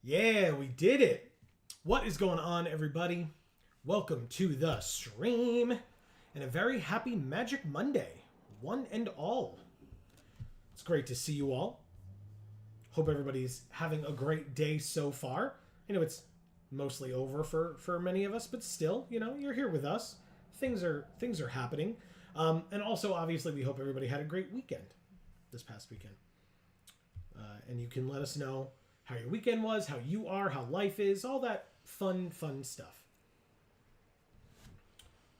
Yeah, we did it. What is going on, everybody? Welcome to the stream and a very happy Magic Monday, one and all. It's great to see you all. Hope everybody's having a great day so far. I know it's mostly over for many of us, but still, you know, you're here with us. Things are happening. And also, obviously, we hope everybody had a great weekend this past weekend. And you can let us know how your weekend was, how you are, how life is, all that fun stuff.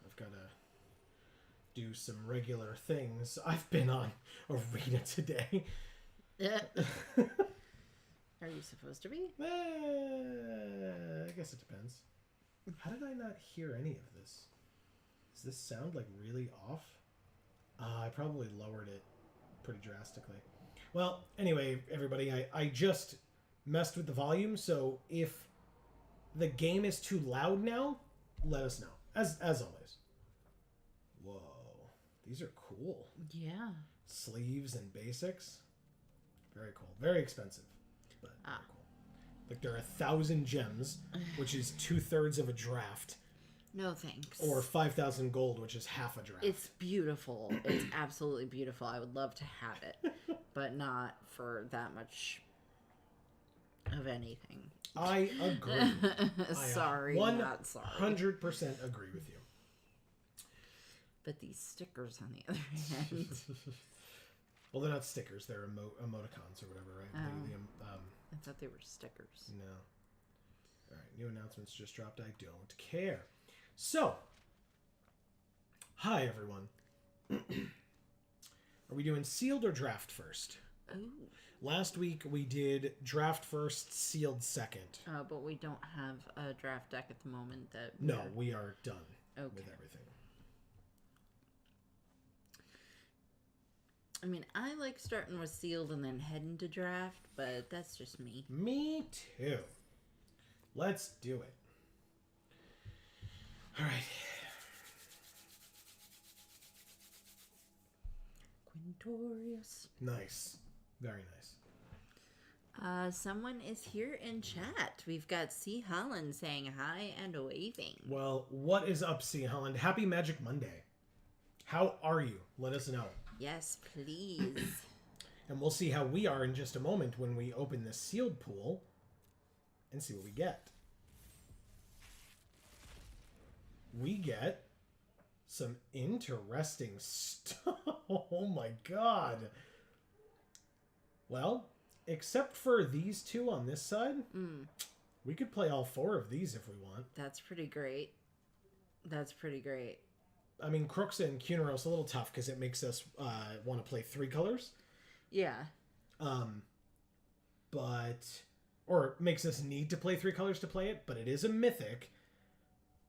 I've got to do some regular things. I've been on Arena today. Are you supposed to be? I guess it depends. How did I not hear any of this? Does this sound like really off? I probably lowered it pretty drastically. Well, anyway, everybody, I just messed with the volume, so if the game is too loud now, let us know. As always. Whoa. These are cool. Yeah. Sleeves and basics. Very cool. Very expensive, but very cool. Like there are 1,000 gems, which is 2/3 of a draft. No thanks. Or 5,000 gold, which is half a draft. It's beautiful. It's absolutely beautiful. I would love to have it, but not for that much of anything. I agree. Sorry, not sorry. 100% agree with you. But these stickers, on the other hand. Well, they're not stickers. They're emoticons or whatever, right? I thought they were stickers. No. All right, new announcements just dropped. I don't care. So, hi, everyone. Are we doing sealed or draft first? Oh. Last week, we did draft first, sealed second. But we don't have a draft deck at the moment. We are done with everything. I mean, I like starting with sealed and then heading to draft, but that's just me. Me too. Let's do it. All right. Quintorius. Nice. Very nice. Someone is here in chat. We've got C. Holland saying hi and waving. Well, what is up, C. Holland? Happy Magic Monday. How are you? Let us know. Yes, please. And we'll see how we are in just a moment when we open this sealed pool and see what we get. We get some interesting stuff. Oh my god. Well, except for these two on this side, we could play all four of these if we want. That's pretty great. That's pretty great. I mean, Crooks and Cuneros a little tough because it makes us want to play three colors. Yeah. Or makes us need to play three colors to play it, but it is a mythic.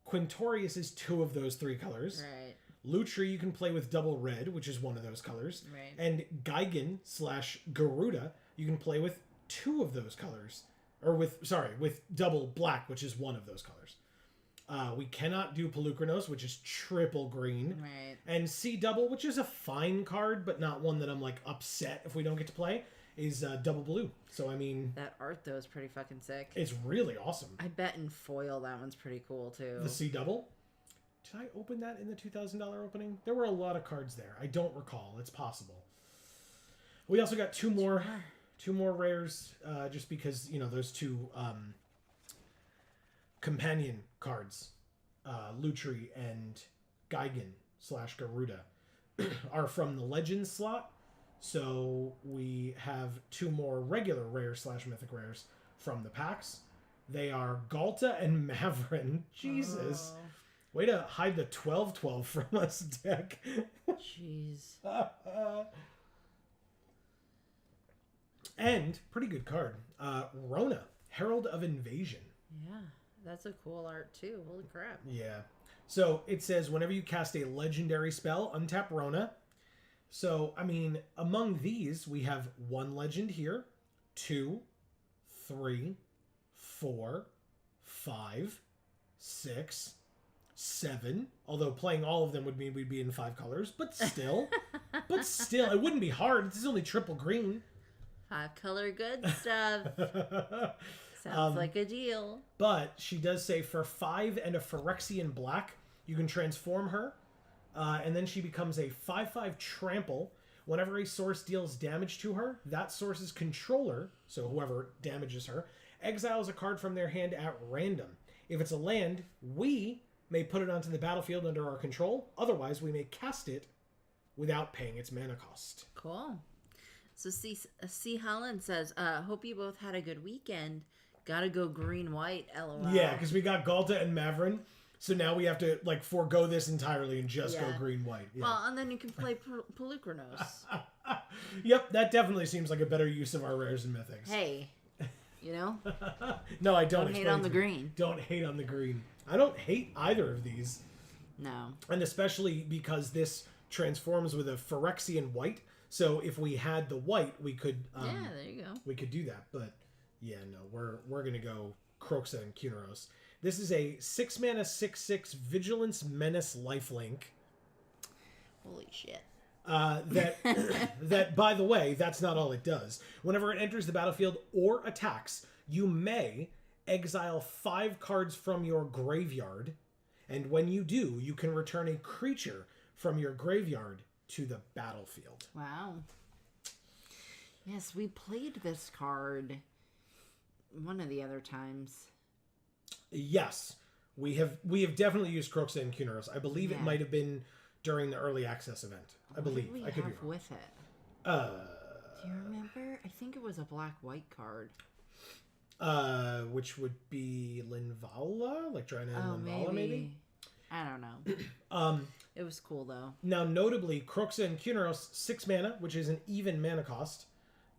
Quintorius is two of those three colors. Right. Lutri you can play with double red, which is one of those colors. Right. And Gigan/Garuda you can play with two of those colors. Or with double black, which is one of those colors. We cannot do Pelucranos, which is triple green. Right. And C double, which is a fine card, but not one that I'm like upset if we don't get to play, is double blue. So I mean, that art though is pretty fucking sick. It's really awesome. I bet in foil that one's pretty cool too. The C double. Did I open that in the $2,000 opening? There were a lot of cards there. I don't recall. It's possible. We also got two more rares, just because those two companion cards, Lutri and Gigan/Garuda, are from the Legends slot. So we have two more regular rare/mythic rares from the packs. They are Galta and Mavrin. Jesus. Oh. Way to hide the 12/12 from us, deck. Jeez. And, pretty good card, Rona, Herald of Invasion. Yeah, that's a cool art too. Holy crap. Yeah. So, it says, whenever you cast a legendary spell, untap Rona. So, I mean, among these, we have one legend here, 2, 3, 4, 5, 6, 7. Although playing all of them would mean we'd be in 5 colors, but still, it wouldn't be hard. It's only triple green. 5 color good stuff. Sounds like a deal. But she does say for 5 and a Phyrexian black, you can transform her. And then she becomes a 5/5 trample. Whenever a source deals damage to her, that source's controller, so whoever damages her, exiles a card from their hand at random. If it's a land, we may put it onto the battlefield under our control. Otherwise, we may cast it without paying its mana cost. Cool. So C. Holland says, hope you both had a good weekend. Gotta go green-white, LOL. Yeah, because we got Galta and Mavrin. So now we have to forego this entirely and just go green-white. Yeah. Well, and then you can play Pelucranos. Yep, that definitely seems like a better use of our rares and mythics. Hey, No, I don't. Don't hate on the green. Don't hate on the green. I don't hate either of these. No. And especially because this transforms with a Phyrexian white. So if we had the white, we could... yeah, there you go. We could do that. But yeah, no, we're going to go Croxa and Cuneros. This is a 6-mana 6/6 Vigilance Menace lifelink. Holy shit. That, by the way, that's not all it does. Whenever it enters the battlefield or attacks, you may exile 5 cards from your graveyard. And when you do, you can return a creature from your graveyard to the battlefield. Wow. Yes, we played this card one of the other times. Yes, we have definitely used Croxa and Cuneros. I believe it might have been during the early access event. I believe. What did we I could be have wrong. with it? Do you remember? I think it was a black-white card. Which would be Linvala, like trying to Linvala, maybe. I don't know. It was cool though. Now, notably, Croxa and Cuneros, 6 mana, which is an even mana cost.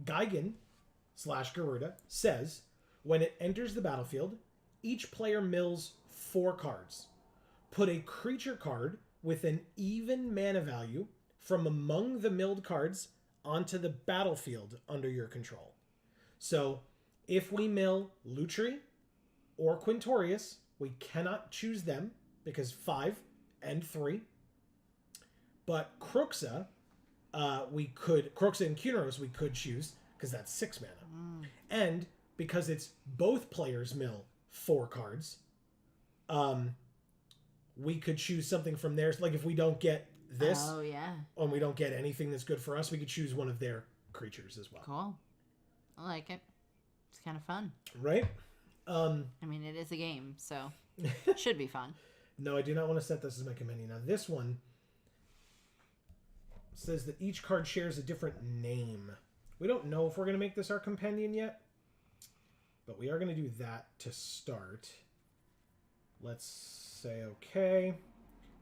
Gigan/Garuda says, when it enters the battlefield, each player mills 4 cards. Put a creature card with an even mana value from among the milled cards onto the battlefield under your control. So, if we mill Lutri or Quintorius, we cannot choose them because 5 and 3. But Croxa and Cuneros we could choose because that's 6 mana. And because it's both players mill 4 cards, we could choose something from theirs. Like if we don't get this, Oh, yeah. and we don't get anything that's good for us, we could choose one of their creatures as well. Cool. I like it. It's kind of fun. Right? I mean, it is a game, so it should be fun. No, I do not want to set this as my companion. Now, this one says that each card shares a different name. We don't know if we're going to make this our companion yet, but we are going to do that to start. Let's say okay.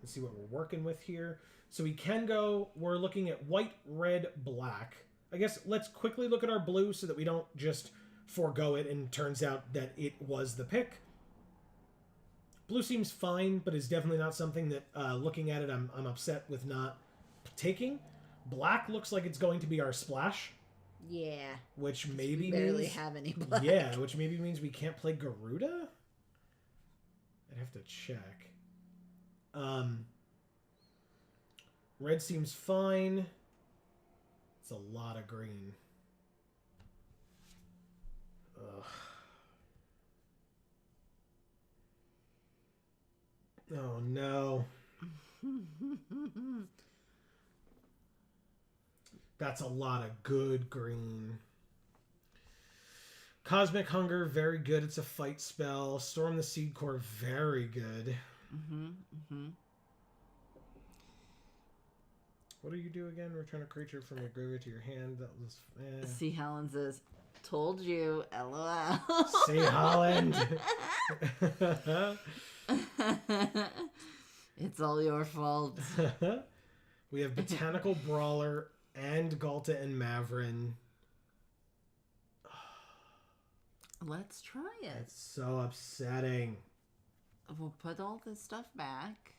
Let's see what we're working with here. So we can go, we're looking at white, red, black. I guess let's quickly look at our blue so that we don't just forego it and turns out that it was the pick. Blue seems fine, but is definitely not something that, looking at it, I'm upset with not taking. Black looks like it's going to be our splash. Yeah. Which maybe we barely means... have any black. Yeah, which maybe means we can't play Garuda? I'd have to check. Red seems fine. It's a lot of green. Ugh. Oh, no. That's a lot of good green. Cosmic Hunger, very good. It's a fight spell. Storm the Seed Core, very good. What do you do again? Return a creature from your graveyard to your hand. That was... See, Helen says, told you, LOL. See, Holland. It's all your fault. We have Botanical Brawler and Galta and Mavrin. Let's try it. It's so upsetting. We'll put all this stuff back,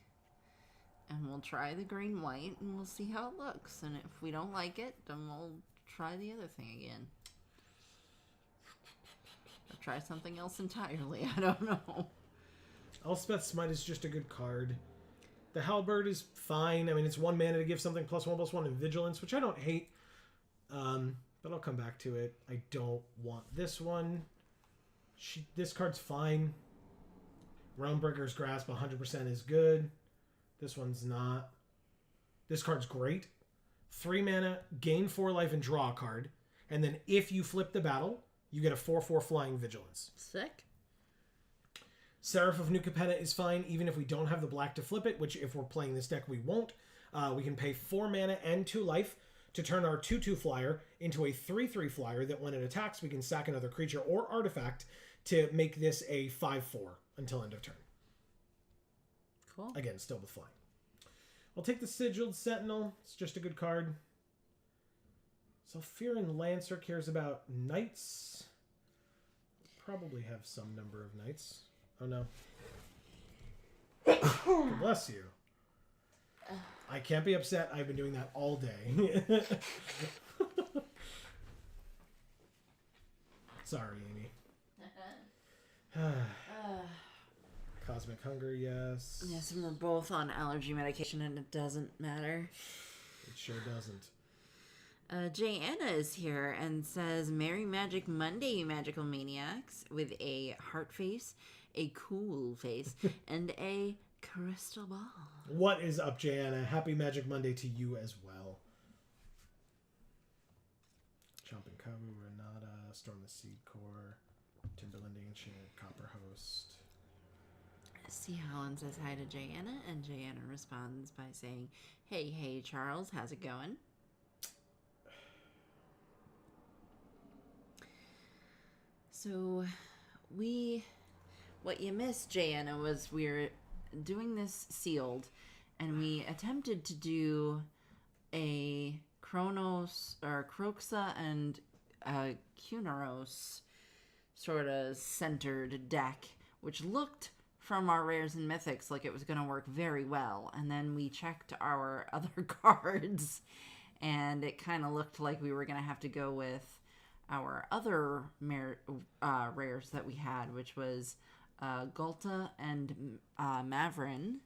and we'll try the green-white, and we'll see how it looks. And if we don't like it, then we'll try the other thing again. Or try something else entirely. I don't know. Elspeth Smite is just a good card. The Halberd is fine. I mean, it's 1 mana to give something +1/+1 in Vigilance, which I don't hate. But I'll come back to it. I don't want this one. This card's fine. Realmbreaker's Grasp 100% is good. This one's not. This card's great. 3 mana, gain 4 life and draw a card. And then if you flip the battle, you get a 4/4 flying Vigilance. Sick. Seraph of New Capenna is fine, even if we don't have the black to flip it, which if we're playing this deck, we won't. We can pay 4 mana and 2 life to turn our 2/2 flyer into a 3/3 flyer that when it attacks, we can sack another creature or artifact to make this a 5/4 until end of turn. Cool. Again, still with flying. I'll take the Sigiled Sentinel. It's just a good card. Sulfuran Lancer cares about knights. Probably have some number of knights. Oh no. God bless you. I can't be upset. I've been doing that all day. Sorry, Amy. Cosmic Hunger, yes. Yes, and we're both on allergy medication, and it doesn't matter. It sure doesn't. Jay Anna is here and says, Merry Magic Monday, you magical maniacs, with a heart face, a cool face, and a crystal ball. What is up, Jana? Happy Magic Monday to you as well. Chomping Kavu, Renata, Storm the Seed Core, Timberland Ancient, Copper Host. C. Holland says hi to Jana, and Jana responds by saying, hey, Charles, how's it going? So, what you missed, Jana, was we're doing this sealed, and we attempted to do a Kronos, or Kroxa and Kunaros sort of centered deck, which looked from our rares and mythics like it was going to work very well. And then we checked our other cards, and it kind of looked like we were going to have to go with our other rares that we had, which was Galta and Mavrin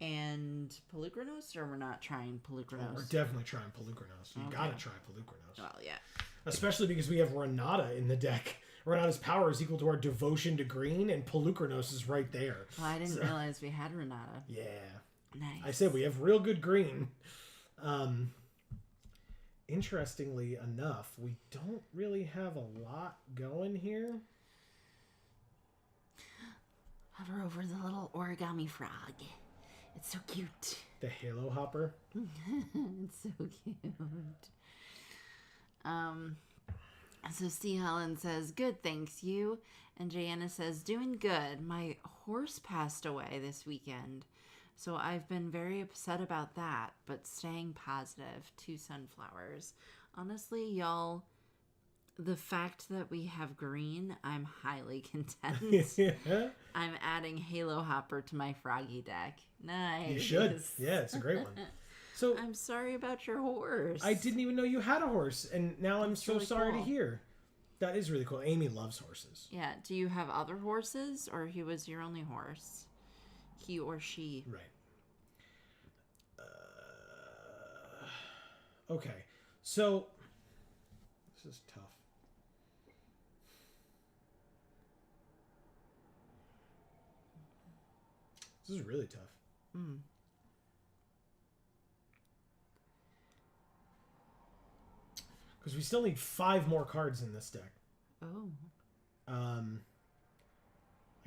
and Pelucranos, or we're not trying Pelucranos? Oh, we're definitely trying Pelucranos. You Okay. gotta try Pelucranos. Well, yeah. Especially because we have Renata in the deck. Renata's power is equal to our devotion to green, and Pelucranos is right there. Well, I didn't realize we had Renata. Yeah. Nice. I said we have real good green. Interestingly enough, we don't really have a lot going here. Hover over the little origami frog. It's so cute. The Halo Hopper. It's so cute. So C. Helen says, good, thanks, you. And Jayanna says, doing good. My horse passed away this weekend, so I've been very upset about that, but staying positive. 2 sunflowers. Honestly, y'all, the fact that we have green, I'm highly content. Yeah. I'm adding Halo Hopper to my Froggy deck. Nice. You should. Yeah, it's a great one. So I'm sorry about your horse. I didn't even know you had a horse, and now I'm so really sorry cool. to hear. That is really cool. Amy loves horses. Yeah. Do you have other horses, or he was your only horse? He or she? Right. Okay. So this is tough. This is really tough. Because we still need 5 more cards in this deck. Oh. I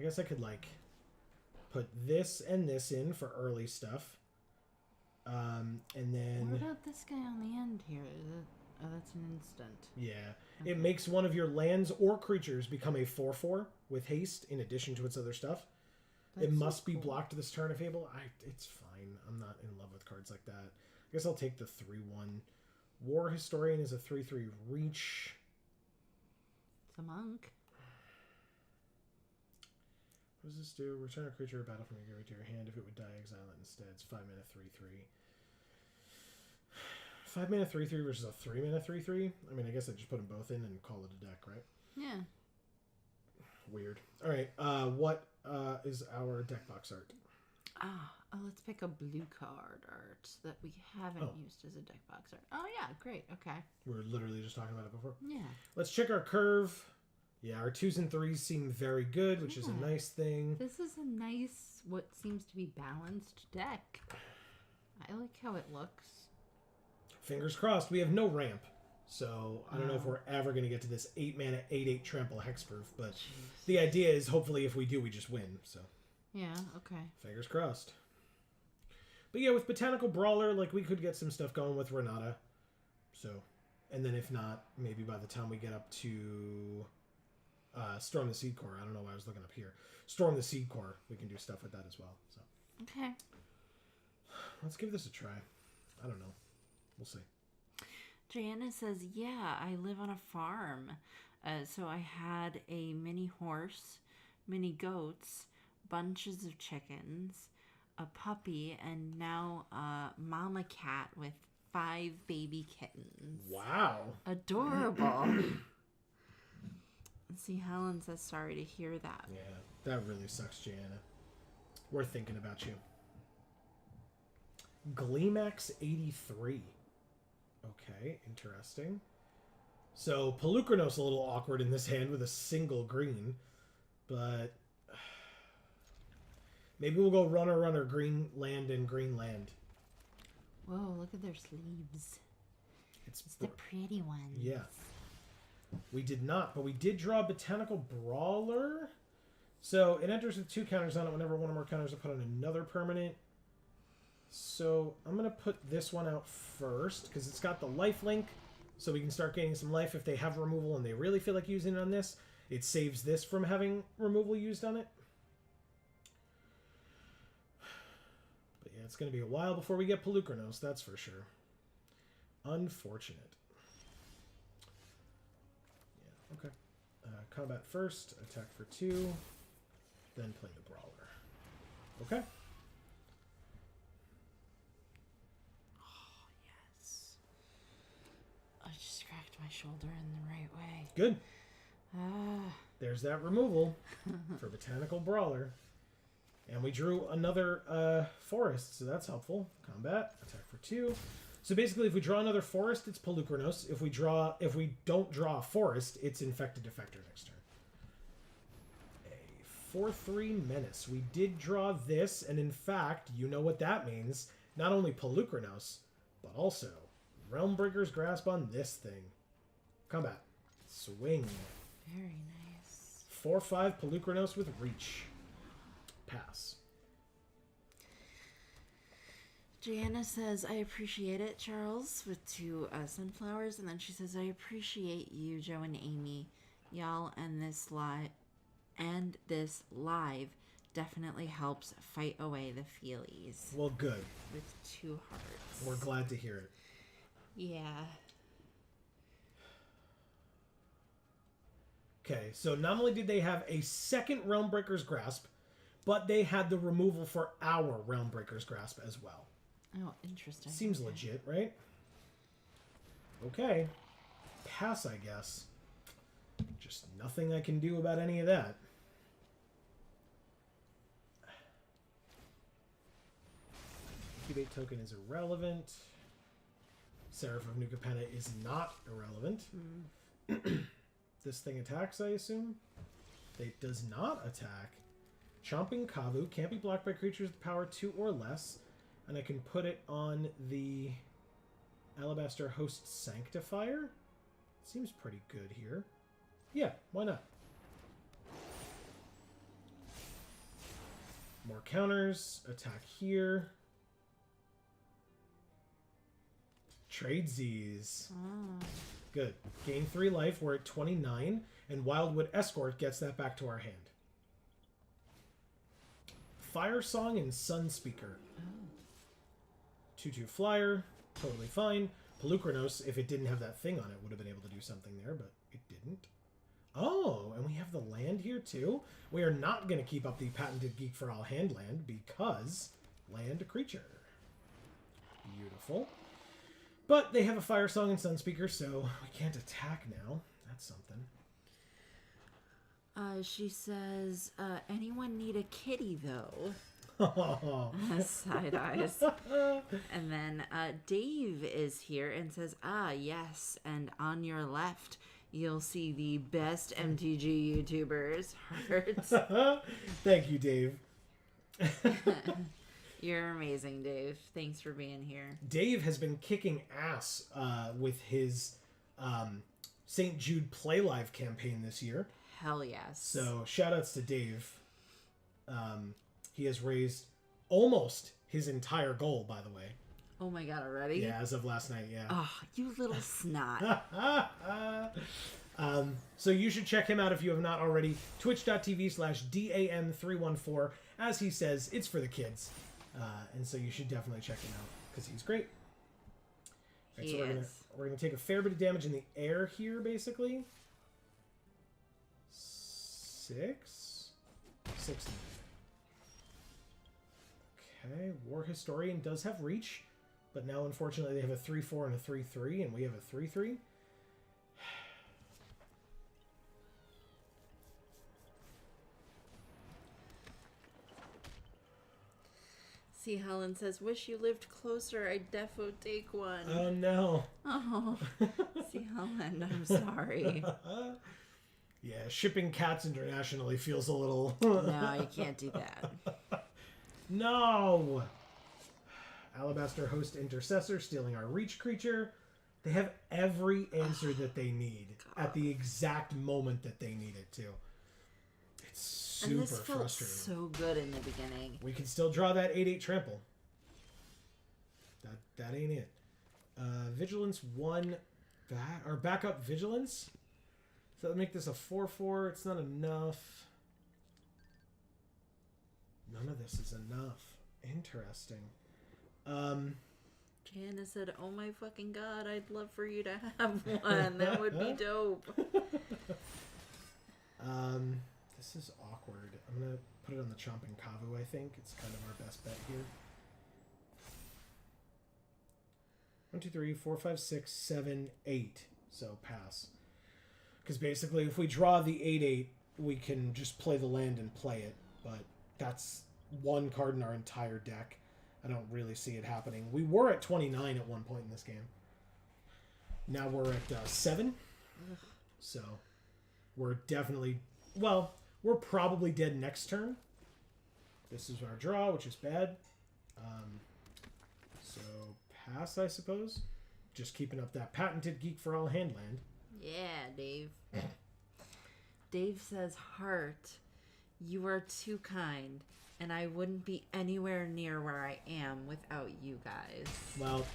guess I could like put this and this in for early stuff. And then What about this guy on the end here? Oh, that's an instant. yeah, Okay. it makes one of your lands or creatures become a 4/4 with haste in addition to its other stuff. That's It so must be cool. blocked this turn if able. It's fine. I'm not in love with cards like that. I guess I'll take the 3/1. War Historian is a 3/3 reach. It's a monk. What does this do? Return a creature or battle from your graveyard to your hand. If it would die, exile it instead. It's 5 mana 3/3. 5 mana 3/3 versus a 3 mana 3/3. I mean, I guess I just put them both in and call it a deck, right? Yeah. Weird. All right. What is our deck box art? Let's pick a blue card art that we haven't used as a deck box art. Oh yeah, great. Okay. We were literally just talking about it before. Yeah. Let's check our curve. Yeah, our 2s and 3s seem very good, which is a Yeah. nice thing. This is a nice, what seems to be balanced deck. I like how it looks. Fingers crossed. We have no ramp. So I don't know if we're ever going to get to this 8 mana 8/8 trample hexproof, but the idea is hopefully if we do, we just win. So Yeah, okay. fingers crossed. But yeah, with Botanical Brawler, like we could get some stuff going with Renata. So, and then if not, maybe by the time we get up to Storm the Seed Core, I don't know why I was looking up here. Storm the Seed Core, we can do stuff with that as well. So Okay. let's give this a try. I don't know. We'll see. Joanna says, yeah, I live on a farm. So I had a mini horse, mini goats, bunches of chickens, a puppy, and now a mama cat with 5 baby kittens. Wow. Adorable. See, Helen says, sorry to hear that. Yeah, that really sucks, Jana. We're thinking about you. Gleemax 83. Okay, interesting. So Pelucranos a little awkward in this hand with a single green, but maybe we'll go runner, green land, and green land. Whoa, look at their sleeves. It's the pretty ones. Yeah. We did not, but we did draw Botanical Brawler. So it enters with 2 counters on it. Whenever one or more counters are put on another permanent. So I'm going to put this one out first because it's got the life link. So we can start getting some life if they have removal and they really feel like using it on this. It saves this from having removal used on it. But yeah, it's going to be a while before we get Pelucranos, that's for sure. Unfortunate. Yeah, okay. Combat first, attack for 2, then play the Brawler. Okay? I just cracked my shoulder in the right way. Good. There's that removal for Botanical Brawler. And we drew another forest, so that's helpful. Combat, attack for 2. So basically, if we draw another forest, it's Pelucranos. If we don't draw a forest, it's Infected Defector next turn. A 4/3 Menace. We did draw this, and in fact, you know what that means. Not only Pelucranos, but also Realmbreaker's Grasp on this thing. Combat. Swing. Very nice. 4/5 Pelucranos with Reach. Pass. Gianna says, I appreciate it, Charles, with 2 sunflowers. And then she says, I appreciate you, Joe and Amy. Y'all and this live definitely helps fight away the feelies. Well, good. With 2 hearts. We're glad to hear it. Yeah. Okay, so not only did they have a second Realmbreaker's Grasp, but they had the removal for our Realmbreaker's Grasp as well. Oh, interesting. Seems legit, right? Okay. Pass, I guess. Just nothing I can do about any of that. Incubate token is irrelevant. Seraph of New Capenna is not irrelevant. This thing attacks, I assume? It does not attack. Chomping Kavu can't be blocked by creatures with power 2 or less. And I can put it on the Alabaster Host Sanctifier. Seems pretty good here. Yeah, why not? More counters. Attack here. Tradesies. Good. Gain 3 life. We're at 29. And Wildwood Escort gets that back to our hand. Fire Song and Sunspeaker. 2/2 flyer. Totally fine. Pelucranos, if it didn't have that thing on it, would have been able to do something there, but it didn't. Oh, and we have the land here too. We are not going to keep up the patented Geek for All hand land because land creature. Beautiful. But they have a Fire Song and Sunspeaker, so we can't attack now. That's something. She says, anyone need a kitty, though? Side eyes. And then Dave is here and says, yes, and on your left, you'll see the best MTG YouTubers. Hearts. Thank you, Dave. You're amazing, Dave. Thanks for being here. Dave has been kicking ass with his St. Jude Play Live campaign this year. Hell yes. So shout outs to Dave. He has raised almost his entire goal, by the way. Oh my god, already? Yeah, as of last night, yeah. Oh, you little snot. So you should check him out if you have not already. Twitch.tv/DAM314. As he says, it's for the kids. And so you should definitely check him out because he's great. Right, so we're gonna take a fair bit of damage in the air here, basically. 6. Okay, War Historian does have reach, but now unfortunately they have a 3/4 and a 3/3, and we have a 3/3. See, Helen says, wish you lived closer. I'd defo take one. Oh no. Oh, see, Helen, I'm sorry. Yeah, shipping cats internationally feels a little... No, you can't do that. No! Alabaster Host Intercessor stealing our reach creature. They have every answer that they need at the exact moment that they need it to. It's super and this felt frustrating. So good in the beginning. We can still draw that 8/8 trample. That ain't it. Vigilance 1 or backup Vigilance. So let's make this a 4/4. It's not enough. None of this is enough. Interesting. Jana said, oh my fucking god, I'd love for you to have one. That would be dope. This is awkward. I'm going to put it on the Chomping Kavu, I think. It's kind of our best bet here. 1, 2, 3, 4, 5, 6, 7, 8. So pass. Because basically, if we draw the 8/8, we can just play the land and play it. But that's one card in our entire deck. I don't really see it happening. We were at 29 at one point in this game. Now we're at 7. Ugh. So we're definitely... Well, we're probably dead next turn. This is our draw, which is bad. So pass, I suppose. Just keeping up that patented Geek for All handland. Yeah, Dave. Dave says, Heart, you are too kind, and I wouldn't be anywhere near where I am without you guys. Well,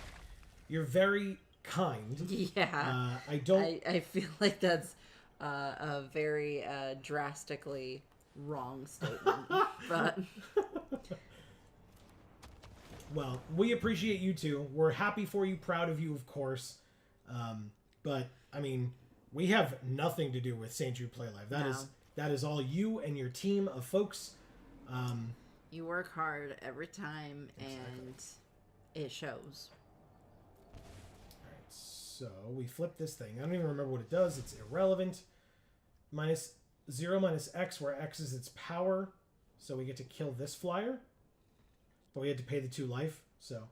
you're very kind. Yeah. I don't... I feel like that's a very drastically wrong statement. But Well, we appreciate you too. We're happy for you, proud of you, of course. But, I mean, we have nothing to do with St. Jude Play Live. That is all you and your team of folks. You work hard every time, and it shows. All right, so we flip this thing. I don't even remember what it does. It's irrelevant. -0 - X, where X is its power. So we get to kill this flyer. But we had to pay the 2 life, so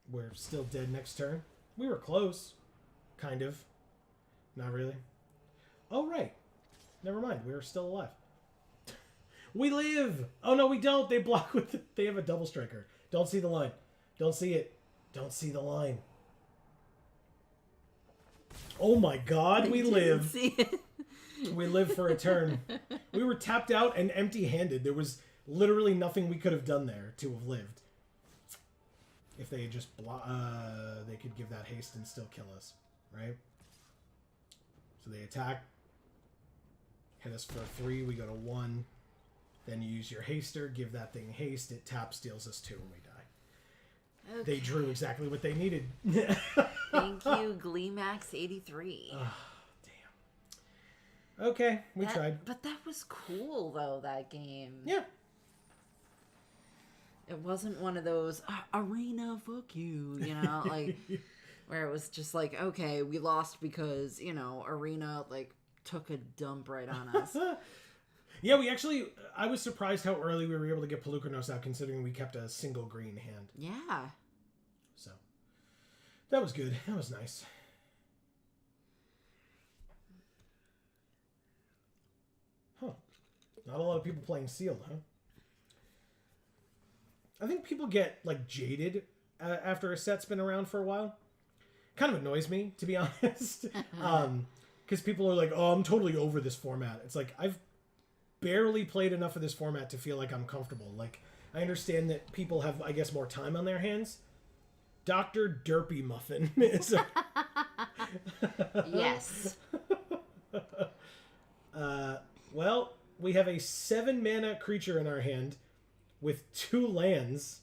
we're still dead next turn. We were close. Kind of. Not really. Oh, right. Never mind. We were still alive. We live! Oh, no, we don't. They block with... They have a double striker. Don't see the line. Don't see it. Don't see the line. Oh, my God. We live. See it. We live for a turn. We were tapped out and empty-handed. There was literally nothing we could have done there to have lived. If they had just they could give that haste and still kill us, right? So they attack, hit us for 3, we go to 1. Then you use your haster, give that thing haste, it taps, deals us 2, and we die. Okay. They drew exactly what they needed. Thank you, GleeMax83. Oh, damn. Okay, we tried. But that was cool, though, that game. Yeah. It wasn't one of those, arena, fuck you, you know, like, where it was just like, okay, we lost because, you know, arena, like, took a dump right on us. Yeah, we actually... I was surprised how early we were able to get Pelucranos out, considering we kept a single green hand. Yeah. So, that was good. That was nice. Huh. Not a lot of people playing sealed, huh? I think people get, like, jaded after a set's been around for a while. Kind of annoys me, to be honest. Because people are like, oh, I'm totally over this format. It's like, I've barely played enough of this format to feel like I'm comfortable. Like, I understand that people have, I guess, more time on their hands. Dr. Derpy Muffin is a... Yes. Well, we have a 7-mana creature in our hand with 2 lands.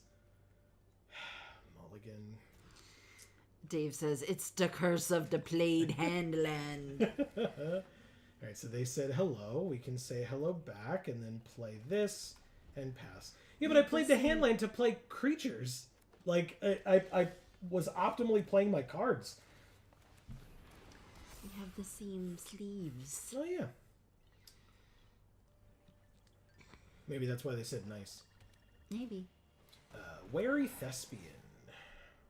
Mulligan. Dave says, it's the curse of the played hand land. Alright, so they said hello. We can say hello back and then play this and pass. Yeah, but I played the hand land to play creatures. Like, I was optimally playing my cards. We have the same sleeves. Oh, yeah. Maybe that's why they said nice. Maybe. Wary Thespian.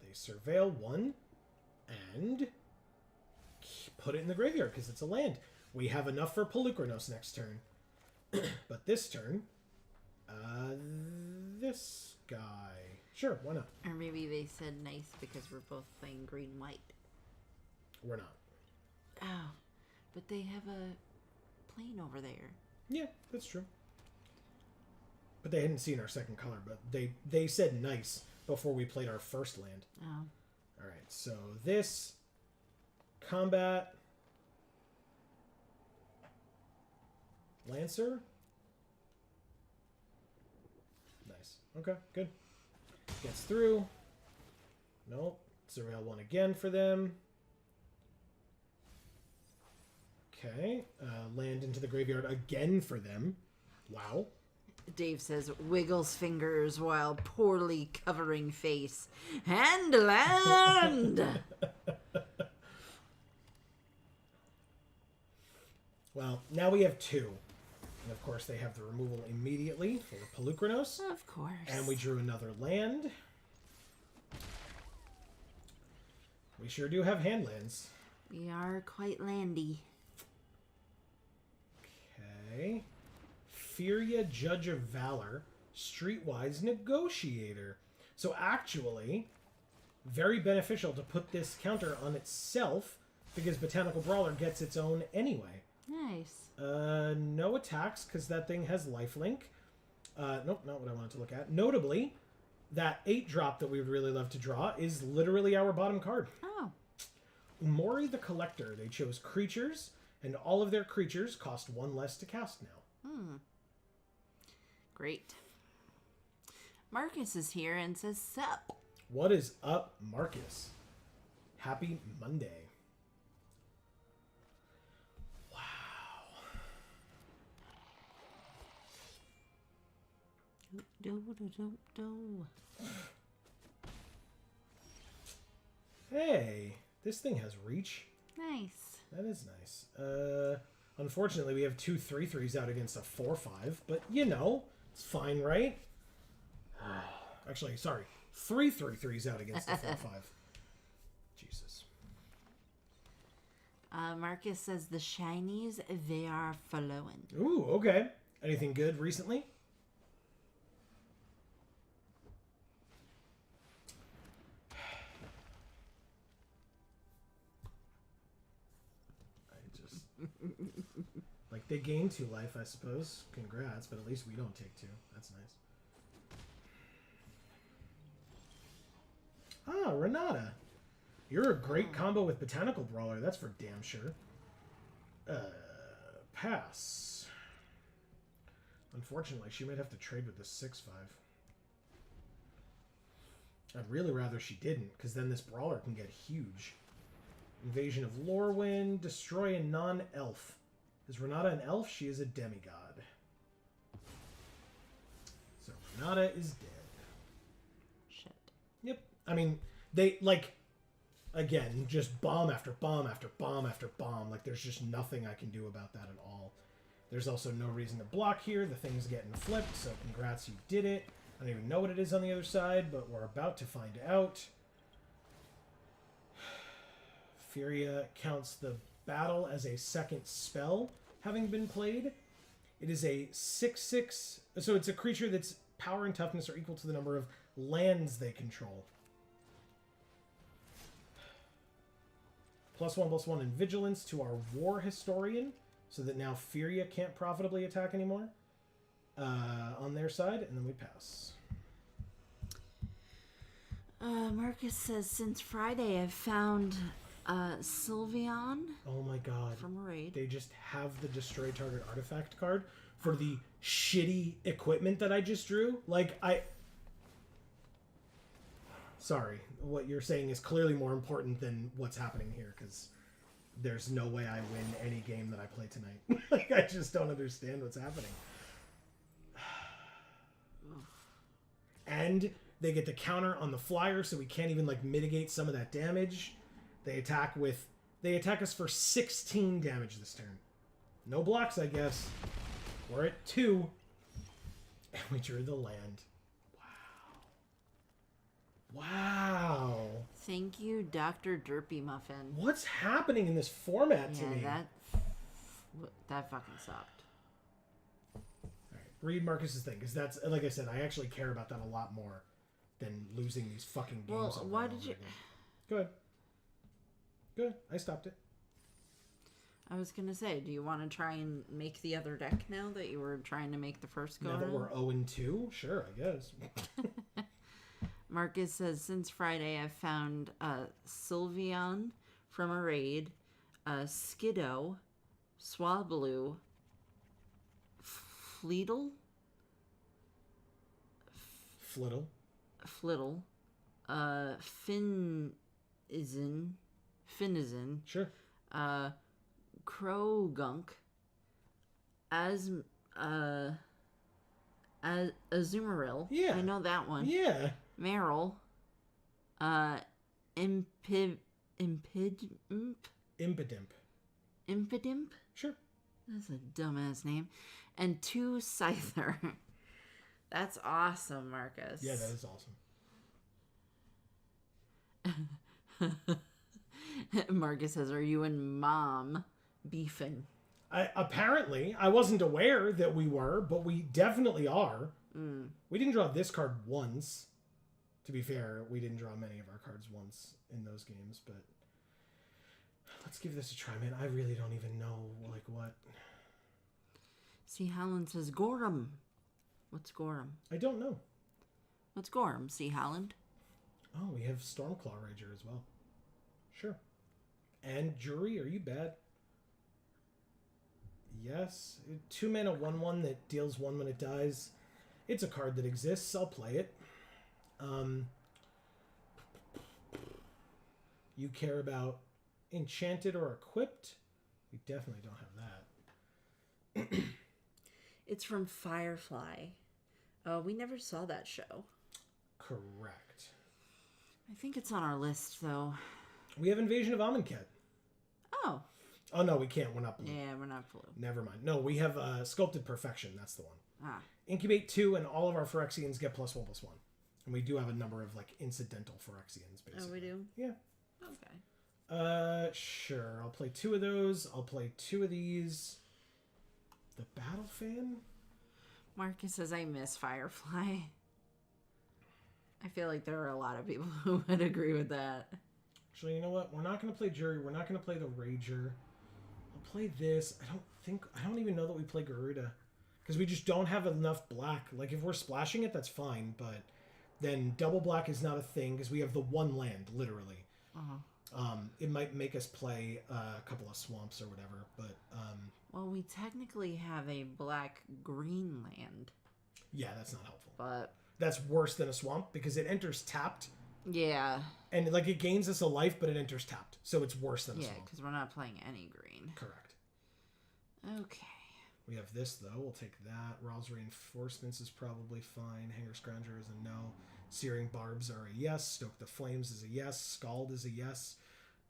They surveil 1 and put it in the graveyard because it's a land. We have enough for Pelucranos next turn. But this turn, this guy. Sure, why not? Or maybe they said nice because we're both playing green-white. We're not. Oh, but they have a plane over there. Yeah, that's true. But they hadn't seen our second color, but they said nice before we played our first land. Oh. Alright, so this combat Lancer. Nice. Okay, good. Gets through. Nope. Surveil 1 again for them. Okay. Land into the graveyard again for them. Wow. Dave says, wiggles fingers while poorly covering face. Hand land! Well, now we have 2. And of course, they have the removal immediately for Pelucranos. Of course. And we drew another land. We sure do have hand lands. We are quite landy. Okay. Furia, Judge of Valor, Streetwise Negotiator. So actually, very beneficial to put this counter on itself because Botanical Brawler gets its own anyway. Nice. No attacks because that thing has lifelink. Nope, not what I wanted to look at. Notably, that 8-drop that we would really love to draw is literally our bottom card. Oh. Umori the Collector. They chose creatures, and all of their creatures cost 1 less to cast now. Great. Marcus is here and says, sup. What is up, Marcus? Happy Monday. Do. Hey, this thing has reach. Nice. That is nice. Unfortunately, we have 2 3/3s out against a 4/5, but you know, it's fine, right? Actually, sorry, 3 3/3s out against a 4/5. Jesus. Marcus says the shinies, they are flowing. Ooh, okay. Anything good recently? Like, they gain 2 life, I suppose. Congrats, but at least we don't take 2. That's nice. Ah, Renata. You're a great combo with Botanical Brawler, that's for damn sure. Pass. Unfortunately, she might have to trade with the 6/5. I'd really rather she didn't, because then this Brawler can get huge. Invasion of Lorwyn. Destroy a non-elf. Is Renata an elf? She is a demigod. So Renata is dead. Shit. Yep. I mean, they, like, again, just bomb after bomb after bomb after bomb. Like, there's just nothing I can do about that at all. There's also no reason to block here. The thing's getting flipped, so congrats, you did it. I don't even know what it is on the other side, but we're about to find out. Furia counts the battle as a second spell having been played. It is a 6/6, so it's a creature that's power and toughness are equal to the number of lands they control. +1/+1 in vigilance to our war historian, so that now Furia can't profitably attack anymore on their side, and then we pass. Marcus says, since Friday I've found Sylveon Oh my god. from a raid. They just have the destroy target artifact card for the shitty equipment that I just drew. Like, Sorry, what you're saying is clearly more important than what's happening here, because there's no way I win any game that I play tonight. Like, I just don't understand what's happening. And they get the counter on the flyer, so we can't even, like, mitigate some of that damage. They attack us for 16 damage this turn. No blocks, I guess. We're at 2. And we drew the land. Wow. Thank you, Dr. Derpy Muffin. What's happening in this format to me? that fucking sucked. All right, read Marcus's thing, because that's, like I said, I actually care about that a lot more than losing these fucking games. Well, why did you... Again. Go ahead. Good. I stopped it. I was going to say, do you want to try and make the other deck now that you were trying to make the first go? Now that we're 0-2? Sure, I guess. Marcus says, since Friday, I've found Sylveon from a raid, Skiddo, Swablu, Fleetle, Flittle, Finizen, Sure. Krogunk, Azumarill. Yeah. I know that one. Yeah. Meryl. Impidimp. Impidimp. Sure. That's a dumbass name. And 2 Scyther. That's awesome, Marcus. Yeah, that is awesome. Marcus says, are you and Mom beefing? Apparently, I wasn't aware that we were, but we definitely are. Mm. We didn't draw this card once. To be fair, we didn't draw many of our cards once in those games, but let's give this a try, man. I really don't even know, like, what. C. Holland says, Gorham. What's Gorham? I don't know. What's Gorham, C. Holland? Oh, we have Stormclaw Rager as well. Sure. And Jury, are you bad? Yes. 2 mana 1/1 that deals 1 when it dies. It's a card that exists. I'll play it. You care about enchanted or equipped? We definitely don't have that. It's from Firefly. Oh, we never saw that show. Correct. I think it's on our list, though. We have Invasion of Amonkhet. Oh. Oh, no, we can't. We're not blue. Yeah, we're not blue. Never mind. No, we have Sculpted Perfection. That's the one. Ah. Incubate 2, and all of our Phyrexians get +1/+1. And we do have a number of, like, incidental Phyrexians, basically. Oh, we do? Yeah. Okay. Sure. I'll play 2 of those. I'll play 2 of these. The Battle Fan? Marcus says, I miss Firefly. I feel like there are a lot of people who would agree with that. Actually, you know what? We're not going to play Jury. We're not going to play the Rager. I'll play this. I don't even know that we play Garuda. Because we just don't have enough black. Like, if we're splashing it, that's fine. But then double black is not a thing because we have the 1 land, literally. Uh-huh. It might make us play a couple of swamps or whatever. But, well, we technically have a black-green land. yeah, that's not helpful. But that's worse than a swamp because it enters tapped. Yeah. And, like, it gains us a life, but it enters tapped. So it's worse than a swamp. Yeah, because we're not playing any green. Correct. Okay. We have this, though. We'll take that. Raw's Reinforcements is probably fine. Hanger Scrounger is a no. Searing Barbs are a yes. Stoke the Flames is a yes. Scald is a yes.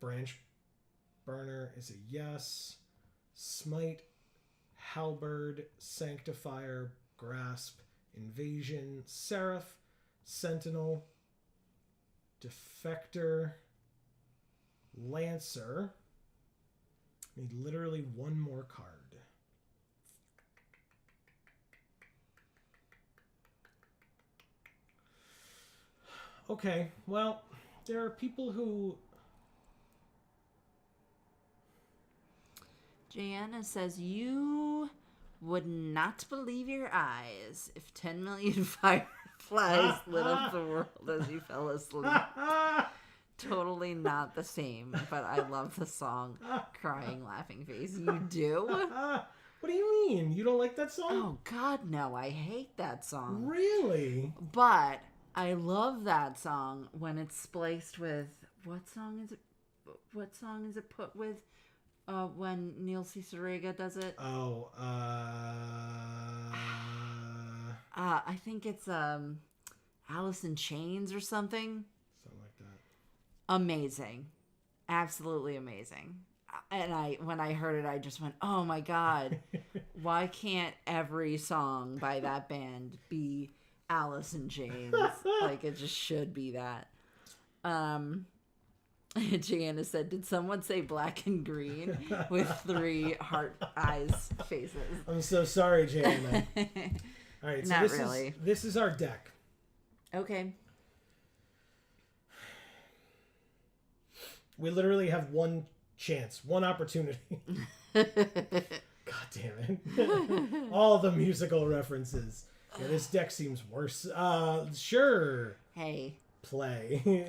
Branch Burner is a yes. Smite, Halberd, Sanctifier, Grasp, Invasion, Seraph, Sentinel, Defector, Lancer. Need literally 1 more card. Okay, well, there are people who... Jana says, you would not believe your eyes if 10 million fireflies lit up the world as you fell asleep. Totally not the same, but I love the song Crying Laughing Face. You do? What do you mean? You don't like that song? Oh, God, no. I hate that song. Really? But I love that song when it's spliced with... What song is it put with when Neil Cicerega does it? Oh, I think it's Alice in Chains or something. Something like that. Amazing. Absolutely amazing. And when I heard it, I just went, oh my God, why can't every song by that band be Alice in Chains? Like, it just should be that. Gianna said, did someone say black and green with 3 heart eyes faces? I'm so sorry, Gianna. All right, so Not really. This is our deck. Okay. We literally have 1 chance, 1 opportunity. God damn it. All the musical references. Yeah, this deck seems worse. Sure. Hey. Play.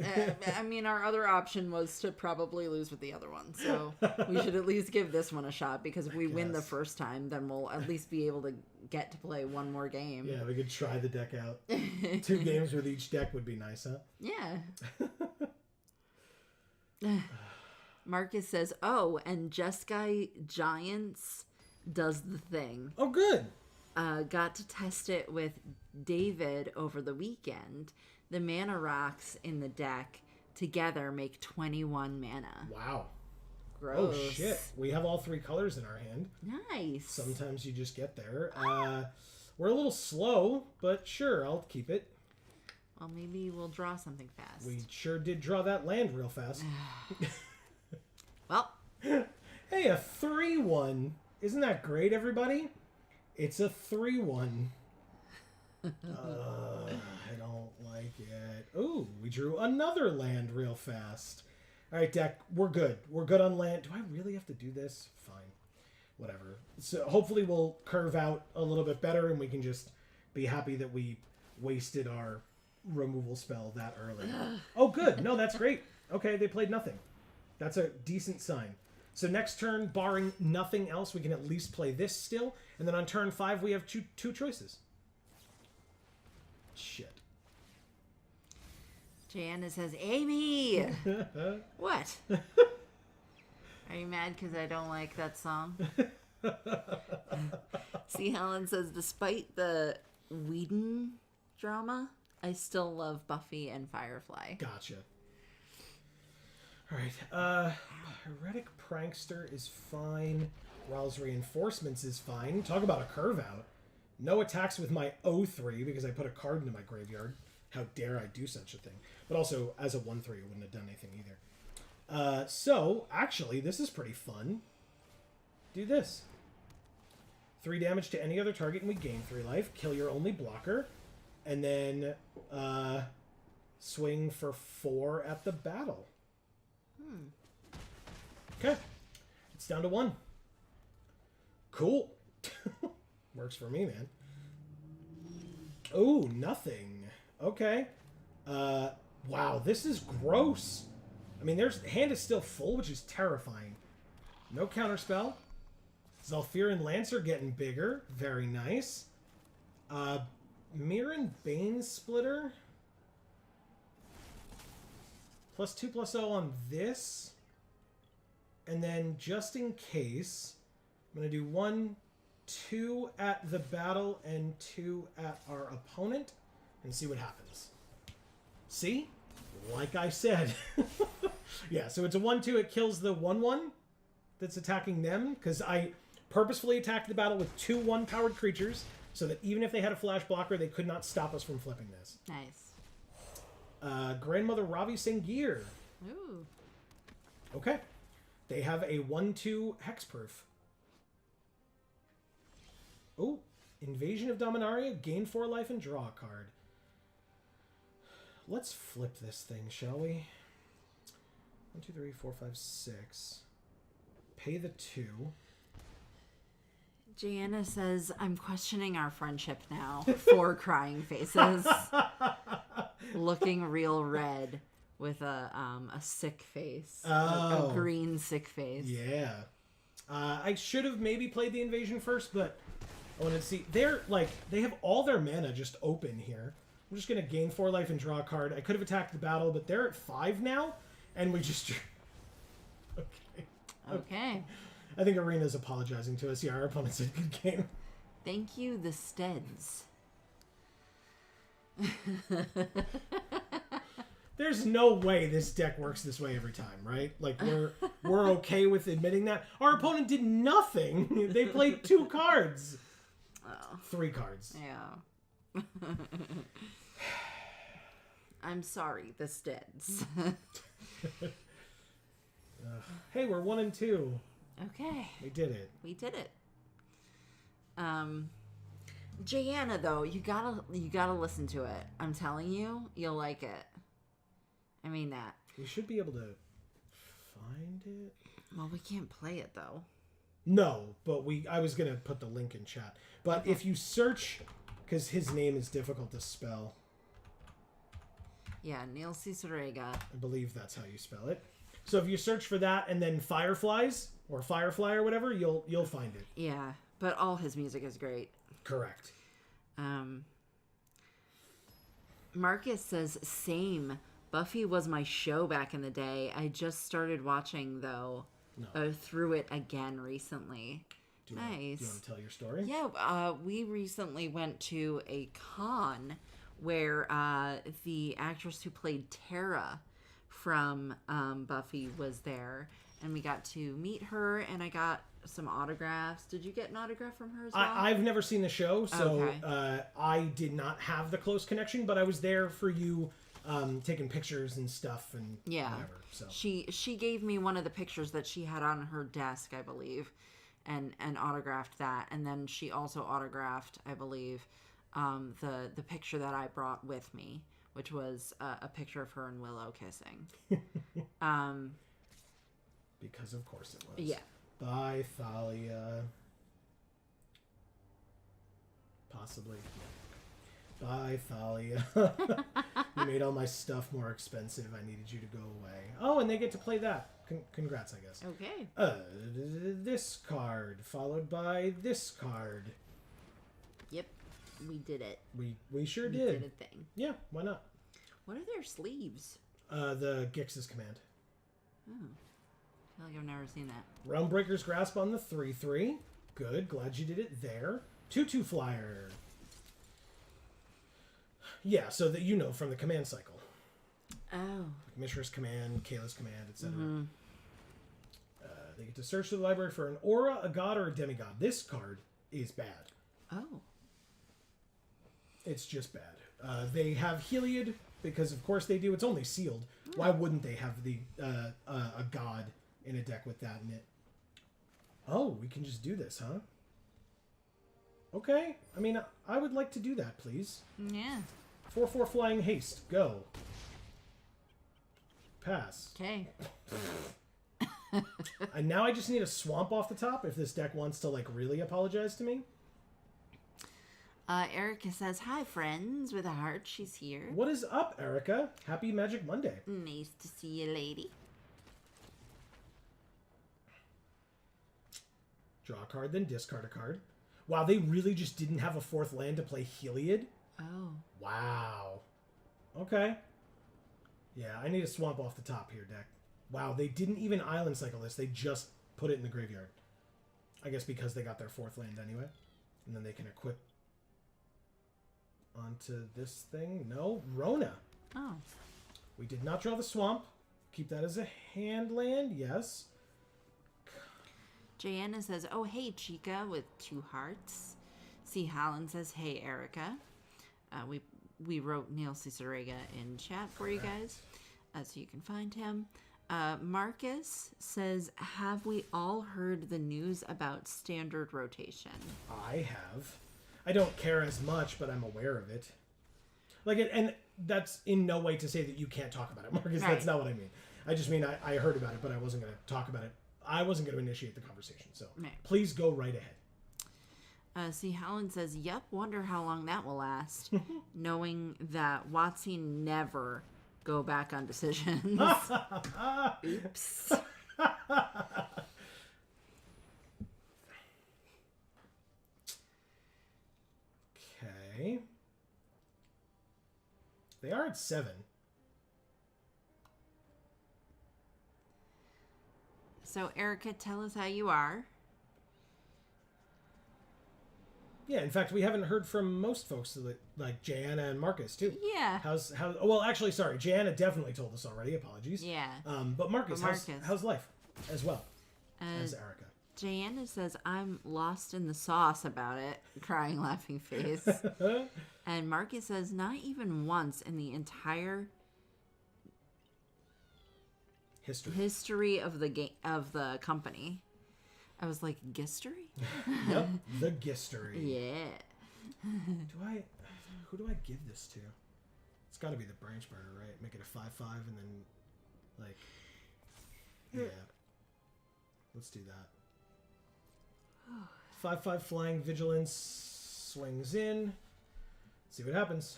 I mean, our other option was to probably lose with the other one. So we should at least give this one a shot, because if we win the first time, then we'll at least be able to get to play 1 more game. Yeah, we could try the deck out. 2 games with each deck would be nice, huh? Yeah. Marcus says, oh, and Jeskai Giants does the thing. Oh, good. Got to test it with David over the weekend. The mana rocks in the deck together make 21 mana. Wow. Gross. Oh, shit. We have all 3 colors in our hand. Nice. Sometimes you just get there. We're a little slow, but sure, I'll keep it. Well, maybe we'll draw something fast. We sure did draw that land real fast. Well. Hey, a 3-1. Isn't that great, everybody? It's a 3-1. I don't like it. Ooh, we drew another land real fast. All right, deck, we're good. We're good on land. Do I really have to do this? Fine. Whatever. So hopefully we'll curve out a little bit better and we can just be happy that we wasted our removal spell that early. Oh, good. No, that's great. Okay, they played nothing. That's a decent sign. So next turn, barring nothing else, we can at least play this still. And then on turn 5, we have two choices. Shit. Jana says, Amy! What? Are you mad because I don't like that song? See, Helen says, despite the Whedon drama, I still love Buffy and Firefly. Gotcha. Alright, Heretic Prankster is fine. Rawls Reinforcements is fine. Talk about a curve out. No attacks with my O3 because I put a card into my graveyard. How dare I do such a thing? But also, as a 1-3, it wouldn't have done anything either. So, actually, this is pretty fun. Do this. 3 damage to any other target and we gain 3 life. Kill your only blocker. And then swing for 4 at the battle. Okay. It's down to 1. Cool. Works for me, man. Oh, nothing. Okay. Wow, this is gross. I mean, their hand is still full, which is terrifying. No counterspell. Zalfirin Lancer getting bigger. Very nice. Mirren Bane Splitter. +2/+0 on this. And then, just in case, I'm going to do 1, 2 at the battle and 2 at our opponent and see what happens. See? Like I said. Yeah, so it's a 1-2. It kills the 1-1 that's attacking them because I purposefully attacked the battle with 2 1-powered creatures so that even if they had a flash blocker, they could not stop us from flipping this. Nice. Grandmother Ravi Sengir. Ooh. Okay. They have a 1-2 hexproof. Oh, Invasion of Dominaria, gain 4 life and draw a card. Let's flip this thing, shall we? 1, 2, 3, 4, 5, 6. Pay the 2. Jana says, I'm questioning our friendship now. 4 crying faces. Looking real red with a sick face. Oh. A green sick face. Yeah. I should have maybe played the Invasion first, but I wanted to see. They have all their mana just open here. I'm just going to gain 4 life and draw a card. I could have attacked the battle, but they're at 5 now, and we just... Okay. I think Arena's apologizing to us. Yeah, our opponent said good game. Thank you, the Steads. There's no way this deck works this way every time, right? Like, we're okay with admitting that. Our opponent did nothing. They played 2 cards. Oh. 3 cards. Yeah. I'm sorry, the Steads. Hey, we're 1 and 2. Okay. We did it. We did it. Jana, though, you gotta listen to it. I'm telling you, you'll like it. I mean that. We should be able to find it. Well, we can't play it though. No, but I was gonna put the link in chat. But if you search, because his name is difficult to spell. Yeah, Neil Cicerega. I believe that's how you spell it. So if you search for that and then Fireflies or Firefly or whatever, you'll find it. Yeah, but all his music is great. Correct. Marcus says, same. Buffy was my show back in the day. I just started watching, though. No. Through it again recently. Nice. Do you want to tell your story? Yeah, we recently went to a con where the actress who played Tara from Buffy was there. and we got to meet her, and I got some autographs. Did you get an autograph from her as well? I've never seen the show, so Okay. I did not have the close connection, but I was there for you, taking pictures and stuff and whatever. So She gave me one of the pictures that she had on her desk, I believe, and autographed that. And then she also autographed, I believe, the picture that I brought with me, which was a picture of her and Willow kissing. Because of course it was. Yeah. Bye, Thalia. Possibly. Bye, Thalia. You made all my stuff more expensive. I needed you to go away. Oh, and they get to play that. Congrats, I guess. Okay. This card, followed by this card. Yep. We did it. We sure We did. did a thing. Yeah, why not? What are their sleeves? The Gix's command. Oh. I feel like I've never seen that. Realmbreaker's Grasp on the 3/3. Good, glad you did it there. 2/2 flyer. Yeah, so that you know from the command cycle. Oh. Like Mishra's command, Kayla's command, etc. Mm-hmm. They get to search through the library for an aura, a god, or a demigod. This card is bad. Oh. It's just bad. They have Heliod, because of course they do. It's only sealed. Why wouldn't they have the a god in a deck with that in it? Oh, we can just do this, huh? Okay. I mean, I would like to do that, please. Yeah. 4/4 flying haste. Go. Pass. Okay. And now I just need a swamp off the top if this deck wants to, like, really apologize to me. Erica says, "Hi, friends," with a heart. She's here. What is up, Erica? Happy Magic Monday. Nice to see you, lady. Draw a card, then discard a card. Wow, they really just didn't have a fourth land to play Heliod? Oh. Wow. Okay. Yeah, I need a swamp off the top here, deck. Wow, they didn't even island cycle this. They just put it in the graveyard. I guess because they got their fourth land anyway. And then they can equip onto this thing. No, Rona. Oh. We did not draw the swamp. Keep that as a hand land, yes. Jayanna says, "Oh, hey, Chica," with 2 hearts. C. Holland says, "Hey, Erica." We wrote Neil Cicerega in chat for you guys, so you can find him. Marcus says, "Have we all heard the news about standard rotation?" I have. I don't care as much, but I'm aware of it. Like, and that's in no way to say that you can't talk about it, Marcus. Right. That's not what I mean. I just mean I heard about it, but I wasn't going to talk about it. I wasn't going to initiate the conversation. So Right. please go right ahead. C. Holland says, "Yep, wonder how long that will last," knowing that WotC never go back on decisions. Oops. Okay. They are at 7. So, Erica, tell us how you are. Yeah, in fact, we haven't heard from most folks, like Jana and Marcus, too. Yeah. Well, actually, sorry. Jana definitely told us already. Apologies. Yeah. But Marcus, But Marcus. How's life as well as Erica? Jayanna says, "I'm lost in the sauce about it," crying, laughing face. And Marcus says, "Not even once in the entire history of the game of the company." I was like, "Gistory?" Yep, the Gistory. Yeah. Who do I give this to? It's got to be the branch burner, right? Make it a 5/5 and then, like, yeah. Let's do that. 5/5 flying vigilance swings in. See what happens.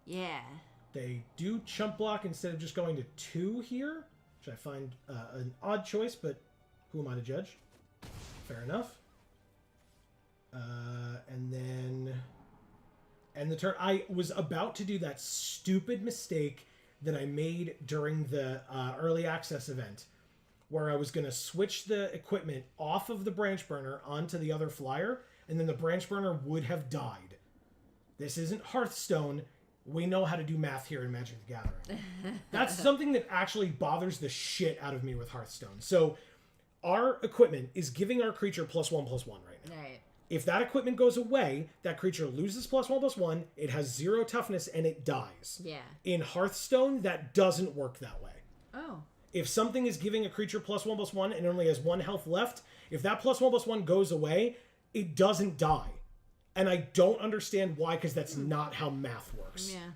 Yeah. They do chump block instead of just going to 2 here, which I find an odd choice, but who am I to judge? Fair enough. And then end the turn. I was about to do that stupid mistake that I made during the early access event, where I was going to switch the equipment off of the branch burner onto the other flyer, and then the branch burner would have died. This isn't Hearthstone. We know how to do math here in Magic the Gathering. That's something that actually bothers the shit out of me with Hearthstone. So our equipment is giving our creature +1/+1 right now. Right. If that equipment goes away, that creature loses +1/+1, it has 0 toughness, and it dies. Yeah. In Hearthstone, that doesn't work that way. Oh. If something is giving a creature +1/+1 and it only has 1 health left, if that +1/+1 goes away, it doesn't die. And I don't understand why, because that's not how math works. Yeah.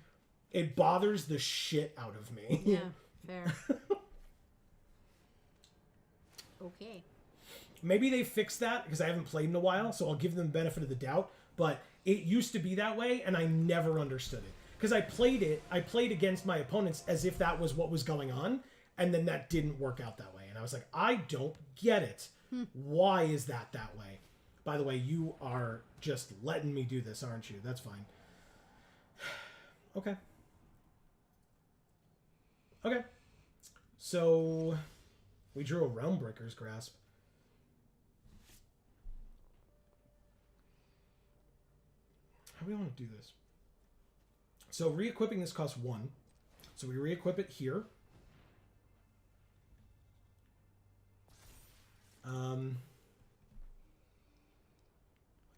It bothers the shit out of me. Yeah. Fair. Okay. Maybe they fixed that, because I haven't played in a while, so I'll give them the benefit of the doubt. But it used to be that way, and I never understood it. Because I played against my opponents as if that was what was going on, and then that didn't work out that way. And I was like, I don't get it. Why is that way? By the way, you are just letting me do this, aren't you? That's fine. Okay. Okay. So, we drew a Realmbreaker's Grasp. How do we want to do this? So, re-equipping this costs 1. So, we re-equip it here. I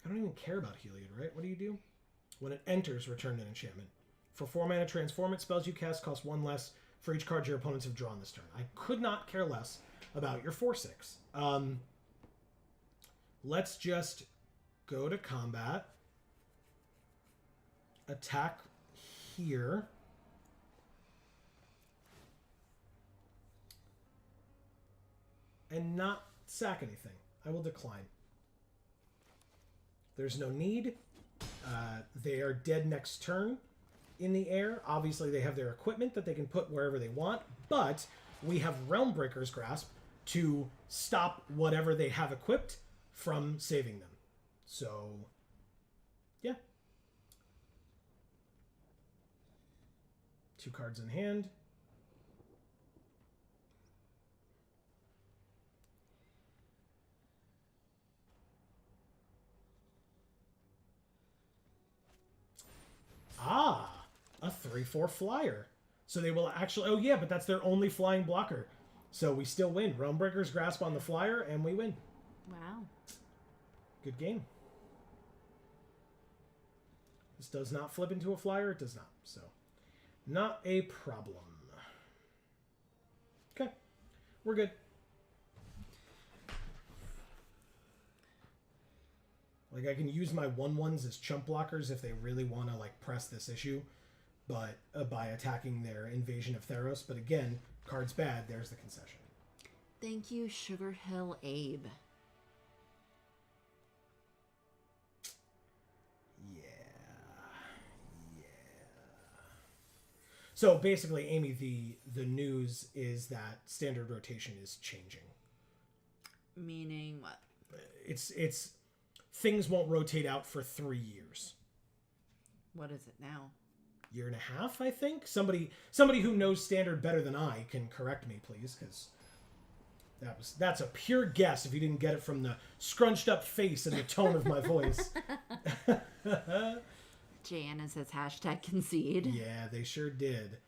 don't even care about Heliod, right? What do you do? When it enters, return an enchantment. For 4 mana, transform it. Spells you cast cost 1 less for each card your opponents have drawn this turn. I could not care less about your 4/6. Let's just go to combat. Attack here. And not sack anything. I will decline. There's no need. They are dead next turn in the air. Obviously, they have their equipment that they can put wherever they want, but we have Realmbreaker's Grasp to stop whatever they have equipped from saving them. So, yeah. 2 cards in hand. Ah, a 3/4 flyer. So they will actually... Oh, yeah, but that's their only flying blocker. So we still win. Realmbreaker's Grasp on the flyer, and we win. Wow. Good game. This does not flip into a flyer. It does not. So, not a problem. Okay. We're good. Like, I can use my 1/1s as chump blockers if they really want to, like, press this issue, but by attacking their Invasion of Theros. But again, card's bad. There's the concession. Thank you, Sugar Hill Abe. So basically, Amy, the news is that standard rotation is changing. Meaning what? It's things won't rotate out for 3 years. What is it now? 1.5 years, I think. Somebody who knows standard better than I can correct me, please, because that's a pure guess if you didn't get it from the scrunched up face and the tone of my voice. Jana says #concede. Yeah, they sure did.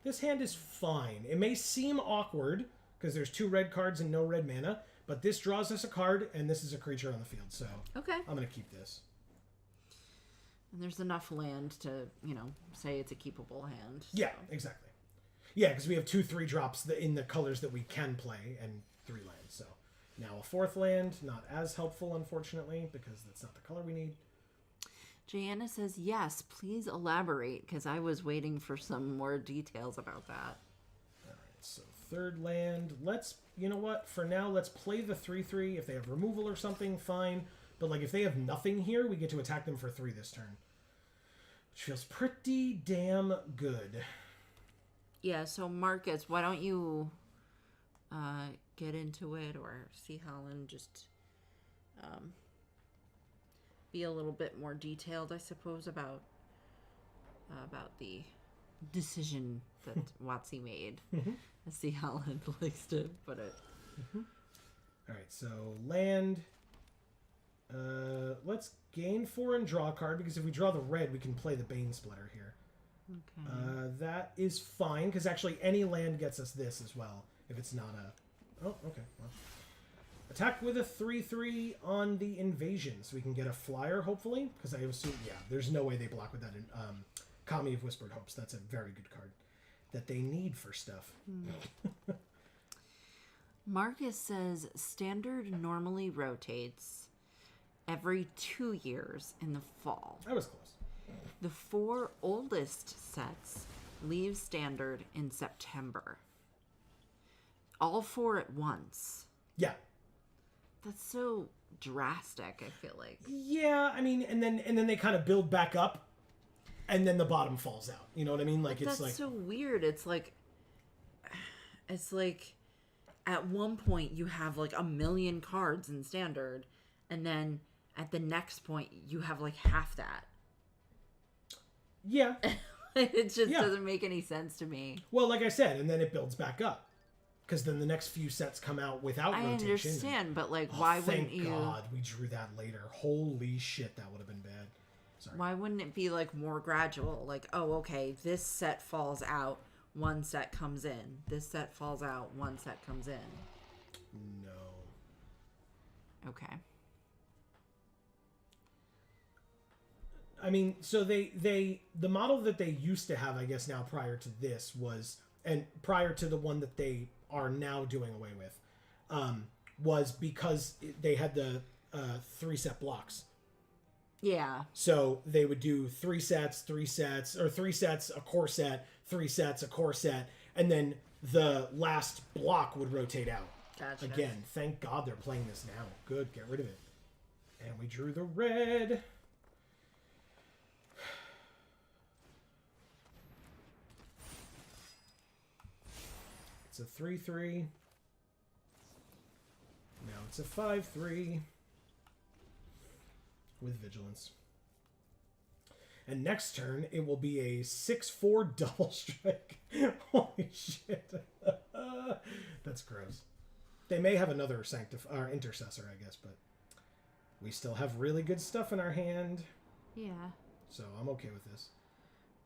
This hand is fine. It may seem awkward because there's 2 red cards and no red mana, but this draws us a card and this is a creature on the field, so okay. I'm going to keep this. And there's enough land to, say it's a keepable hand. So. Yeah, exactly. Yeah, because we have 2/3 drops in the colors that we can play and 3 lands, so now a 4th land, not as helpful, unfortunately, because that's not the color we need. Jana says, yes, please elaborate, because I was waiting for some more details about that. All right, so 3rd land. You know what? For now, let's play the 3/3. If they have removal or something, fine. But like if they have nothing here, we get to attack them for 3 this turn. Which feels pretty damn good. Yeah, so Marcus, why don't you get into it, or see Holland just be a little bit more detailed, I suppose, about the decision that Watsy made. As see Holland likes to put it. All right, so land. Let's gain 4 and draw a card, because if we draw the red, we can play the Bane Splitter here. Okay. That is fine, because actually any land gets us this as well, if it's not a... Oh, okay. Well. Attack with a 3/3 on the invasion, so we can get a flyer, hopefully, because I assume, yeah, there's no way they block with that in Kami of Whispered Hopes. That's a very good card that they need for stuff. Marcus says standard normally rotates every 2 years in the fall. I was close. The 4 oldest sets leave standard in September. All 4 at once. Yeah. That's so drastic, I feel like. Yeah, I mean, and then they kind of build back up, and then the bottom falls out. You know what I mean? Like, it's That's like... so weird. It's like at one point you have like 1 million cards in standard, and then at the next point you have like half that. Yeah. It just doesn't make any sense to me. Well, like I said, and then it builds back up. Because then the next few sets come out without rotation. I understand, but like, why wouldn't you... Thank God we drew that later. Holy shit, that would have been bad. Sorry. Why wouldn't it be like more gradual? Like, oh, okay, this set falls out, 1 set comes in. This set falls out, 1 set comes in. No. Okay. I mean, so the model that they used to have, I guess now prior to this was, and prior to the one that they are now doing away with, was because they had the 3 set blocks. Yeah. So they would do 3 sets, or 3 sets, a core set, 3 sets, a core set, and then the last block would rotate out. Gotcha. Again, thank God they're playing this now. Good, get rid of it. And we drew the red. It's a 3/3. Now it's a 5/3 with vigilance. And next turn it will be a 6/4 double strike. Holy shit. That's gross. They may have another intercessor, I guess, but we still have really good stuff in our hand. Yeah. So I'm okay with this.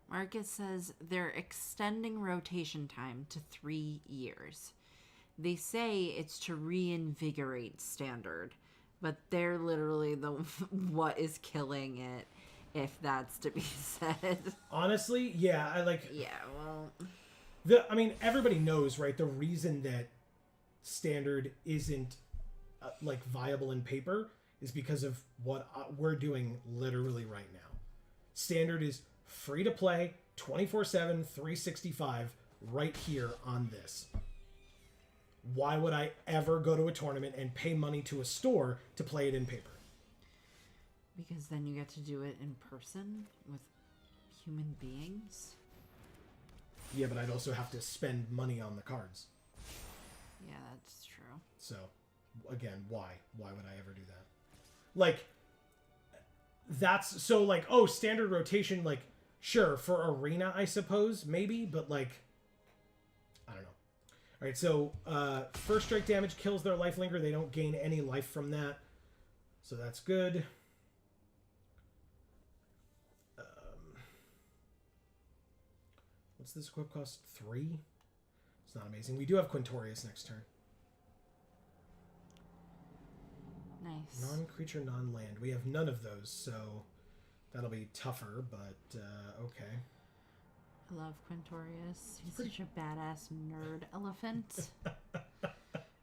Marcus says they're extending rotation time to 3 years. They say it's to reinvigorate standard, but they're literally the what is killing it, if that's to be said. Honestly, yeah, Yeah, well... I mean, everybody knows, right? The reason that standard isn't viable in paper is because of what we're doing literally right now. Standard is free to play 24/7 365 right here on this. Why would I ever go to a tournament and pay money to a store to play it in paper? Because then you get to do it in person with human beings. Yeah, but I'd also have to spend money on the cards. Yeah, that's true. So, again, why? Why would I ever do that? Like, that's so like, oh, standard rotation, like, sure, for arena, I suppose, maybe, but like, I don't know. All right, so first strike damage kills their lifelinker. They don't gain any life from that, so that's good. What's this equip cost? 3? It's not amazing. We do have Quintorius next turn. Nice. Non-creature, non-land. We have none of those, so that'll be tougher, but okay. I love Quintorius. He's such a badass nerd elephant. And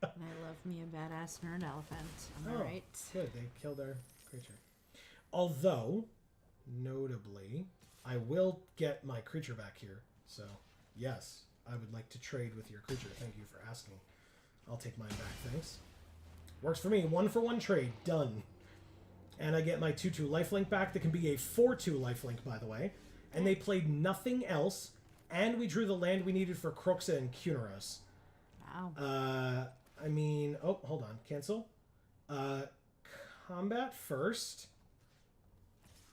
I love me a badass nerd elephant. Am I right? Good. They killed our creature. Although, notably, I will get my creature back here. So, yes, I would like to trade with your creature. Thank you for asking. I'll take mine back, thanks. Works for me. 1-for-1 trade. Done. And I get my 2/2 lifelink back. That can be a 4/2 lifelink, by the way. And they played nothing else. And we drew the land we needed for Croxa and Kuneros. Wow. I mean... Oh, hold on. Cancel. Combat first.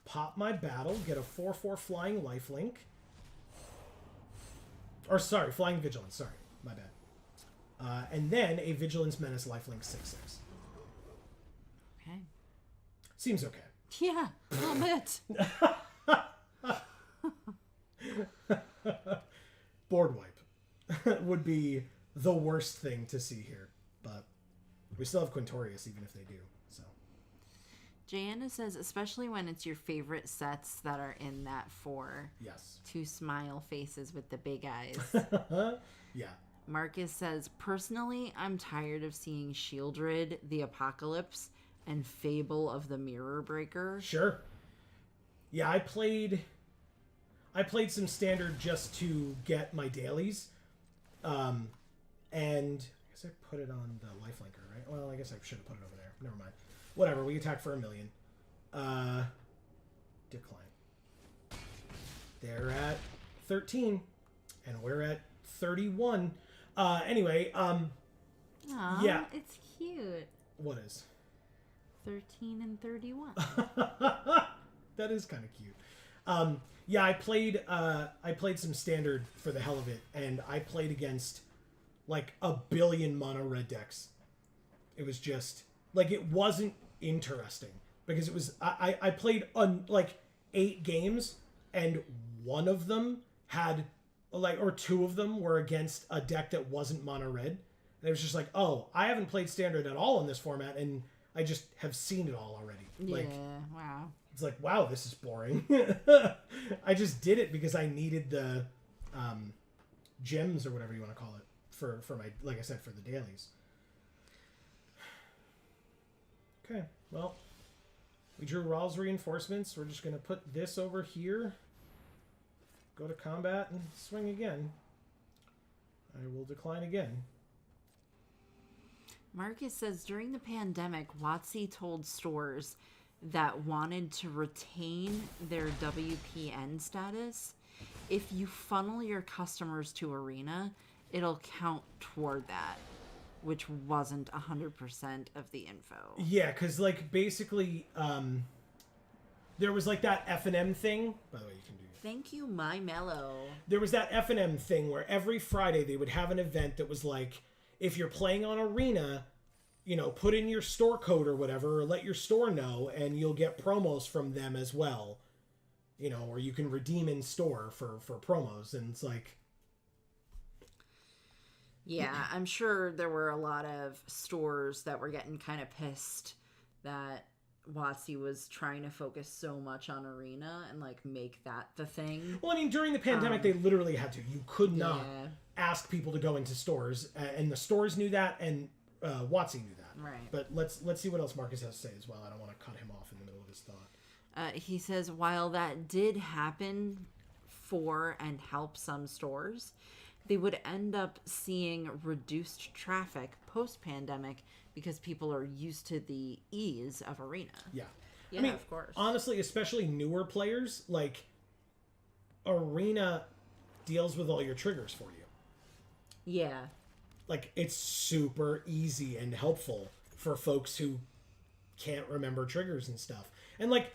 Pop my battle. Get a 4/4 flying lifelink. Or, sorry, flying vigilance. Sorry. My bad. And then a vigilance menace lifelink 6/6. Okay. Seems okay. Yeah, a little bit. Board wipe would be the worst thing to see here, but we still have Quintorius even if they do. So Jana says, especially when it's your favorite sets that are in that 4. yes. 2 smile faces with the big eyes. Yeah. Marcus says, personally, I'm tired of seeing Shieldred, the Apocalypse, and Fable of the Mirror Breaker. Sure. Yeah, I played some standard just to get my dailies. And I guess I put it on the lifelinker, right? Well, I guess I should have put it over there. Never mind. Whatever, we attack for 1 million. Decline. They're at 13, and we're at 31. Anyway, Aw, yeah. it's cute. What is? 13 and 31. That is kind of cute. Yeah, I played some standard for the hell of it, and I played against like 1 billion mono red decks. It was just like, it wasn't interesting because it was I played on like 8 games, and one of them had like, or 2 of them were against a deck that wasn't mono red. And it was just like, oh, I haven't played standard at all in this format, and I just have seen it all already. Like, yeah, wow. it's like, wow, this is boring. I just did it because I needed the gems or whatever you want to call it for my, like I said, for the dailies. Okay, well, we drew Rawl's reinforcements. We're just going to put this over here. Go to combat and swing again. I will decline again. Marcus says, during the pandemic, WotC told stores that wanted to retain their WPN status, if you funnel your customers to Arena, it'll count toward that, which wasn't 100% of the info. Yeah, because like basically, there was like that F&M thing. By the way, you can do. Thank you, my mellow. There was that F&M thing where every Friday they would have an event that was like, if you're playing on Arena, you know, put in your store code or whatever, or let your store know, and you'll get promos from them as well. You know, or you can redeem in store for promos, and it's like... Yeah, I'm sure there were a lot of stores that were getting kind of pissed that WotC was trying to focus so much on Arena and like make that the thing. Well, I mean, during the pandemic, they literally had to. You could not Yeah. ask people to go into stores, and the stores knew that, and WotC knew that. Right. But let's see what else Marcus has to say as well. I don't want to cut him off in the middle of his thought. He says, while that did happen for and help some stores, they would end up seeing reduced traffic post-pandemic because people are used to the ease of Arena. Yeah. Yeah, I mean, of course. honestly, especially newer players, like, Arena deals with all your triggers for you. Yeah. Like, it's super easy and helpful for folks who can't remember triggers and stuff. And, like,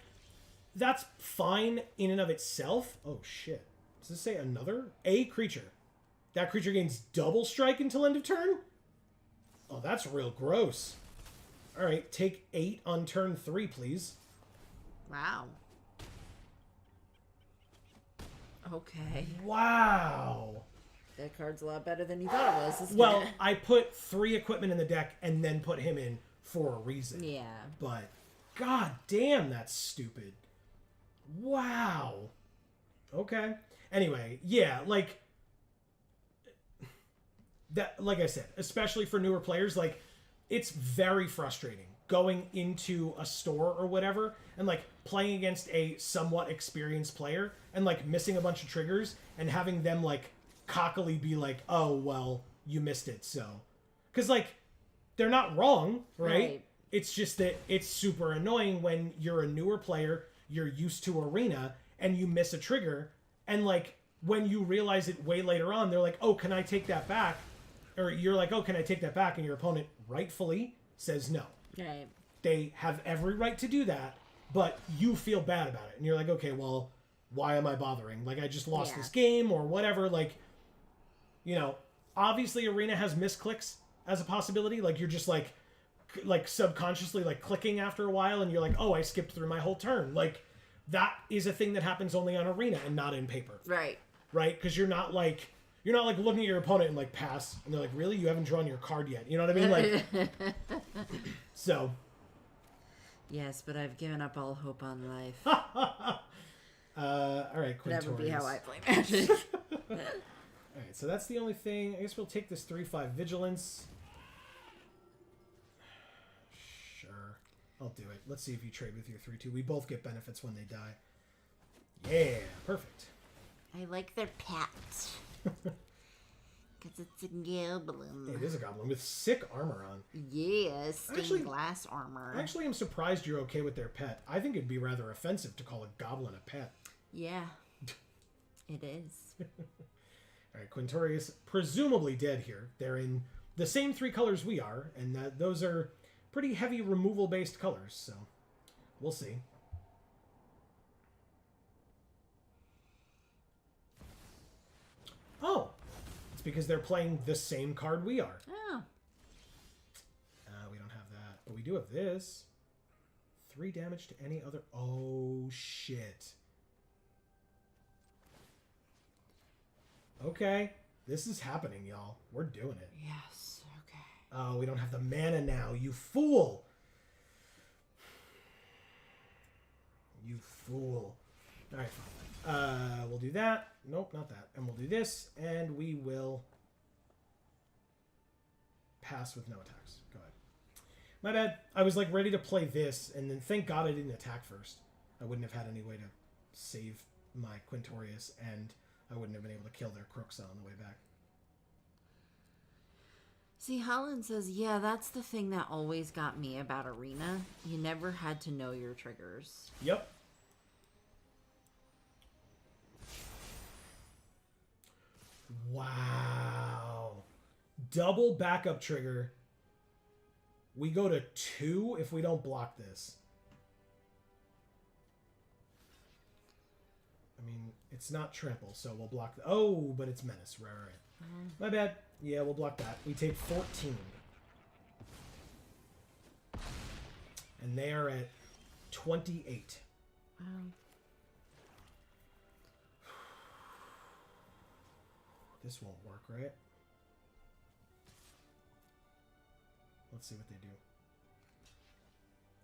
that's fine in and of itself. Oh, shit. Does this say another? A creature. That creature gains double strike until end of turn? Oh, that's real gross. All right, take 8 on turn 3, please. Wow. Okay. Wow. That card's a lot better than you thought it was, isn't Well, it? I put 3 equipment in the deck and then put him in for a reason. Yeah. But, god damn, that's stupid. Wow. Okay. Anyway, yeah, like... that, like I said, especially for newer players, like, it's very frustrating going into a store or whatever and, like, playing against a somewhat experienced player and, like, missing a bunch of triggers and having them, like, cockily be like, oh, well, you missed it, so. Because, like, they're not wrong, right? It's just that it's super annoying when you're a newer player, you're used to Arena, and you miss a trigger, and, like, when you realize it way later on, they're like, oh, can I take that back? Or you're like, oh, can I take that back? And your opponent rightfully says no. Right. They have every right to do that, but you feel bad about it. And you're like, okay, well, why am I bothering? Like, I just lost this game or whatever. Like, you know, obviously Arena has misclicks as a possibility. Like, you're just like, like subconsciously like clicking after a while, and you're like, oh, I skipped through my whole turn. Like that is a thing that happens only on Arena and not in paper. Right. Right? Because you're not like looking at your opponent and like pass, and they're like, really, you haven't drawn your card yet. You know what I mean? Like, so. Yes, but I've given up all hope on life. All right, Quintorius. That would be how I play Magic. All right, so that's the only thing. I guess we'll take this 3/5 Vigilance. Sure, I'll do it. Let's see if you trade with your 3/2. We both get benefits when they die. Yeah, perfect. I like their pets. Because it's a goblin. It is a goblin with sick armor on. Yes, stained glass armor. Actually, I'm surprised you're okay with their pet. I think it'd be rather offensive to call a goblin a pet. Yeah, it is. All right, Quintorius, presumably dead here. They're in the same 3 colors we are, and those are pretty heavy removal-based colors, so we'll see. Oh, it's because they're playing the same card we are. Oh. We don't have that, but we do have this. 3 damage to any other... Oh, shit. Okay, this is happening, y'all. We're doing it. Yes, okay. Oh, we don't have the mana now, you fool! You fool. Alright, fine. We'll do that. Nope, not that. And we'll do this, and we will pass with no attacks. Go ahead. My bad. I was like ready to play this, and then thank God I didn't attack first. I wouldn't have had any way to save my Quintorius, and I wouldn't have been able to kill their Crookshaw on the way back. See, Holland says, yeah, that's the thing that always got me about Arena. You never had to know your triggers. Yep. Wow. Double backup trigger. We go to 2 if we don't block this. I mean, it's not trample, so we'll block... Oh, but it's menace. Right. My bad. Yeah, we'll block that. We take 14. And they are at 28. Wow. This won't work, right? Let's see what they do.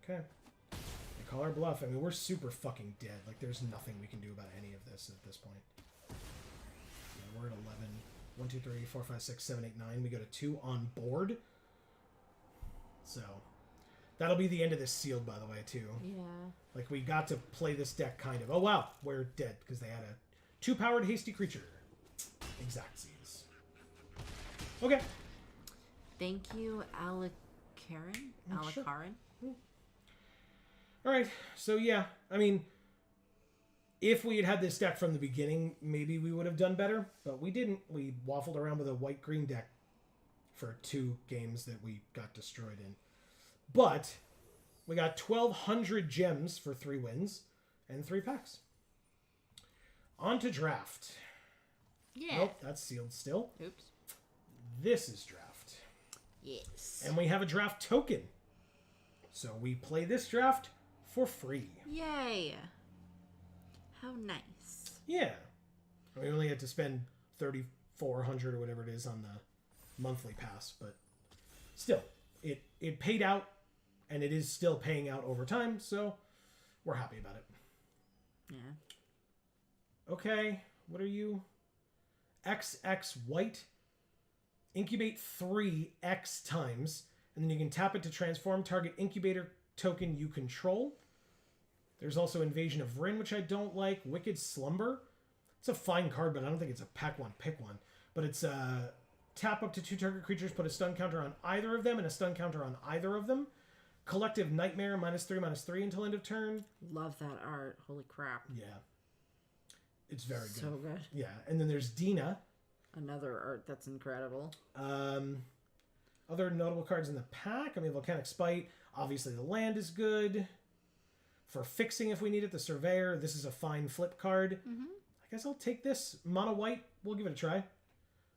Okay. They call our bluff. I mean, we're super fucking dead. Like, there's nothing we can do about any of this at this point. Yeah, we're at 11. 1, 2, 3, 4, 5, 6, 7, 8, 9. We go to 2 on board. So, that'll be the end of this sealed, by the way, too. Yeah. Like, we got to play this deck kind of. Oh, wow. We're dead because they had a 2-powered hasty creature. Exactsies. Okay. Thank you, Alakarin. Sure. Alakarin. All right. So, yeah. I mean, if we had had this deck from the beginning, maybe we would have done better. But we didn't. We waffled around with a white-green deck for 2 games that we got destroyed in. But we got 1,200 gems for 3 wins and 3 packs. On to draft. Yeah. Nope, that's sealed still. Oops. This is draft. Yes. And we have a draft token. So we play this draft for free. Yay. How nice. Yeah. We only had to spend 3,400 or whatever it is on the monthly pass, but still, it paid out, and it is still paying out over time, so we're happy about it. Yeah. Okay, what are you? XX white. Incubate 3 X times, and then you can tap it to transform target incubator token you control. There's also Invasion of Rin, which I don't like. Wicked Slumber. It's a fine card, but I don't think it's a pack one, pick one. But it's tap up to 2 target creatures, put a stun counter on either of them, and a stun counter on either of them. Collective Nightmare, -3/-3 until end of turn. Love that art. Holy crap. Yeah. It's very good. So good. Yeah, and then there's Dina. Another art that's incredible. Other notable cards in the pack. I mean, Volcanic Spite. Obviously, the land is good. For fixing if we need it, the Surveyor. This is a fine flip card. I guess I'll take this. Mono white. We'll give it a try.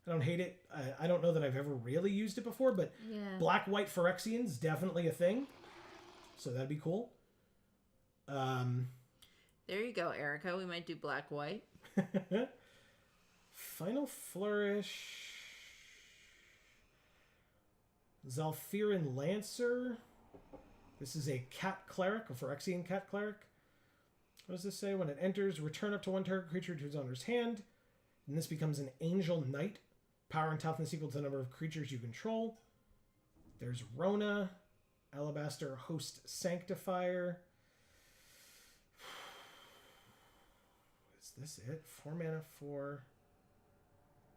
I don't hate it. I don't know that I've ever really used it before, but Yeah. black-white Phyrexian's definitely a thing. So that'd be cool. There you go, Erica. We might do black-white. Final Flourish. Zalfirin Lancer. This is a cat cleric, a Phyrexian cat cleric. What does this say? When it enters, return up to one target creature to its owner's hand. And this becomes an Angel Knight. Power and toughness equal to the number of creatures you control. There's Rona. Alabaster Host Sanctifier. Is this it? 4 mana 4.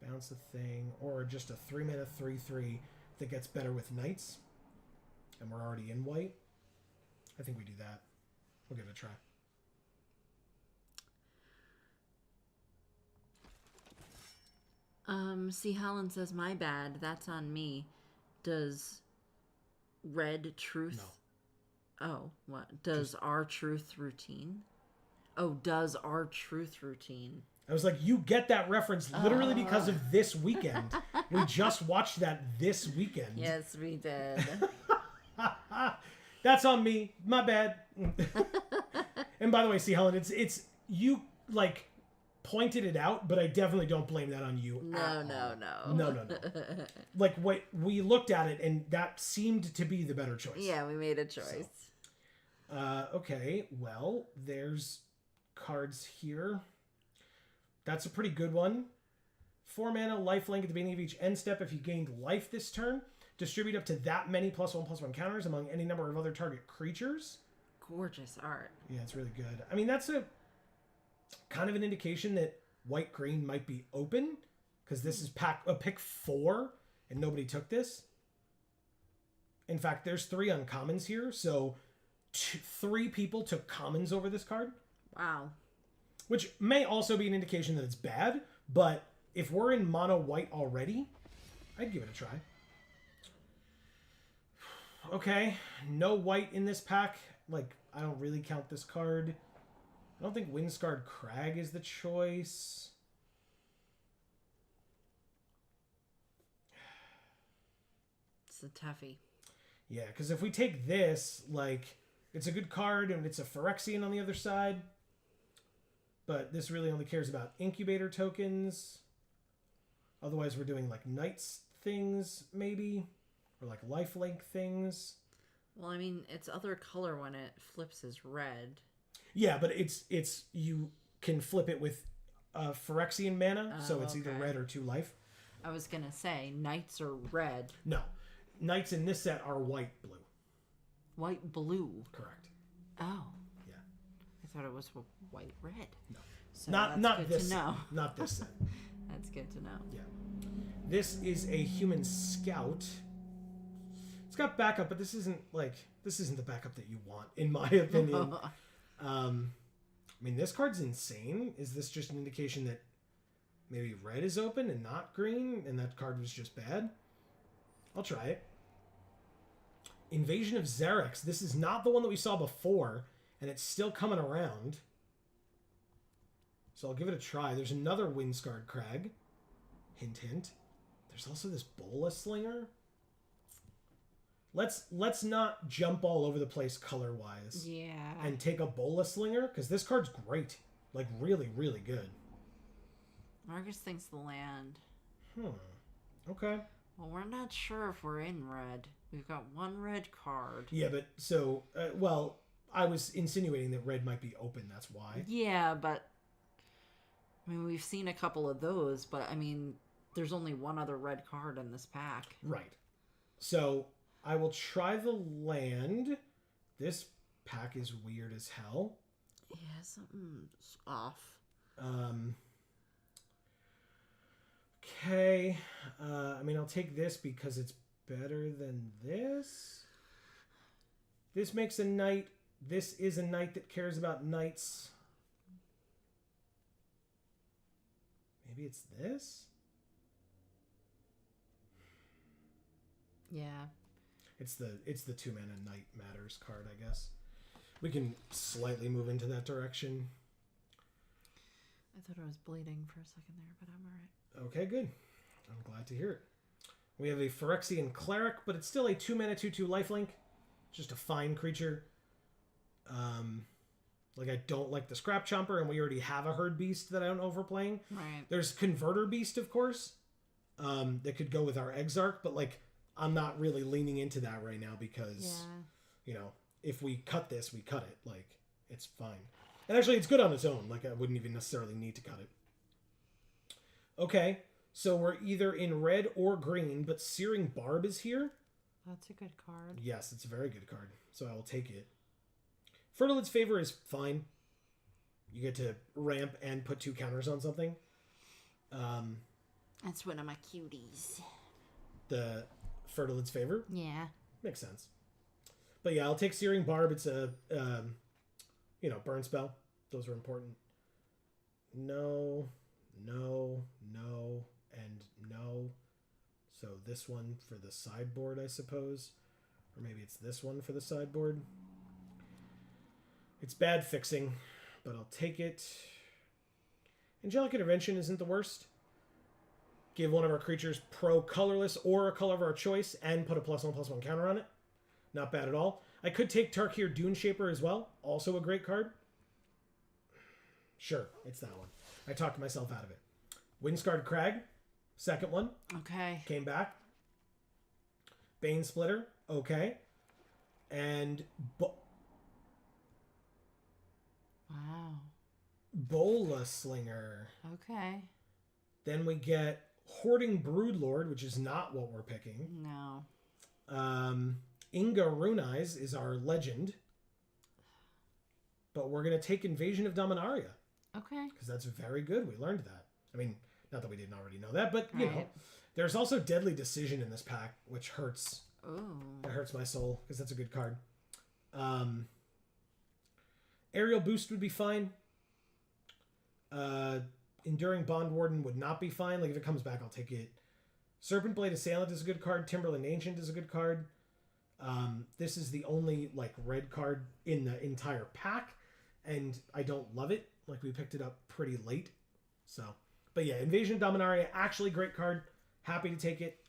Bounce a thing. Or just a 3 mana 3/3 that gets better with Knights. And we're already in white. I think we do that. We'll give it a try. See, Helen says, my bad. That's on me. Does Red Truth... No. Oh, what? Does our Truth routine? Oh, does our Truth routine. I was like, you get that reference literally because of this weekend. We just watched that this weekend. Yes, we did. That's on me. My bad. And by the way, see, Helen, it's you like pointed it out, but I definitely don't blame that on you. No. Like what we looked at it, and that seemed to be the better choice. Yeah, we made a choice. So, okay, well, there's cards here. That's a pretty good one. 4 mana, lifelink at the beginning of each end step. If you gained life this turn, distribute up to that many +1/+1 counters among any number of other target creatures. Gorgeous art. Yeah, it's really good. I mean, that's a kind of an indication that white-green might be open, because this is pick 4, and nobody took this. In fact, there's 3 uncommons here, so 3 people took commons over this card. Wow. Which may also be an indication that it's bad, but if we're in mono white already, I'd give it a try. Okay, no white in this pack. Like, I don't really count this card. I don't think Windscarred Crag is the choice. It's a toughie. Yeah, because if we take this, like, it's a good card and it's a Phyrexian on the other side. But this really only cares about incubator tokens. Otherwise, we're doing like Knights things, maybe. Or like lifelink things. Well, I mean, its other color when it flips is red. Yeah, but it's you can flip it with Phyrexian mana, so it's either red or 2 life. I was going to say, Knights are red. No. Knights in this set are white-blue. White-blue? Correct. Oh. Yeah. I thought it was white-red. No. So not good this to know. set. Not this set. That's good to know. Yeah. This is a human scout. It's got backup, but this isn't the backup that you want, in my opinion. I mean, this card's insane. Is this just an indication that maybe red is open and not green, and that card was just bad? I'll try it. Invasion of Xerix. This is not the one that we saw before, and it's still coming around. So I'll give it a try. There's another Windscarred Crag. Hint, hint. There's also this Bola Slinger. Let's not jump all over the place color-wise. Yeah. And take a Bola Slinger, because this card's great. Like, really, really good. Marcus thinks the land. Okay. Well, we're not sure if we're in red. We've got 1 red card. Yeah, but so, well, I was insinuating that red might be open, that's why. Yeah, but I mean, we've seen a couple of those, but I mean, there's only 1 other red card in this pack. Right. So, I will try the land. This pack is weird as hell. Yeah, something's off. Okay. I mean, I'll take this because it's better than this. This makes a knight. This is a knight that cares about knights. Maybe it's this? Yeah. It's the 2 mana Knight Matters card, I guess. We can slightly move into that direction. I thought I was bleeding for a second there, but I'm alright. Okay, good. I'm glad to hear it. We have a Phyrexian Cleric, but it's still a 2-mana 2/2 lifelink. Just a fine creature. Like, I don't like the Scrap Chomper, and we already have a Herd Beast that I don't know if we're playing. Right. There's Converter Beast, of course, that could go with our Exarch, but, like, I'm not really leaning into that right now because, you know, if we cut this, we cut it. Like, it's fine. And actually, it's good on its own. Like, I wouldn't even necessarily need to cut it. Okay, so we're either in red or green, but Searing Barb is here. That's a good card. Yes, it's a very good card, so I will take it. Fertilid's Favor is fine. You get to ramp and put 2 counters on something. That's one of my cuties. The Fertilid's Favor? Yeah. Makes sense. But yeah, I'll take Searing Barb. It's a, burn spell. Those are important. No, no, no, and no. So this one for the sideboard, I suppose. Or maybe it's this one for the sideboard. It's bad fixing, but I'll take it. Angelic Intervention isn't the worst. Give one of our creatures pro-colorless or a color of our choice and put a +1/+1 counter on it. Not bad at all. I could take Tarkir Dune Shaper as well. Also a great card. Sure, it's that one. I talked myself out of it. Windscarred Crag, second one. Okay. Came back. Bane Splitter, okay. And Wow. Bola Slinger. Okay. Then we get Hoarding Broodlord, which is not what we're picking. No. Inga Runeyes is our legend. But we're going to take Invasion of Dominaria. Okay. Because that's very good. We learned that. I mean, not that we didn't already know that, but, you know. Right. There's also Deadly Decision in this pack, which hurts. Ooh. That hurts my soul, because that's a good card. Aerial Boost would be fine. Enduring Bond Warden would not be fine. Like, if it comes back, I'll take it. Serpent Blade Assailant is a good card. Timberland Ancient is a good card. This is the only, like, red card in the entire pack, and I don't love it. Like, we picked it up pretty late. So, but yeah, Invasion of Dominaria, actually great card. Happy to take it.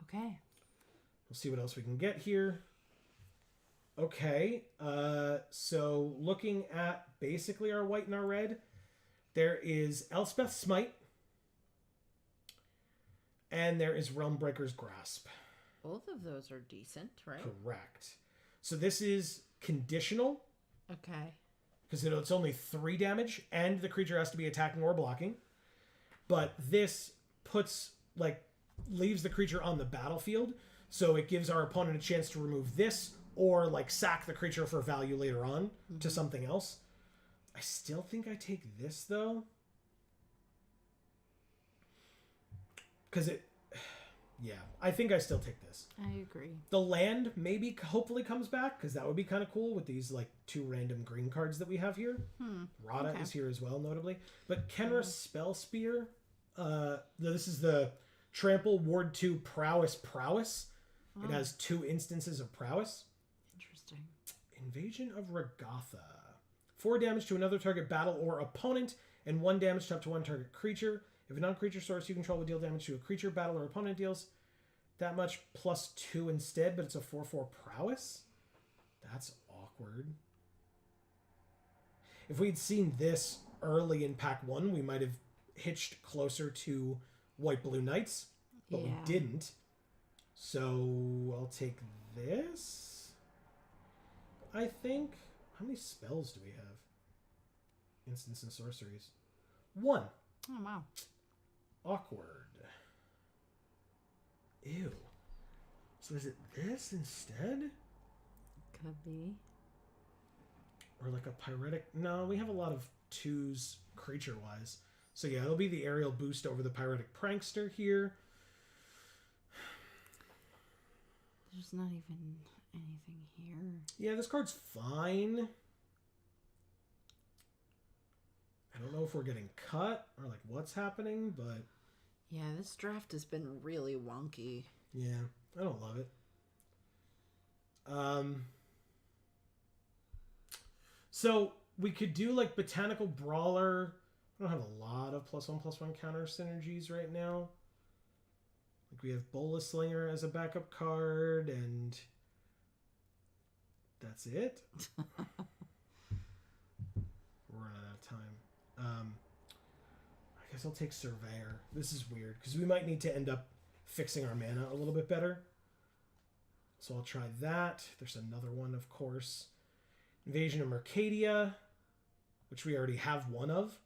Okay. We'll see what else we can get here. Okay, so looking at basically our white and our red, there is Elspeth's Smite, and there is Realmbreaker's Grasp. Both of those are decent, right? Correct. So this is conditional, Okay. because it's only 3 damage, and the creature has to be attacking or blocking. But this leaves the creature on the battlefield, so it gives our opponent a chance to remove this, or, like, sack the creature for value later on to something else. I still think I take this, though. Because yeah, I think I still take this. I agree. The land maybe hopefully comes back, because that would be kind of cool with these, like, 2 random green cards that we have here. Rada is here as well, notably. But Kenra Spell Spear, this is the Trample Ward 2 Prowess. Oh. It has 2 instances of Prowess. Interesting. Invasion of Regatha. 4 damage to another target battle or opponent, and 1 damage to up to 1 target creature. If a non-creature source you control will deal damage to a creature, battle, or opponent deals that much +2 instead, but it's a 4/4 Prowess? That's awkward. If we'd seen this early in pack 1, we might have hitched closer to White-Blue Knights, but we didn't. So I'll take this, I think. How many spells do we have? Instants and sorceries. 1. Oh, wow. Awkward. Ew. So is it this instead? Could be. Or like a pyretic? No, we have a lot of 2s creature-wise. So yeah, it'll be the aerial boost over the pyretic prankster here. There's not even anything here. Yeah, this card's fine. I don't know if we're getting cut or like what's happening, but Yeah, this draft has been really wonky. yeah, I don't love it. So we could do like Botanical Brawler. I don't have a lot of +1/+1 counter synergies right now. Like we have Bola Slinger as a backup card, and that's it. We're running out of time. I guess I'll take Surveyor. This is weird because we might need to end up fixing our mana a little bit better. So I'll try that. There's another one, of course. Invasion of Mercadia, which we already have one of.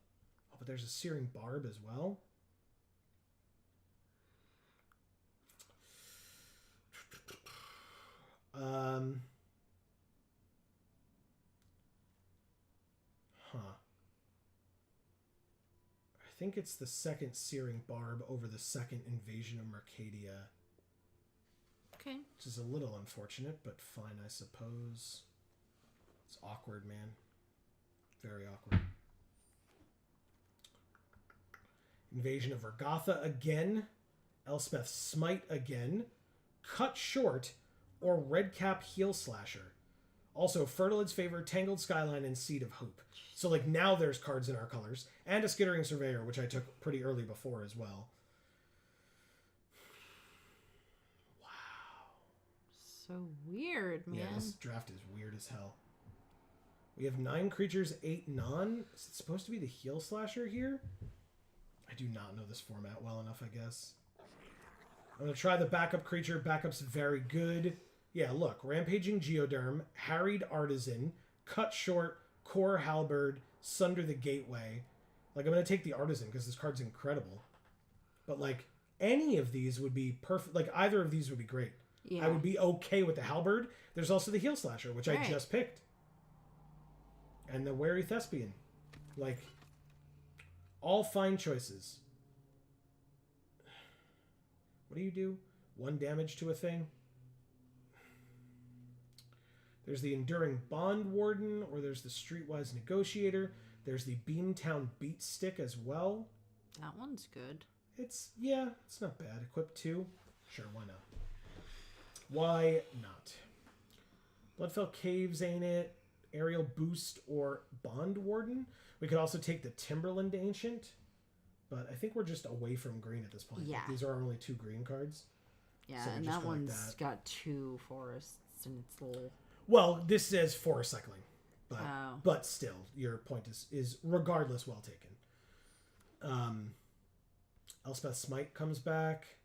Oh, but there's a Searing Barb as well. I think it's the second Searing Barb over the second Invasion of Mercadia. Okay. Which is a little unfortunate, but fine, I suppose. It's awkward, man. Very awkward. Invasion of Vergotha again. Elspeth Smite again. Cut Short, or Redcap Heel Slasher. Also, Fertilid's Favor, Tangled Skyline, and Seed of Hope. So, like, now there's cards in our colors. And a Skittering Surveyor, which I took pretty early before as well. Wow. So weird, man. Yeah, this draft is weird as hell. We have 9 creatures, 8 non. Is it supposed to be the Heel Slasher here? I do not know this format well enough, I guess. I'm going to try the backup creature. Backup's very good. Yeah, look. Rampaging Geoderm, Harried Artisan, Cut Short, Core Halberd, Sunder the Gateway. Like, I'm going to take the Artisan because this card's incredible. But, like, any of these would be perfect. Like, either of these would be great. Yeah. I would be okay with the Halberd. There's also the Heel Slasher, which I just picked. And the Wary Thespian. Like, all fine choices. What do you do? 1 damage to a thing? There's the Enduring Bond Warden, or there's the Streetwise Negotiator. There's the Beamtown Beat Stick as well. That one's good. It's not bad. Equip 2. Sure, why not? Why not? Bloodfell Caves, ain't it? Aerial Boost or Bond Warden. We could also take the Timberland Ancient, but I think we're just away from green at this point. Yeah. These are our only 2 green cards. Yeah, So we and just that go like one's that. got 2 forests and it's little. Well, this says forest cycling, Oh. but still, your point is regardless well taken. Elspeth Smite comes back.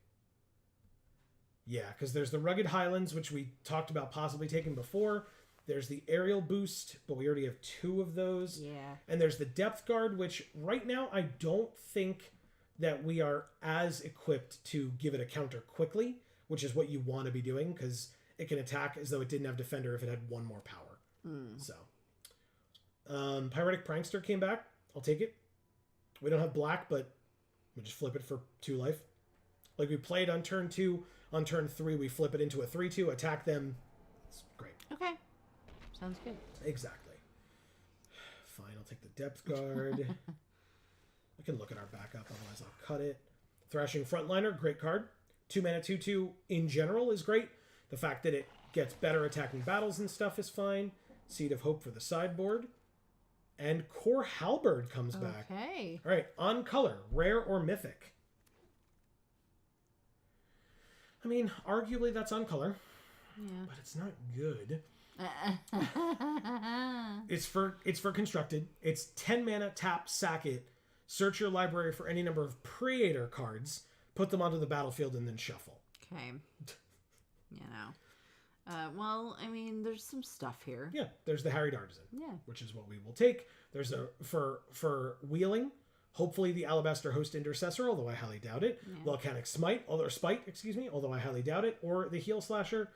Yeah, because there's the Rugged Highlands, which we talked about possibly taking before. There's the Aerial Boost, but we already have 2 of those. Yeah. And there's the Depth Guard, which right now I don't think that we are as equipped to give it a counter quickly, which is what you want to be doing, because it can attack as though it didn't have Defender if it had 1 more power. So, Pyretic Prankster came back. I'll take it. We don't have black, but we just flip it for 2 life. Like we played on turn 2. On turn 3, we flip it into a 3/2, attack them. It's great. Okay. Sounds good. Exactly. Fine, I'll take the Depth Guard. I can look at our backup, otherwise I'll cut it. Thrashing Frontliner, great card. 2 mana, 2/2 in general is great. The fact that it gets better attacking battles and stuff is fine. Seed of Hope for the sideboard. And Core Halberd comes back. Okay. All right, on color, rare or mythic? I mean, arguably that's on color, Yeah. but it's not good. It's for constructed. It's 10 mana, tap, sack it, search your library for any number of Praetor cards, put them onto the battlefield, and then shuffle. Okay. You know. Well, I mean, there's some stuff here. Yeah, there's the Harried Artisan, Yeah. which is what we will take. There's a for wheeling, hopefully the Alabaster Host Intercessor, although I highly doubt it. Yeah. Volcanic Spite, although I highly doubt it, or the Heel Slasher.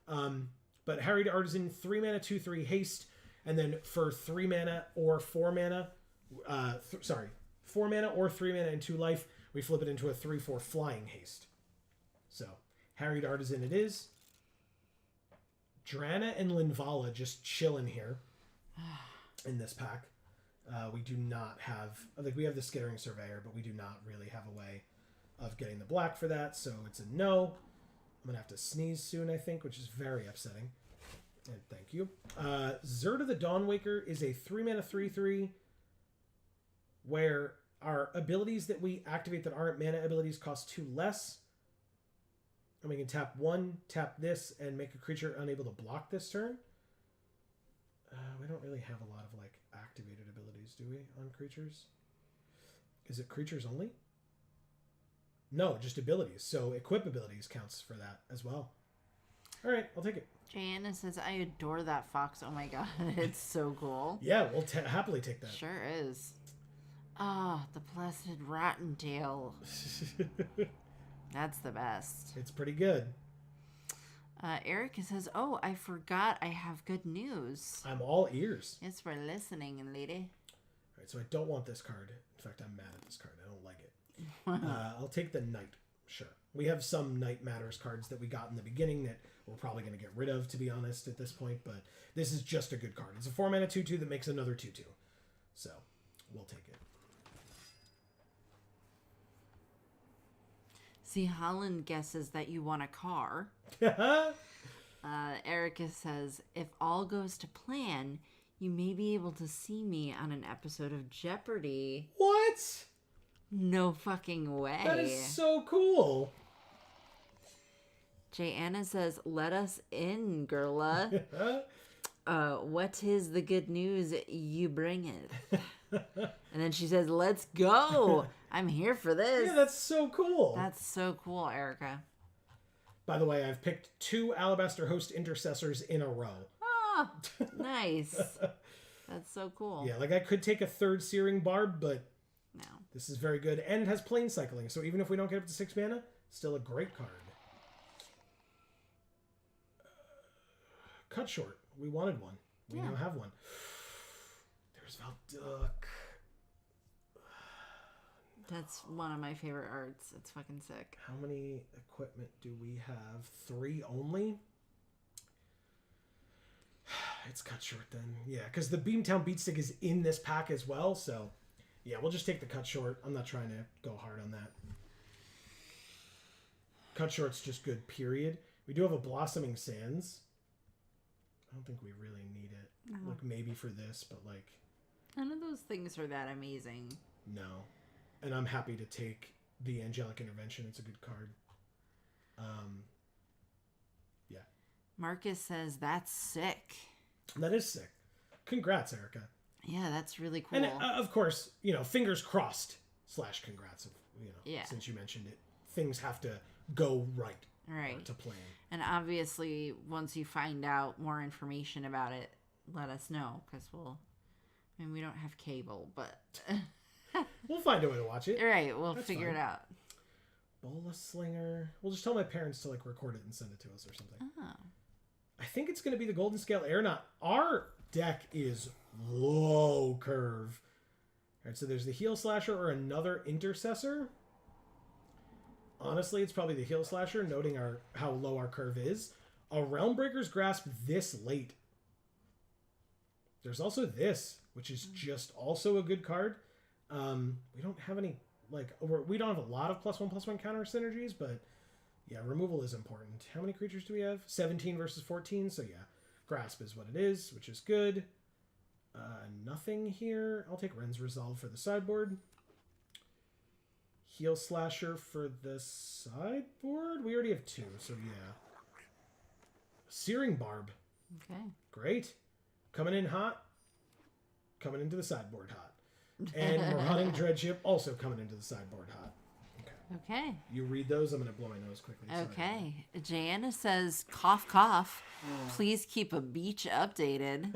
But Harried Artisan, 3 mana, 2/3 haste, and then for 3 mana or 4 mana, 4 mana or 3 mana and 2 life, we flip it into a 3/4 flying haste. So, Harried Artisan it is. Drana and Linvala just chilling here in this pack. We do not have, we have the Skittering Surveyor, but we do not really have a way of getting the black for that, so it's a no. I'm gonna have to sneeze soon, I think, which is very upsetting. And thank you. Zerd of the Dawnwaker is a 3 mana 3/3 where our abilities that we activate that aren't mana abilities cost 2 less. And we can tap 1, tap this, and make a creature unable to block this turn. We don't really have a lot of, like, activated abilities, do we, on creatures? Is it creatures only? No, just abilities. So equip abilities counts for that as well. All right, I'll take it. Jana says, I adore that fox. Oh my god, it's so cool. Yeah, we'll happily take that. Sure is. Ah, the blessed Rottentail. That's the best. It's pretty good. Erica says, oh, I forgot I have good news. I'm all ears. Yes, we're listening, lady. All right, so I don't want this card. In fact, I'm mad at this card. I don't like it. I'll take the Knight. Sure. We have some Knight Matters cards that we got in the beginning that we're probably going to get rid of, to be honest, at this point. But this is just a good card. It's a 4-mana 2/2 that makes another 2/2. So, we'll take it. See, Holland guesses that you want a car. Erica says, if all goes to plan, you may be able to see me on an episode of Jeopardy. What? No fucking way. That is so cool. Anna says, let us in, girla. What is the good news you bring it? And then she says, let's go. I'm here for this. Yeah, that's so cool. That's so cool, Erica. By the way, I've picked 2 Alabaster Host Intercessors in a row. Oh, nice. That's so cool. Yeah, like I could take a 3rd Searing Barb, but No. this is very good. And it has Plane Cycling, so even if we don't get up to 6 mana, still a great card. Cut Short. We wanted one. We now have one. There's Valduck. That's one of my favorite arts. It's fucking sick. How many equipment do we have? 3 only? It's Cut Short then. Yeah, because the Beamtown Beatstick is in this pack as well, so yeah, we'll just take the Cut Short. I'm not trying to go hard on that. Cut Short's just good, period. We do have a Blossoming Sands. I don't think we really need it. No. Like, maybe for this, but like... None of those things are that amazing. No. And I'm happy to take the Angelic Intervention. It's a good card. Yeah. Marcus says, that's sick. That is sick. Congrats, Erica. Yeah, that's really cool. And of course, you know, fingers crossed / congrats, you know, Yeah. since you mentioned it. Things have to go right. Right. To plan. And obviously, once you find out more information about it, let us know, because we don't have cable, but... We'll find a way to watch it. All right, we'll That's figure fine. it out. Bola Slinger. We'll just tell my parents to like record it and send it to us or something. Oh. I think it's going to be the Golden Scale Aeronaut. Our deck is low curve. All right, so there's the Heel Slasher or another Intercessor. Honestly, it's probably the Heel Slasher, noting how low our curve is. A Realmbreaker's Grasp this late. There's also this, which is just also a good card. We don't have any, like, we don't have a lot of +1/+1 counter synergies, but yeah, removal is important. How many creatures do we have? 17 versus 14, so yeah. Grasp is what it is, which is good. Nothing here. I'll take Ren's Resolve for the sideboard. Heel Slasher for the sideboard? We already have 2, so yeah. Searing Barb. Okay. Great. Coming in hot. Coming into the sideboard hot. And Marauding Dreadship also coming into the sideboard hot. Okay. You read those. I'm going to blow my nose quickly. Sorry. Okay. Jana says, cough, cough. Please keep a beach updated.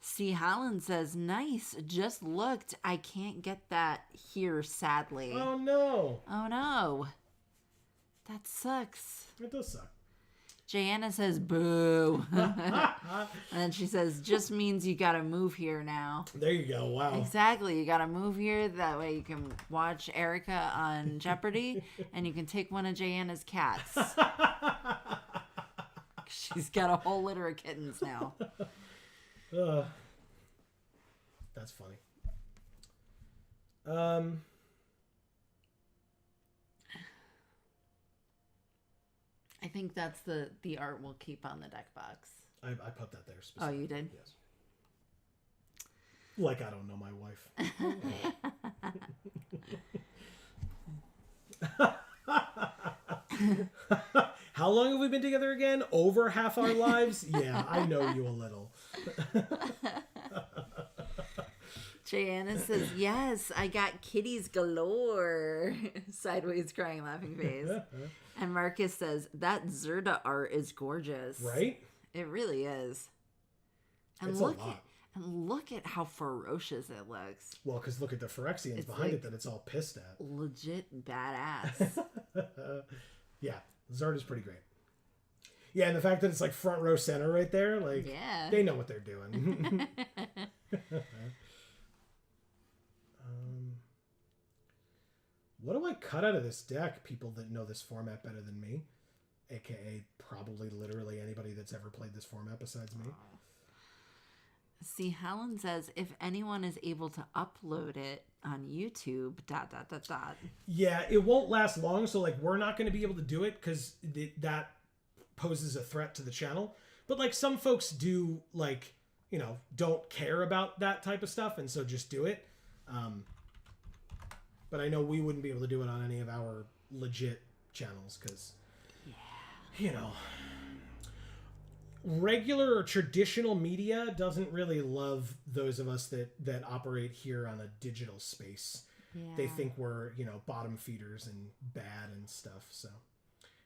C. Holland says, nice. Just looked. I can't get that here, sadly. Oh, no. Oh, no. That sucks. It does suck. Jana says, boo. And then she says, just means you gotta move here now. There you go. Wow. Exactly. You gotta move here. That way you can watch Erica on Jeopardy and you can take one of Jana's cats. She's got a whole litter of kittens now. That's funny. I think that's the art we'll keep on the deck box. I put that there Oh, specifically. you did? Yes. Like I don't know my wife. How long have we been together again? Over half our lives? Yeah, I know you a little. Joanna says, yes, I got kitties galore. Sideways crying laughing face. And Marcus says, that Zerda art is gorgeous. Right? It really is. And It's look a lot. look at how ferocious it looks. Well, because look at the Phyrexians It's behind like- it that it's all pissed at. Legit badass. Yeah, Zarda's pretty great. Yeah, and the fact that it's like front row center right there, like, Yeah. they know what they're doing. What do I cut out of this deck? People that know this format better than me, aka probably literally anybody that's ever played this format besides me. See, Helen says, if anyone is able to upload it on YouTube, ... Yeah, it won't last long, so like we're not going to be able to do it because that poses a threat to the channel. But like some folks do, like, you know, don't care about that type of stuff, and so just do it. But I know we wouldn't be able to do it on any of our legit channels because, you know, regular or traditional media doesn't really love those of us that operate here on a digital space. Yeah. They think we're, you know, bottom feeders and bad and stuff, so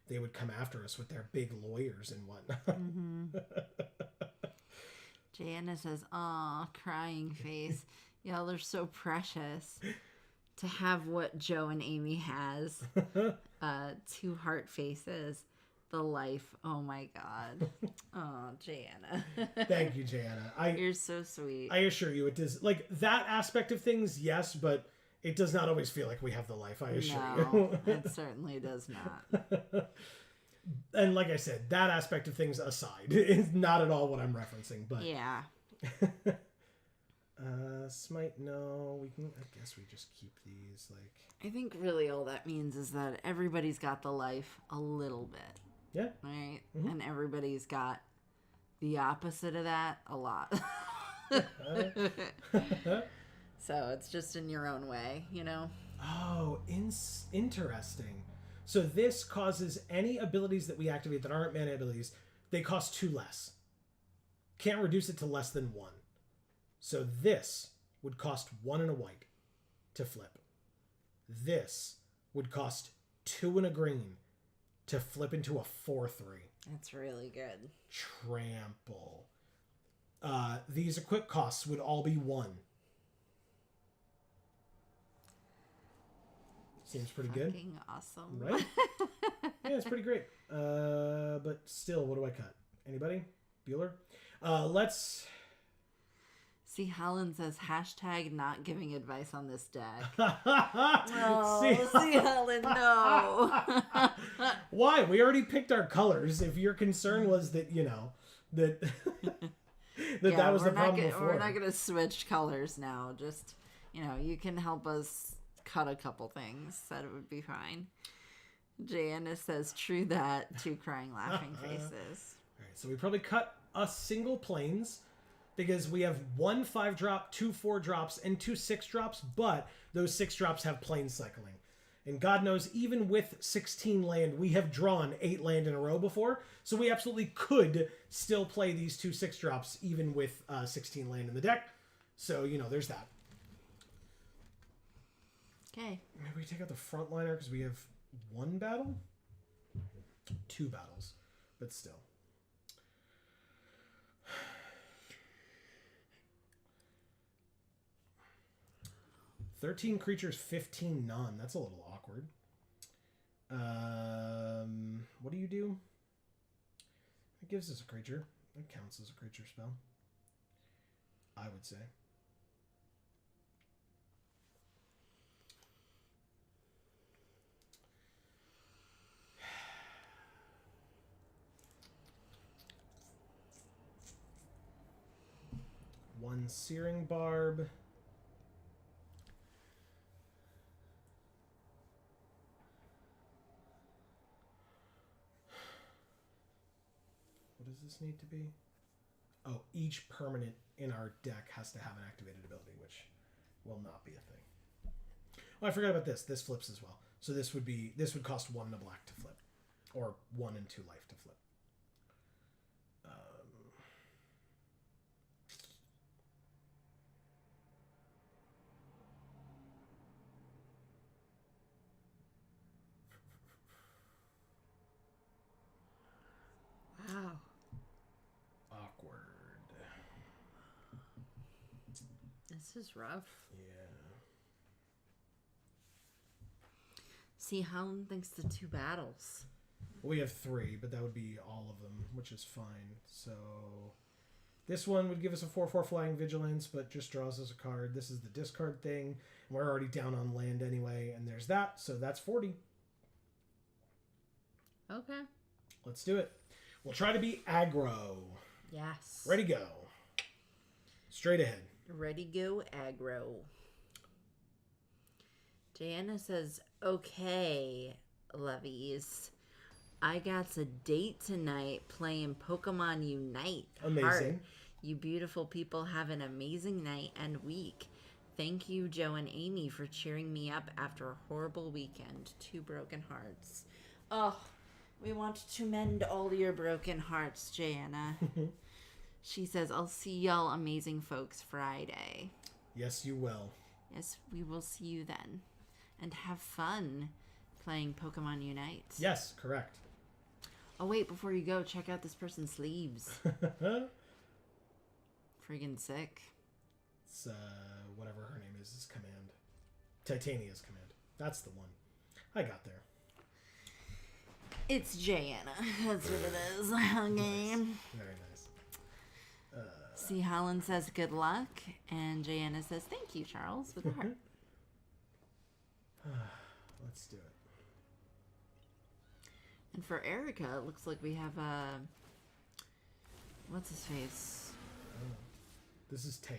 they would come after us with their big lawyers and whatnot. Mm-hmm. Jana says, aw, crying face. Y'all are so precious. To have what Joe and Amy has. 2 heart faces. The life. Oh my God. Oh, Jana. Thank you, Jana. You're so sweet. I assure you, it does, like, that aspect of things, yes, but it does not always feel like we have the life, I assure No, you. it certainly does not. And like I said, that aspect of things aside, is not at all what I'm referencing, but... Yeah. Smite, no, we can, I guess we just keep these, like... I think really all that means is that everybody's got the life a little bit. Yeah. Right? Mm-hmm. And everybody's got the opposite of that a lot. So it's just in your own way, you know? Oh, interesting. So this causes any abilities that we activate that aren't mana abilities, they cost 2 less. Can't reduce it to less than 1. So this would cost 1 and a white to flip. This would cost 2 and a green to flip into a 4/3. That's really good. Trample. These equip costs would all be 1. Seems pretty good. Fucking awesome. Right? Yeah, it's pretty great. But still, what do I cut? Anybody? Bueller? Let's... See, Helen says, hashtag not giving advice on this deck. See, Helen, no. why? We already picked our colors. If your concern was that, you know, that that was the problem before. We're not going to switch colors now. Just, you know, you can help us cut a couple things. That it would be fine. Janice says, true that. 2 crying laughing faces. All right, so we probably cut a single planes because we have 1 5-drop, 2 4-drops, and 2 6-drops, but those 6 drops have plane cycling. And God knows, even with 16 land, we have drawn 8 land in a row before, so we absolutely could still play these 2 6-drops even with 16 land in the deck. So, you know, there's that. Okay. Maybe we take out the frontliner because we have 1 battle? 2 battles, but still. 13 creatures, 15 none. That's a little awkward. What do you do? It gives us a creature. It counts as a creature spell, I would say. One Searing Barb. What does this need to be? Oh, each permanent in our deck has to have an activated ability, which will not be a thing. Oh, I forgot about this. This flips as well. So this would cost 1 and a black to flip. Or 1 and 2 life to flip. Wow. Awkward. This is rough. Yeah. See, Helen thinks the 2 battles. We have 3, but that would be all of them, which is fine. So this one would give us a 4/4 flying vigilance, but just draws us a card. This is the discard thing. And we're already down on land anyway, and there's that. So that's 40. Okay. Let's do it. We'll try to be aggro. Yes. Ready, go. Straight ahead. Ready, go, aggro. Diana says, okay, lovies. I got a date tonight playing Pokemon Unite. Amazing. Heart. You beautiful people have an amazing night and week. Thank you, Joe and Amy, for cheering me up after a horrible weekend. 2 broken hearts. Oh, we want to mend all your broken hearts, Jana. She says, I'll see y'all amazing folks Friday. Yes, you will. Yes, we will see you then. And have fun playing Pokemon Unite. Yes, correct. Oh, wait, before you go, check out this person's sleeves. Friggin' sick. It's, whatever her name is command. Titania's command. That's the one. I got there. It's Jana. That's what it is. Okay. Nice. Very nice. See, Helen says good luck, and Jana says thank you, Charles, with a heart. Let's do it. And for Erica, it looks like we have a... What's his face? Oh. This is Teo.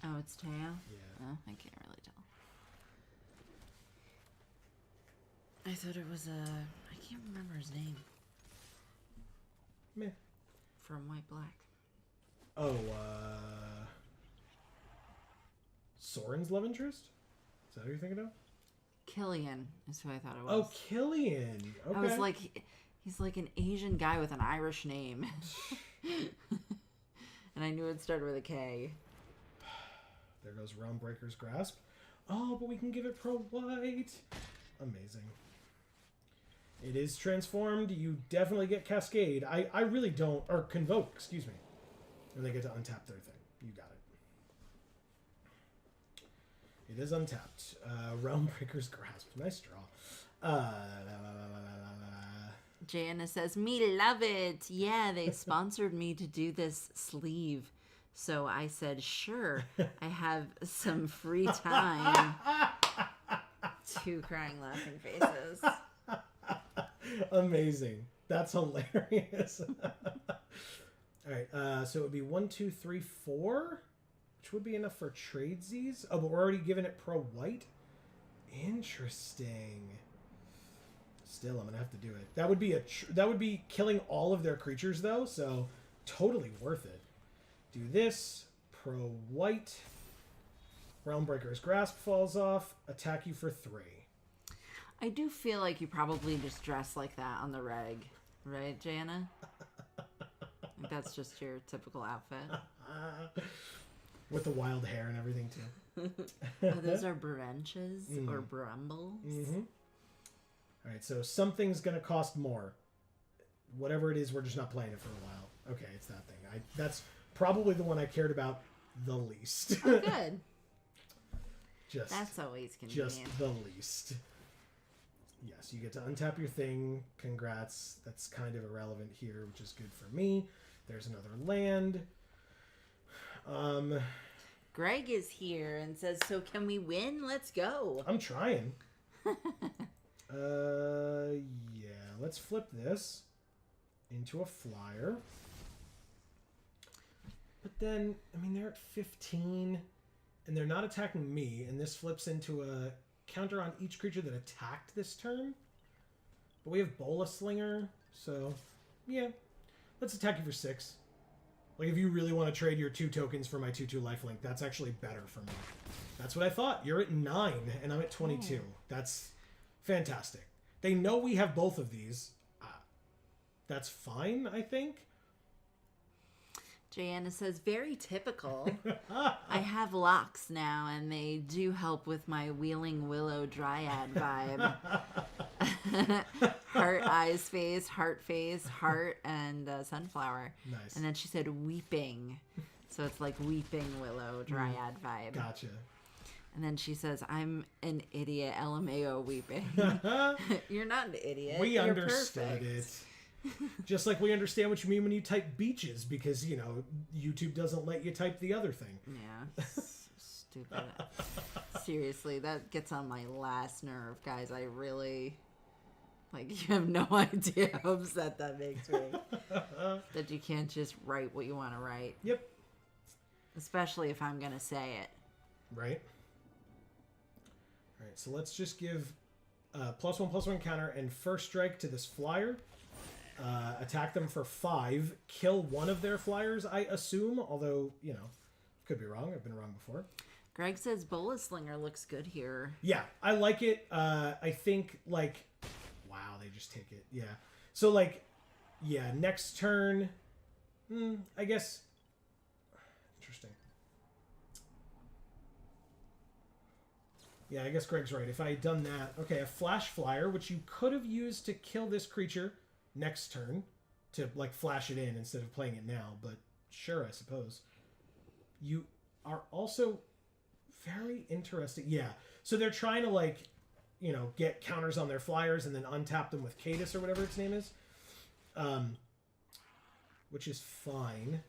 Oh, it's Teo? Yeah. Oh, I can't really tell. I thought it was a... I can't remember his name. Meh. From White Black. Oh, Soren's love interest? Is that who you're thinking of? Killian is who I thought it Oh, was. Killian. Okay. I was like, he's like an Asian guy with an Irish name. And I knew it started with a K. There goes Realm Breaker's Grasp. Oh, but we can give it Pro White. Amazing. It is transformed. You definitely get Cascade. I really don't... Or Convoke, excuse me. And they get to untap their thing. You got it. It is untapped. Realm Breaker's Grasp. Nice draw. Jana says, me love it. Yeah, they sponsored me to do this sleeve. So I said, sure, I have some free time. 2 crying laughing faces. Amazing. That's hilarious. All right, so it would be 1, 2, 3, 4, which would be enough for tradesies. Oh, but we're already giving it Pro White? Interesting. Still, I'm gonna have to do it. That would be that would be killing all of their creatures though, so totally worth it. Do this. Pro White. Realm Breaker's Grasp falls off. Attack you for 3. I do feel like you probably just dress like that on the reg, right, Jana? Like that's just your typical outfit. With the wild hair and everything too. Oh, those are branches or brambles. Mm-hmm. All right, so something's gonna cost more. Whatever it is, we're just not playing it for a while. Okay, it's that thing. That's probably the one I cared about the least. Oh, good. That's always convenient. Just the least. Yes, you get to untap your thing. Congrats. That's kind of irrelevant here, which is good for me. There's another land. Greg is here and says, so can we win? Let's go. I'm trying. Yeah, let's flip this into a flyer. But then, I mean, they're at 15, and they're not attacking me, and this flips into a counter on each creature that attacked this turn. But we have Bola Slinger, so, yeah. Let's attack you for 6. Like, if you really want to trade your 2 tokens for my 2/2 lifelink, that's actually better for me. That's what I thought. You're at 9, and I'm at 22. That's fantastic. They know we have both of these. that's fine, I think. Joanna says, very typical. I have locks now, and they do help with my Wheeling Willow Dryad vibe. Heart, eyes, face, heart, and sunflower. Nice. And then she said weeping. So it's like Weeping Willow Dryad vibe. Gotcha. And then she says, I'm an idiot, LMAO weeping. You're not an idiot. We You're understood perfect. it. Just like we understand what you mean when you type beaches, because, you know, YouTube doesn't let you type the other thing. Yeah, stupid. Seriously, that gets on my last nerve, guys. I really, like, you have no idea how upset that makes me. That you can't just write what you want to write. Yep. Especially if I'm going to say it. Right. All right, so let's just give +1/+1 counter and first strike to this flyer. Attack them for 5. Kill one of their flyers, I assume. Although, you know, could be wrong. I've been wrong before. Greg says Bullet Slinger looks good here. Yeah, I like it. I think, like... Wow, they just take it. Yeah. So, like, yeah, next turn... I guess... Interesting. Yeah, I guess Greg's right. If I had done that... Okay, a Flash Flyer, which you could have used to kill this creature... next turn to like flash it in instead of playing it now, but sure, I suppose. You are also very interesting. Yeah, so they're trying to, like, you know, get counters on their flyers and then untap them with Cadus or whatever its name is, which is fine.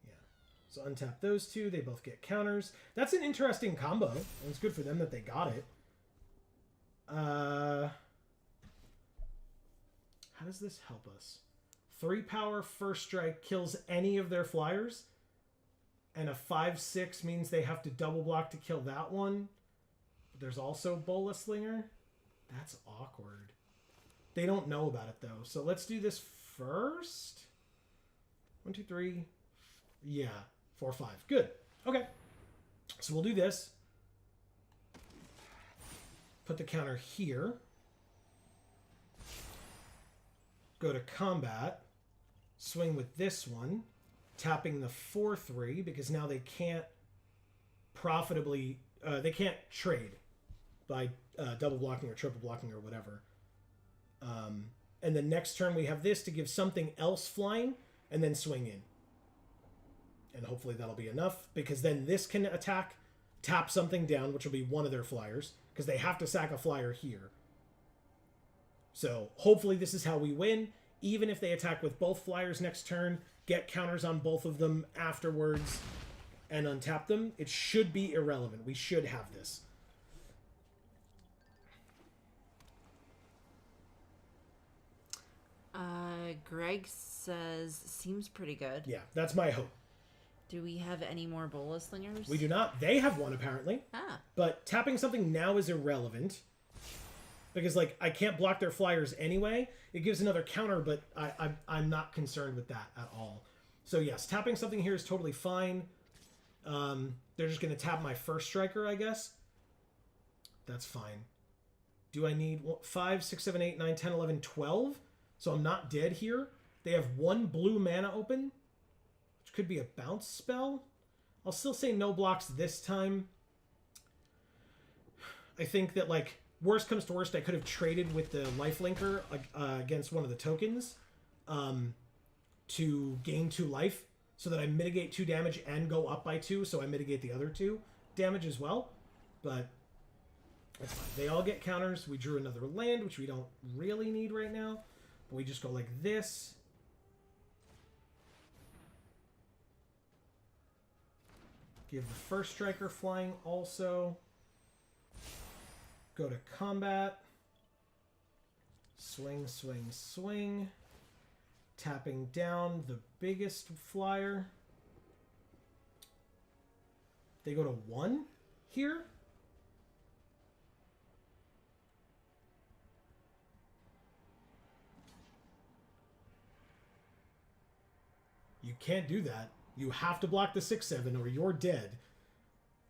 Yeah, so untap those two, they both get counters. That's an interesting combo, and it's good for them that they got it. How does this help us? 3 power first strike kills any of their flyers. And a 5/6 means they have to double block to kill that one. But there's also Bola Slinger. That's awkward. They don't know about it though. So let's do this first. 1, 2, 3. Yeah. 4, 5. Good. Okay. So we'll do this. Put the counter here. Go to combat, swing with this one, tapping the 4/3 because now they can't profitably, they can't trade by double blocking or triple blocking or whatever. And then next turn we have this to give something else flying and then swing in. And hopefully that'll be enough because then this can attack, tap something down, which will be one of their flyers because they have to sack a flyer here. So hopefully this is how we win. Even if they attack with both flyers next turn, get counters on both of them afterwards, and untap them, it should be irrelevant. We should have this. Greg says, seems pretty good. Yeah, that's my hope. Do we have any more Bola Slingers? We do not. They have one, apparently. Ah. But tapping something now is irrelevant. Because, like, I can't block their flyers anyway. It gives another counter, but I'm not concerned with that at all. So, yes, tapping something here is totally fine. They're just going to tap my first striker, I guess. That's fine. Do I need 5, 6, 7, 8, 9, 10, 11, 12? So I'm not dead here. They have 1 blue mana open, which could be a bounce spell. I'll still say no blocks this time. I think that, like... Worst comes to worst, I could have traded with the lifelinker against one of the tokens to gain 2 life so that I mitigate 2 damage and go up by 2, so I mitigate the other 2 damage as well. But that's fine. They all get counters. We drew another land, which we don't really need right now. But we just go like this. Give the first striker flying also. Go to combat. Swing, swing, swing. Tapping down the biggest flyer. They go to 1 here. You can't do that. You have to block the 6/7 or you're dead.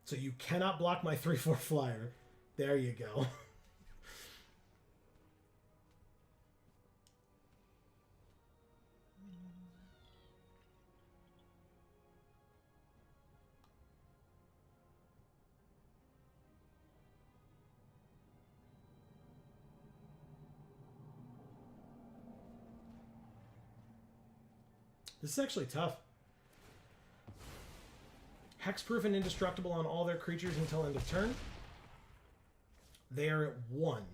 So you cannot block my 3/4 flyer. There you go. This is actually tough. Hexproof and indestructible on all their creatures until end of turn. They are at 1. I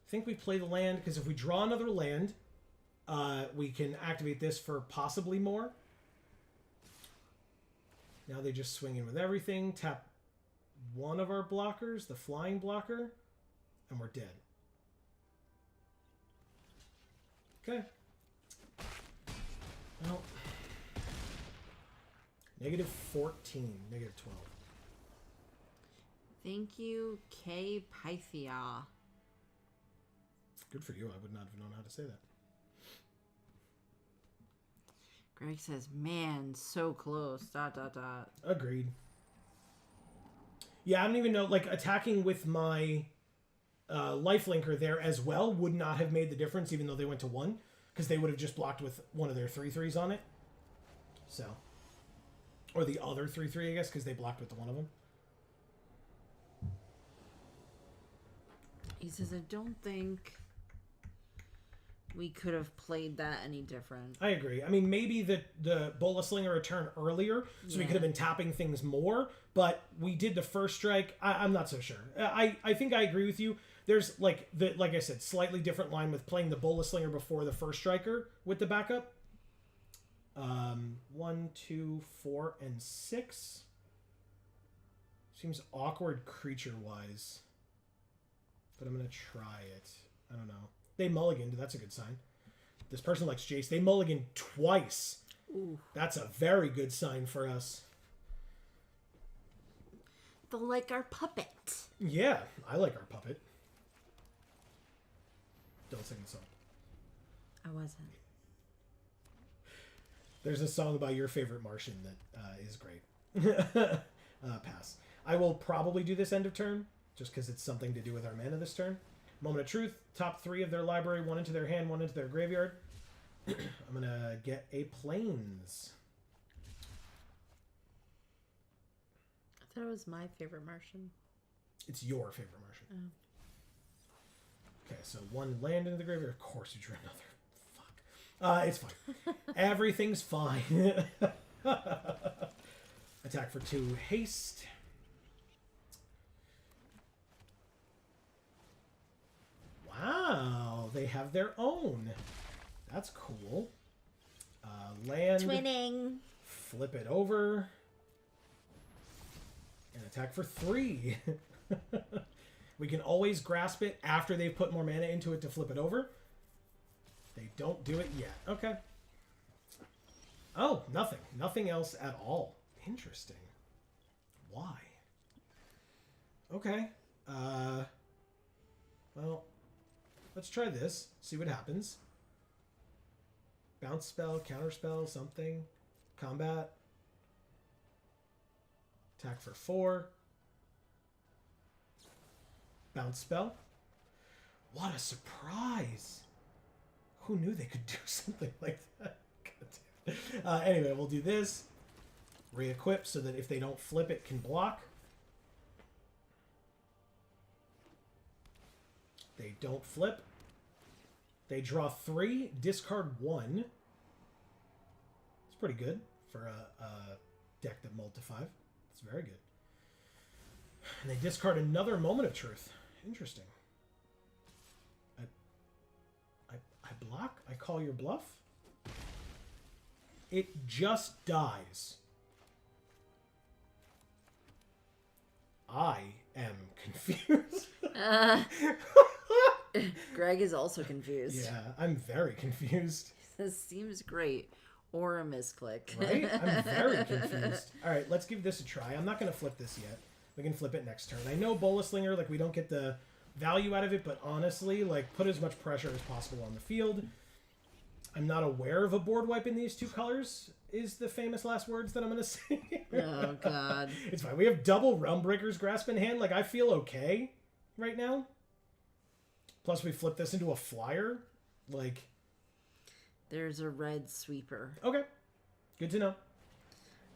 think we play the land, because if we draw another land, we can activate this for possibly more. Now they just swing in with everything. Tap one of our blockers, the flying blocker, and we're dead. Okay. Well, negative 14, negative 12. Thank you, K. Pythia. Good for you. I would not have known how to say that. Greg says, man, so close. ... Agreed. Yeah, I don't even know. Like, attacking with my lifelinker there as well would not have made the difference, even though they went to 1, because they would have just blocked with one of their 3/3s on it. So. Or the other 3/3, I guess, because they blocked with the one of them. He says, I don't think we could have played that any different. I agree. I mean, maybe the Bola Slinger a turn earlier, so we could have been tapping things more, but we did the first strike. I'm not so sure. I think I agree with you. There's, like I said, slightly different line with playing the Bola Slinger before the first striker with the backup. 1, 2, 4, and 6. Seems awkward creature-wise. But I'm going to try it. I don't know. They mulliganed. That's a good sign. This person likes Jace. They mulliganed twice. Ooh. That's a very good sign for us. They'll like our puppet. Yeah, I like our puppet. Don't sing the song. I wasn't. There's a song about your favorite Martian that is great. Pass. I will probably do this end of turn, just because it's something to do with our mana this turn. Moment of Truth, top 3 of their library, 1 into their hand, 1 into their graveyard. I'm going to get a Plains. I thought it was my favorite Martian. It's your favorite Martian. Oh. Okay, so 1 land into the graveyard. Of course you drew another. Fuck. It's fine. Everything's fine. Attack for 2 haste. Wow, they have their own. That's cool. Land. Twinning. Flip it over. And attack for 3. We can always grasp it after they've put more mana into it to flip it over. They don't do it yet. Okay. Oh, nothing. Nothing else at all. Interesting. Why? Okay. Well, let's try this. See what happens. Bounce spell, counter spell, something. Combat. Attack for 4. Bounce spell. What a surprise. Who knew they could do something like that? God damn. Anyway, we'll do this. Re-equip so that if they don't flip, it can block. They don't flip. They draw 3, discard 1. It's pretty good for a deck that mulled to 5. It's very good. And they discard another Moment of Truth. Interesting. I block? I call your bluff? It just dies. I am confused. Greg is also confused. Yeah, I'm very confused. This seems great. Or a misclick. Right? I'm very confused. All right, let's give this a try. I'm not going to flip this yet. We can flip it next turn. I know Bola Slinger, like, we don't get the value out of it, but honestly, like, put as much pressure as possible on the field. I'm not aware of a board wipe in these 2 colors, is the famous last words that I'm going to say. Oh, God. It's fine. We have double Realm Breaker's Grasp in hand. Like, I feel okay right now. Plus, we flip this into a flyer. Like... There's a red sweeper. Okay. Good to know.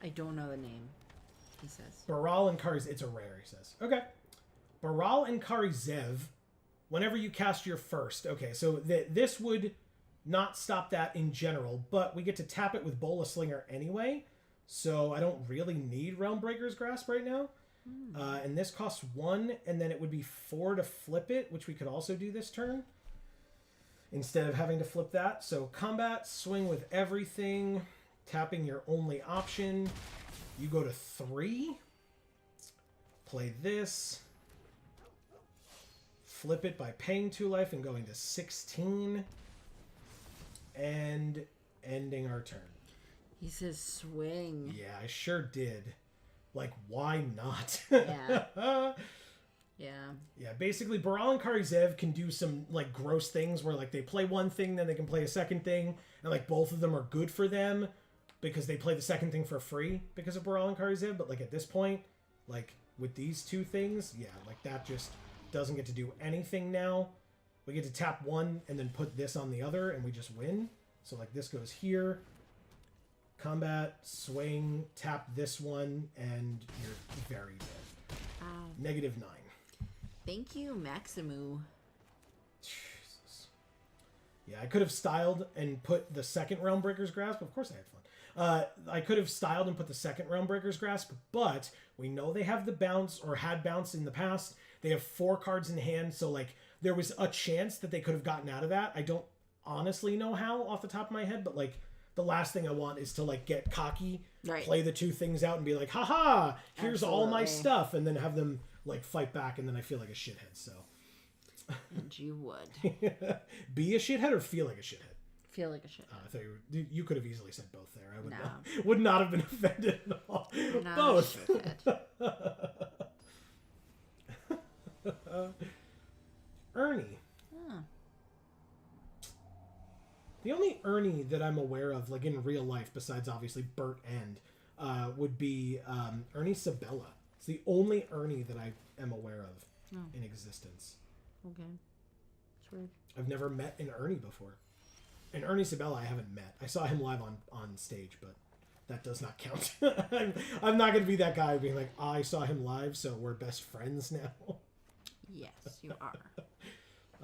I don't know the name, he says. Baral and Kari... It's a rare, he says. Okay. Baral and Kari Zev, whenever you cast your first... Okay, so this would not stop that in general, but we get to tap it with Bola Slinger anyway, so I don't really need Realmbreaker's Grasp right now. And this costs 1, and then it would be 4 to flip it, which we could also do this turn, instead of having to flip that. So combat, swing with everything, tapping your only option. You go to 3, play this, flip it by paying 2 life and going to 16, and ending our turn. He says swing. Yeah, I sure did. Like, why not? Yeah. Yeah. Yeah, basically, Baral and Karizev can do some, like, gross things where, like, they play one thing, then they can play a second thing, and, like, both of them are good for them because they play the second thing for free because of Baral and Karizev, but, like, at this point, like, with these two things, yeah, like, that just doesn't get to do anything now. We get to tap one and then put this on the other, and we just win. So, like, this goes here. Combat, swing, tap this one, and you're very dead. -9. Thank you, Maximu. Jesus. Yeah, I could have styled and put the second Realmbreaker's Grasp. Of course I had fun. I could have styled and put the second Realmbreaker's Grasp, but we know they have the bounce, or had bounce in the past. They have 4 cards in hand, so, like, there was a chance that they could have gotten out of that. I don't honestly know how off the top of my head, but, like, the last thing I want is to, like, get cocky, Right. play the 2 things out and be like, haha, here's all my Absolutely. stuff, and then have them, like, fight back, and then I feel like a shithead, so. And you would. Be a shithead or feel like a shithead? Feel like a shit. I thought you could have easily said both there. I would, No. would not have been offended at all. Not Both. a shithead. Ernie. Huh. The only Ernie that I'm aware of, like, in real life, besides obviously Bert End, would be Ernie Sabella. It's the only Ernie that I am aware of in existence. Okay. It's weird. I've never met an Ernie before. And Ernie Sabella I haven't met. I saw him live on stage, but that does not count. I'm not going to be that guy being like, I saw him live, so we're best friends now. Yes, you are.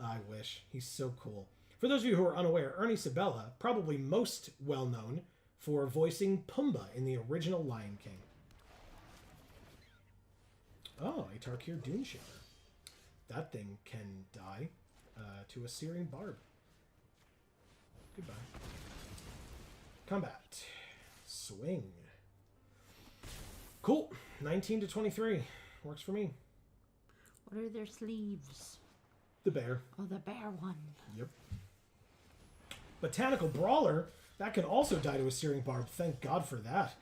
I wish. He's so cool. For those of you who are unaware, Ernie Sabella, probably most well known for voicing Pumbaa in the original Lion King. Oh, a Tarkir Dune Shaper. That thing can die to a Searing Barb. Goodbye. Combat. Swing. Cool. 19 to 23. Works for me. What are their sleeves? The bear. Oh, the bear one. Yep. Botanical Brawler. That can also die to a Searing Barb. Thank God for that.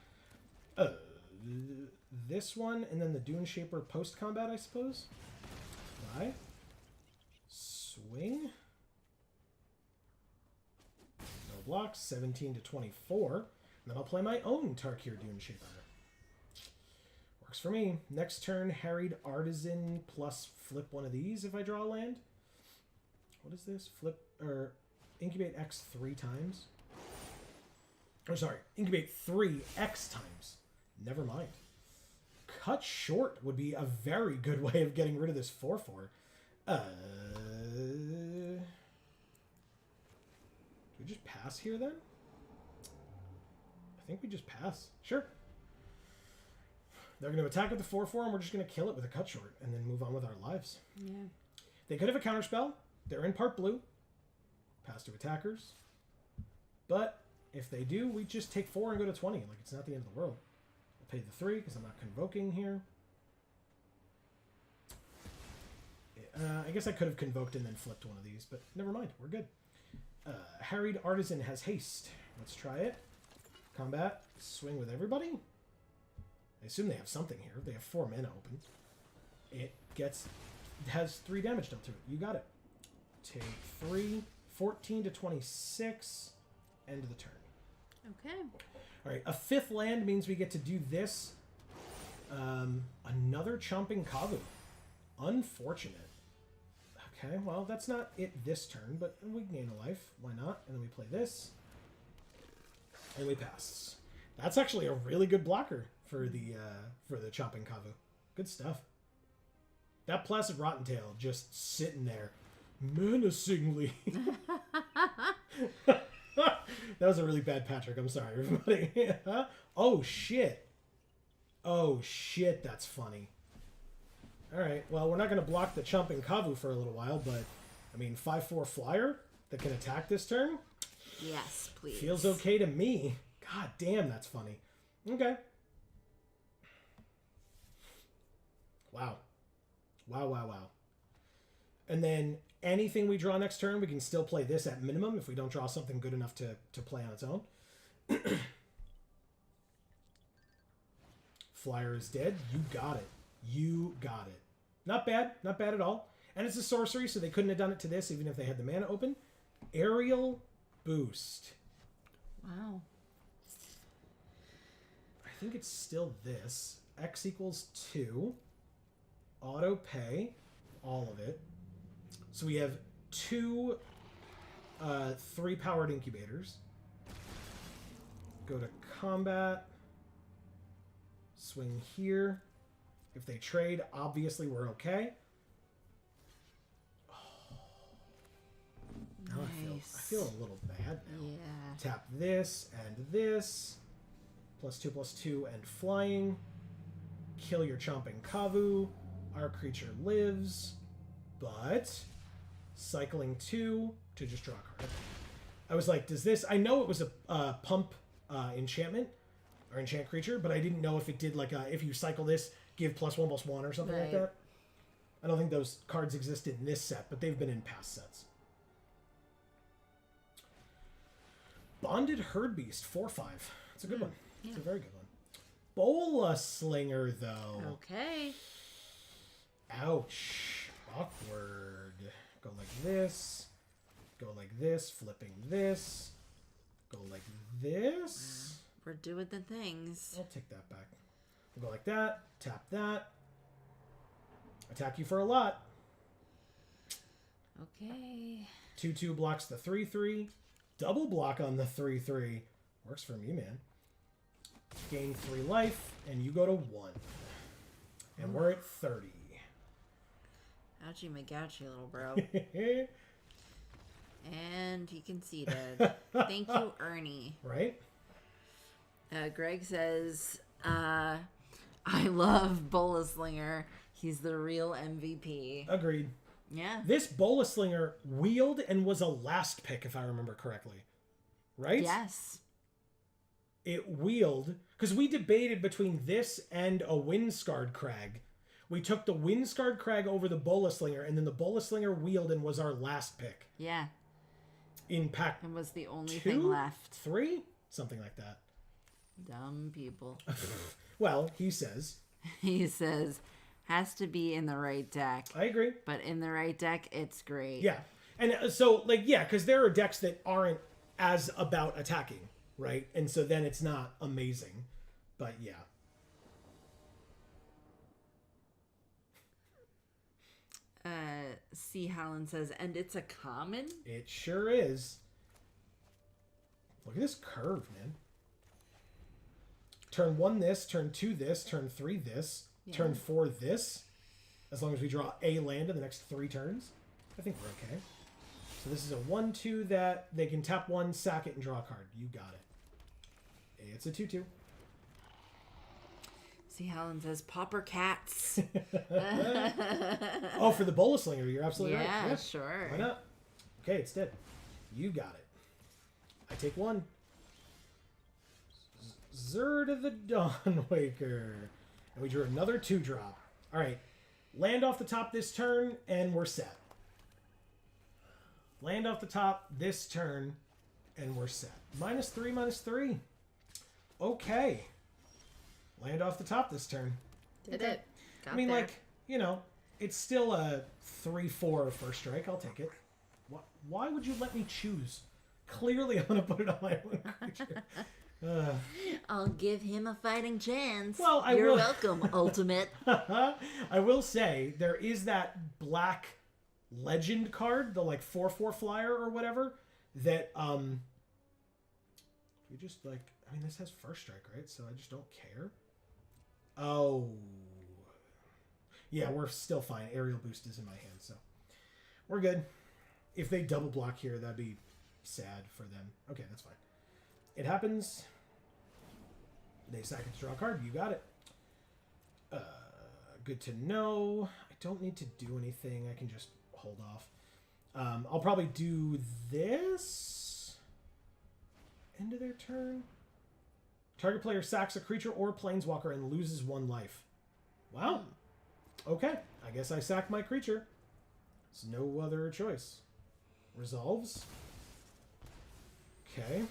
This one, and then the Dune Shaper post-combat, I suppose. Die. Swing. No blocks. 17 to 24. And then I'll play my own Tarkir Dune Shaper. Works for me. Next turn, Harried Artisan plus flip one of these if I draw a land. What is this? Flip, or incubate X 3 times? Oh, sorry. Incubate 3 X times. Never mind. Cut short would be a very good way of getting rid of this 4/4. Do we just pass here then? I think we just pass. Sure. They're going to attack with the 4/4 and we're just going to kill it with a cut short and then move on with our lives. Yeah. They could have a counterspell. They're in part blue. Pass to attackers. But if they do, we just take 4 and go to 20. Like, it's not the end of the world. I'll pay the 3 because I'm not convoking here. I guess I could have convoked and then flipped one of these, but never mind. We're good. Harried Artisan has haste. Let's try it. Combat. Swing with everybody. I assume they have something here. They have 4 mana open. It has 3 damage dealt to it. You got it. Take 3. 14 to 26. End of the turn. Okay. All right. A 5th land means we get to do this. Another Chomping Kavu. Unfortunate. Okay, well, that's not it this turn, but we gain a life. Why not? And then we play this. And we pass. That's actually a really good blocker for the Chomping Kavu. Good stuff. That Placid Rottentail just sitting there menacingly. That was a really bad Patrick. I'm sorry, everybody. Oh, shit. Oh, shit, that's funny. All right, well, we're not going to block the Chumping Kavu for a little while, but, I mean, 5/4 flyer that can attack this turn? Yes, please. Feels okay to me. God damn, that's funny. Okay. Wow. Wow, wow, wow. And then anything we draw next turn, we can still play this at minimum if we don't draw something good enough to play on its own. Flyer is dead. You got it. You got it. Not bad. Not bad at all. And it's a sorcery, so they couldn't have done it to this even if they had the mana open. Aerial Boost. Wow. I think it's still this. X equals 2. Auto pay. All of it. So we have 2 3-powered incubators. Go to combat. Swing here. If they trade, obviously we're okay. Now Nice. I feel a little bad now. Yeah. Tap this and this. +2/+2 and flying. Kill your Chomping Kavu. Our creature lives. But cycling 2 to just draw a card. I was like, does this... I know it was a pump enchantment or enchant creature, but I didn't know if it did like if you cycle this, give +1/+1 or something like Right. that. I don't think those cards existed in this set, but they've been in past sets. Bonded Herd Beast, 4/5. It's a good one. yeah. It's a very good one. Bola Slinger, though. Okay. Ouch. Awkward. Go like this. Go like this. Flipping this. Go like this. We're doing the things. I'll take that back. We'll go like that. Tap that. Attack you for a lot. Okay. 2/2 blocks the 3/3. Double block on the 3/3. Works for me, man. Gain 3 life, and you go to 1. And we're at 30. Ouchie McGouchie, little bro. And he conceded. Thank you, Ernie. Right? Greg says, I love Bola Slinger. He's the real MVP. Agreed. Yeah. This Bola Slinger wheeled and was a last pick, if I remember correctly. Right? Yes. It wheeled, because we debated between this and a Windscarred Crag. We took the Windscarred Crag over the Bola Slinger, and then the Bola Slinger wheeled and was our last pick. Yeah. In pack It was the only 2? thing left. 3? Something like that. Dumb people. Well, he says. He says, has to be in the right deck. I agree. But in the right deck, it's great. Yeah. And so, like, yeah, because there are decks that aren't as about attacking, right? And so then it's not amazing. But yeah. C. Holland says, and it's a common? It sure is. Look at this curve, man. Turn 1 this, turn 2 this, turn 3 this, turn 4 this. As long as we draw a land in the next 3 turns. I think we're okay. So this is a 1/2 that they can tap 1, sack it, and draw a card. You got it. It's a 2/2. C. Holland says, Popper Cats. Oh, for the Bola Slinger, you're absolutely right. Yeah, sure. Why not? Okay, it's dead. You got it. I take 1. Zerd of the Dawnwaker. And we drew another 2-drop. All right. Land off the top this turn, and we're set. Land off the top this turn, and we're set. -3, -3. Okay. Land off the top this turn. Did it. Got I mean, there. like, you know, it's still a 3/4 first strike. I'll take it. Why would you let me choose? Clearly, I'm going to put it on my own creature. I'll give him a fighting chance. Well, You're will. welcome, Ultimate. I will say, there is that black legend card, the, like, 4/4 flyer or whatever, that, you just, like, I mean, this has first strike, right? So I just don't care. Oh. Yeah, we're still fine. Aerial Boost is in my hand, so we're good. If they double block here, that'd be sad for them. Okay, that's fine. It happens. They sack it to draw a card. You got it. Good to know. I don't need to do anything. I can just hold off. I'll probably do this. End of their turn. Target player sacks a creature or planeswalker and loses 1 life. Wow. Okay. I guess I sack my creature. There's no other choice. Resolves. Okay.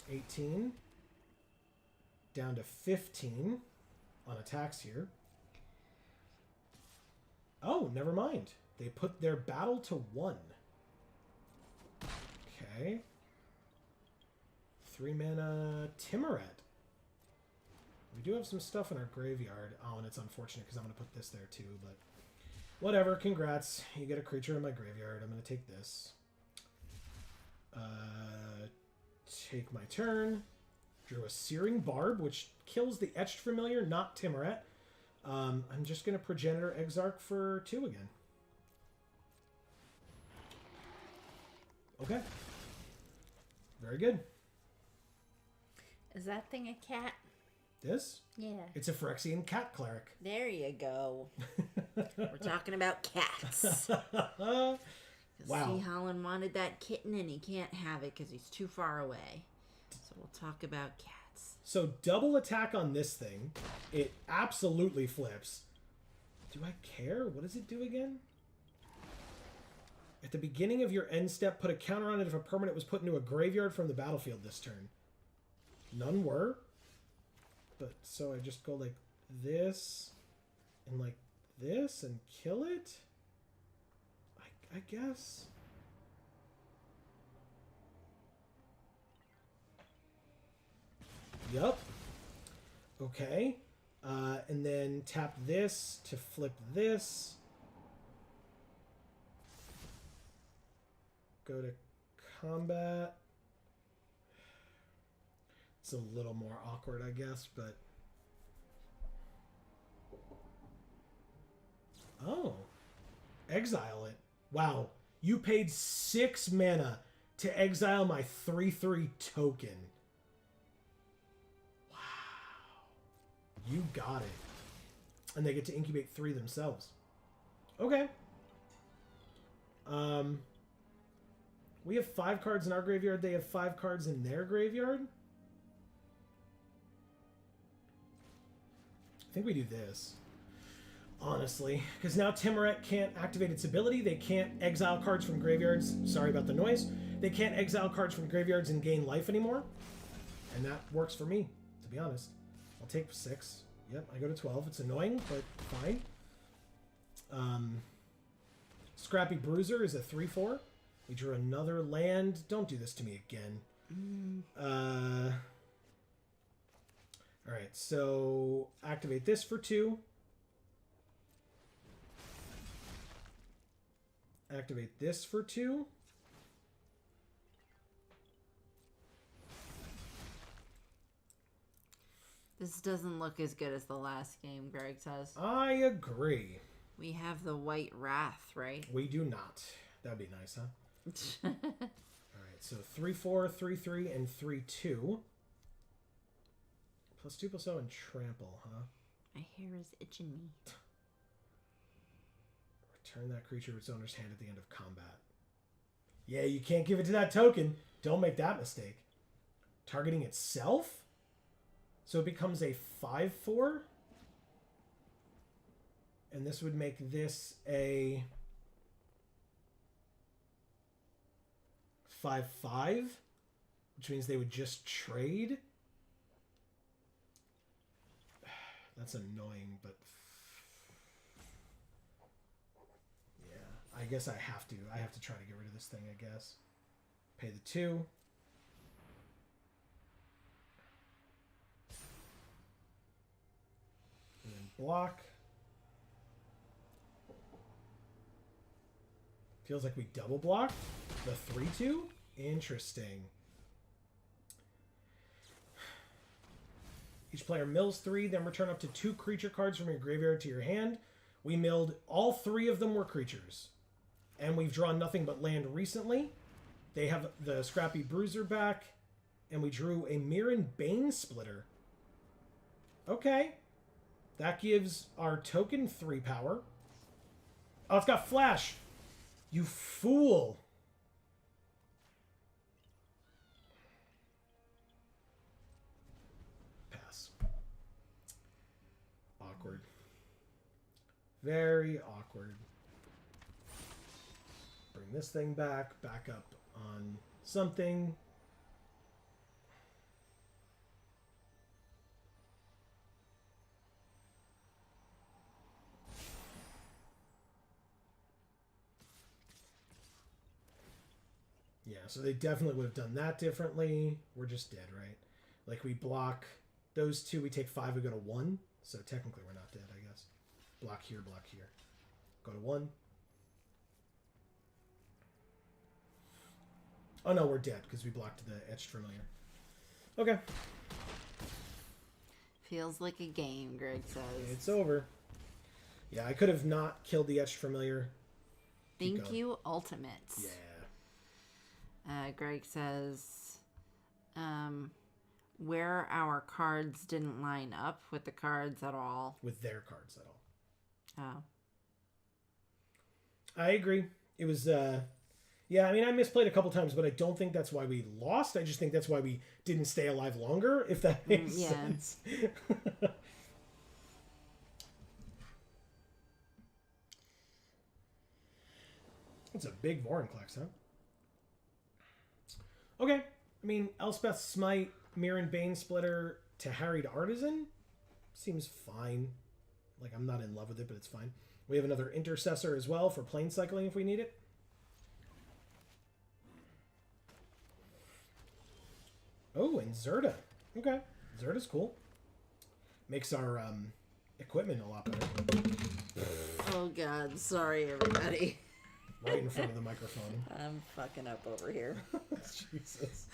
18. Down to 15 on attacks here. Oh, never mind. They put their battle to 1. Okay. 3 mana Timuret. We do have some stuff in our graveyard. Oh, and it's unfortunate because I'm going to put this there too, but whatever. Congrats. You get a creature in my graveyard. I'm going to take this. Take my turn. Drew a Searing Barb, which kills the Etched Familiar, not Timuret. I'm just going to Progenitor Exarch for 2 again. Okay. Very good. Is that thing a cat? This? Yeah. It's a Phyrexian Cat Cleric. There you go. We're talking about cats. Wow. See, Holland wanted that kitten and he can't have it because he's too far away. So we'll talk about cats. So double attack on this thing. It absolutely flips. Do I care? What does it do again? At the beginning of your end step, put a counter on it if a permanent was put into a graveyard from the battlefield this turn. None were. But so I just go like this and like this and kill it? I guess. Yup. Okay. And then tap this to flip this. Go to combat. It's a little more awkward, I guess, but... Oh. Exile it. Wow. You paid 6 mana to exile my 3/3 token. Wow. You got it. And they get to incubate 3 themselves. Okay. We have 5 cards in our graveyard. They have 5 cards in their graveyard. I think we do this. Honestly. Because now Timuret can't activate its ability. They can't exile cards from graveyards. Sorry about the noise. They can't exile cards from graveyards and gain life anymore. And that works for me, to be honest. I'll take 6. Yep, I go to 12. It's annoying, but fine. Scrappy Bruiser is a 3/4. We drew another land. Don't do this to me again. Alright, so activate this for 2. Activate this for 2. This doesn't look as good as the last game, Greg says. I agree. We have the White Wrath, right? We do not. That'd be nice, huh? Alright, so 3/4, 3/3, and 3/2. +2/+0 and trample, huh? My hair is itching me. Return that creature to its owner's hand at the end of combat. Yeah, you can't give it to that token. Don't make that mistake. Targeting itself? So it becomes a 5/4? And this would make this a 5/5, which means they would just trade. That's annoying, but yeah, I guess I have to. I have to try to get rid of this thing, I guess. Pay the 2. And then block. Feels like we double blocked the 3/2. Interesting. Each player mills 3, then return up to 2 creature cards from your graveyard to your hand. We milled all 3 of them were creatures. And we've drawn nothing but land recently. They have the Scrappy Bruiser back, and we drew a Mirren Bane Splitter. Okay. That gives our token 3 power. Oh, it's got Flash! You fool! Pass. Awkward. Very awkward. Bring this thing back up on something. Yeah, so they definitely would have done that differently. We're just dead, right? Like, we block those 2, we take 5, we go to 1. So technically we're not dead, I guess. Block here, block here. Go to 1. Oh no, we're dead because we blocked the Etched Familiar. Okay. Feels like a game, Greg says. It's over. Yeah, I could have not killed the Etched Familiar. Thank you, Ultimates. Yeah. Greg says, where our cards didn't line up with the cards at all. With their cards at all. Oh. I agree. It was, yeah, I mean, I misplayed a couple times, but I don't think that's why we lost. I just think that's why we didn't stay alive longer, if that makes sense. It's a big Vorinclex, huh? Okay. I mean, Elspeth Smite, Mirren Bane Splitter to Harried Artisan seems fine. Like, I'm not in love with it, but it's fine. We have another Intercessor as well for plane cycling if we need it. Oh, and Zerta. Okay. Zerta's cool. Makes our equipment a lot better. Oh God, sorry everybody. Right in front of the microphone. I'm fucking up over here. Jesus.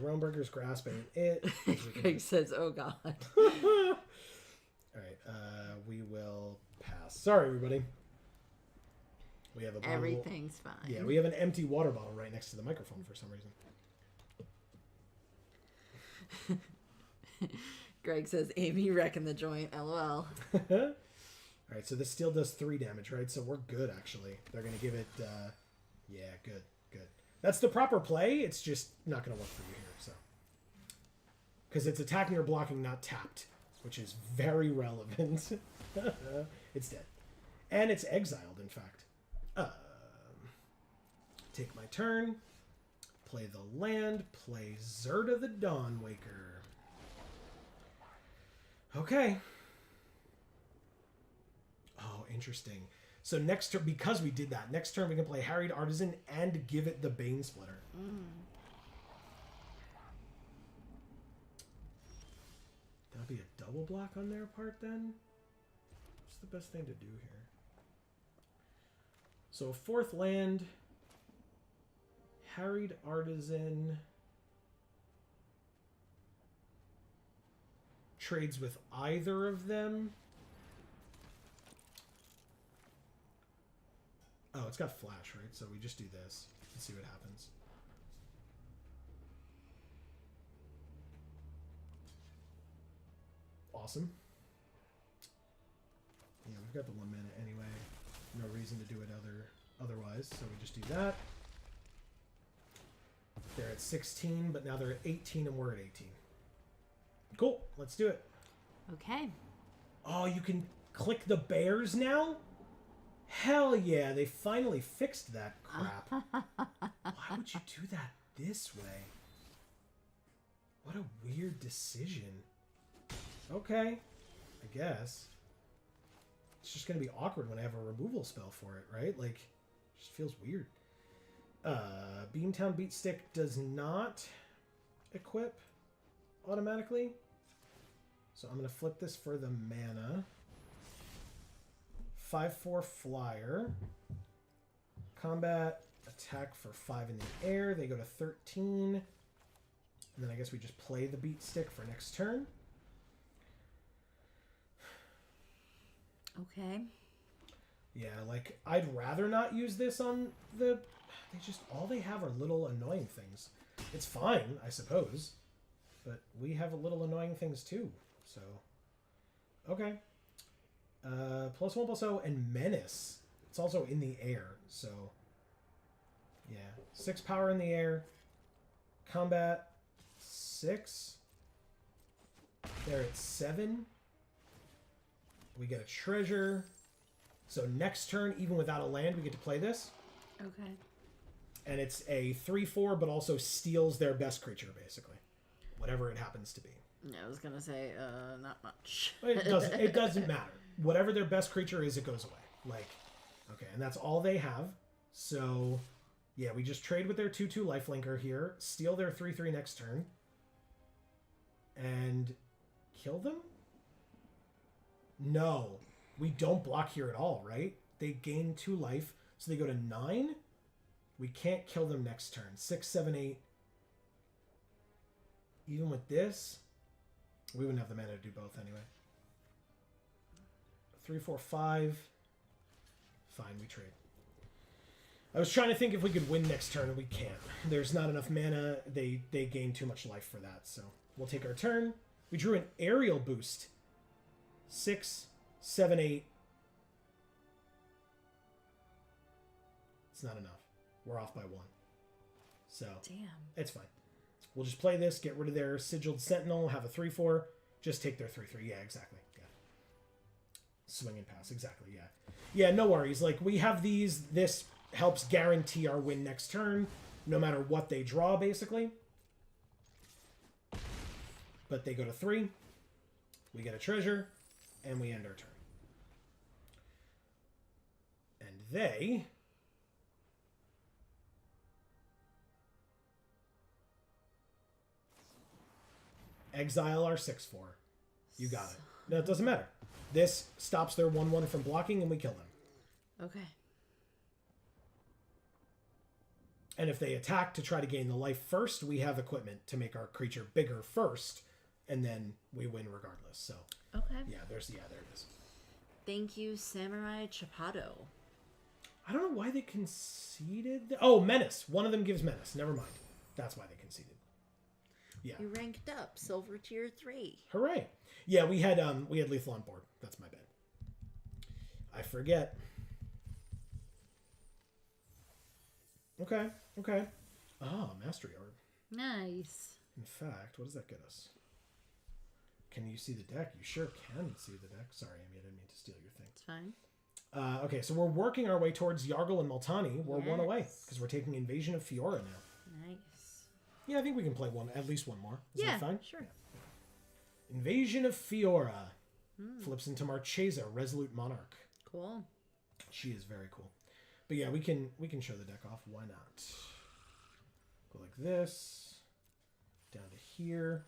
Realmbreaker's grasping it. Greg says, oh God. Alright, we will pass. Sorry, everybody. We have a bottle. Everything's fine. Yeah, we have an empty water bottle right next to the microphone for some reason. Greg says, Amy wrecking the joint, lol. Alright, so this still does 3 damage, right? So we're good, actually. They're going to give it, yeah, good. That's the proper play. It's just not going to work for you here, so. Because it's attacking or blocking, not tapped, which is very relevant. It's dead. And it's exiled, in fact. Take my turn. Play the land. Play Zerta the Dawnwaker. Okay. Oh, interesting. So next turn, because we did that, next turn we can play Harried Artisan and give it the Bane Splitter. That'll be a double block on their part then? What's the best thing to do here? So 4th land, Harried Artisan trades with either of them. Oh, it's got flash, right? So we just do this and see what happens. Awesome. Yeah, we've got the 1 mana anyway. No reason to do it otherwise, so we just do that. They're at 16, but now they're at 18 and we're at 18. Cool, let's do it. Okay. Oh, you can click the bears now? Hell yeah, they finally fixed that crap. Why would you do that this way? What a weird decision. Okay, I guess. It's just going to be awkward when I have a removal spell for it, right? Like, it just feels weird. Beamtown Beat Stick does not equip automatically. So I'm going to flip this for the mana. 5/4 flyer. Combat attack for 5 in the air. They go to 13. And then I guess we just play the beat stick for next turn. Okay. Yeah, like, I'd rather not use this on the... all they have are little annoying things. It's fine, I suppose. But we have little annoying things too, so... Okay. +1/+0 and Menace. It's also in the air, so... Yeah. 6 power in the air. Combat 6. They're at 7. We get a treasure. So next turn, even without a land, we get to play this. Okay. And it's a 3/4, but also steals their best creature, basically. Whatever it happens to be. Yeah, I was gonna say, not much. It doesn't matter. Whatever their best creature is, it goes away. Like, okay, and that's all they have. So, yeah, we just trade with their 2/2 lifelinker here, steal their 3/3 next turn, and kill them? No. We don't block here at all, right? They gain 2 life, so they go to 9. We can't kill them next turn. 6, 7, 8. Even with this, we wouldn't have the mana to do both anyway. 3, 4, 5. Fine, we trade. I was trying to think if we could win next turn, and we can't. There's not enough mana. They gain too much life for that, so we'll take our turn. We drew an aerial boost. 6, 7, 8. It's not enough. We're off by 1. So, Damn. it's fine. We'll just play this, get rid of their Sigiled Sentinel, have a 3/4, just take their 3/3. Yeah, exactly. Yeah. Swing and pass, exactly, yeah. Yeah, no worries. Like, we have these. This helps guarantee our win next turn, no matter what they draw, basically. But they go to 3. We get a treasure, and we end our turn. And they... exile our 6/4. You got it. No, it doesn't matter. This stops their 1/1 from blocking, and we kill them. Okay. And if they attack to try to gain the life first, we have equipment to make our creature bigger first, and then we win regardless. So, Okay. yeah, there it is. Thank you, Samurai Chapato. I don't know why they conceded. Oh, Menace. One of them gives Menace. Never mind. That's why they conceded. Yeah. You ranked up, silver tier 3. Hooray. Yeah, we had lethal on board. That's my bad. I forget. Okay. Ah, Mastery Orb. Nice. In fact, what does that get us? Can you see the deck? You sure can see the deck. Sorry, Amy, I didn't mean to steal your thing. It's fine. Okay, so we're working our way towards Yargle and Multani. We're one away Yes. because we're taking Invasion of Fiora now. Nice. Yeah, I think we can play at least one more. Is that fine? Sure. Yeah. Invasion of Fiora flips into Marchesa, Resolute Monarch. Cool. She is very cool. But yeah, we can show the deck off. Why not? Go like this. Down to here.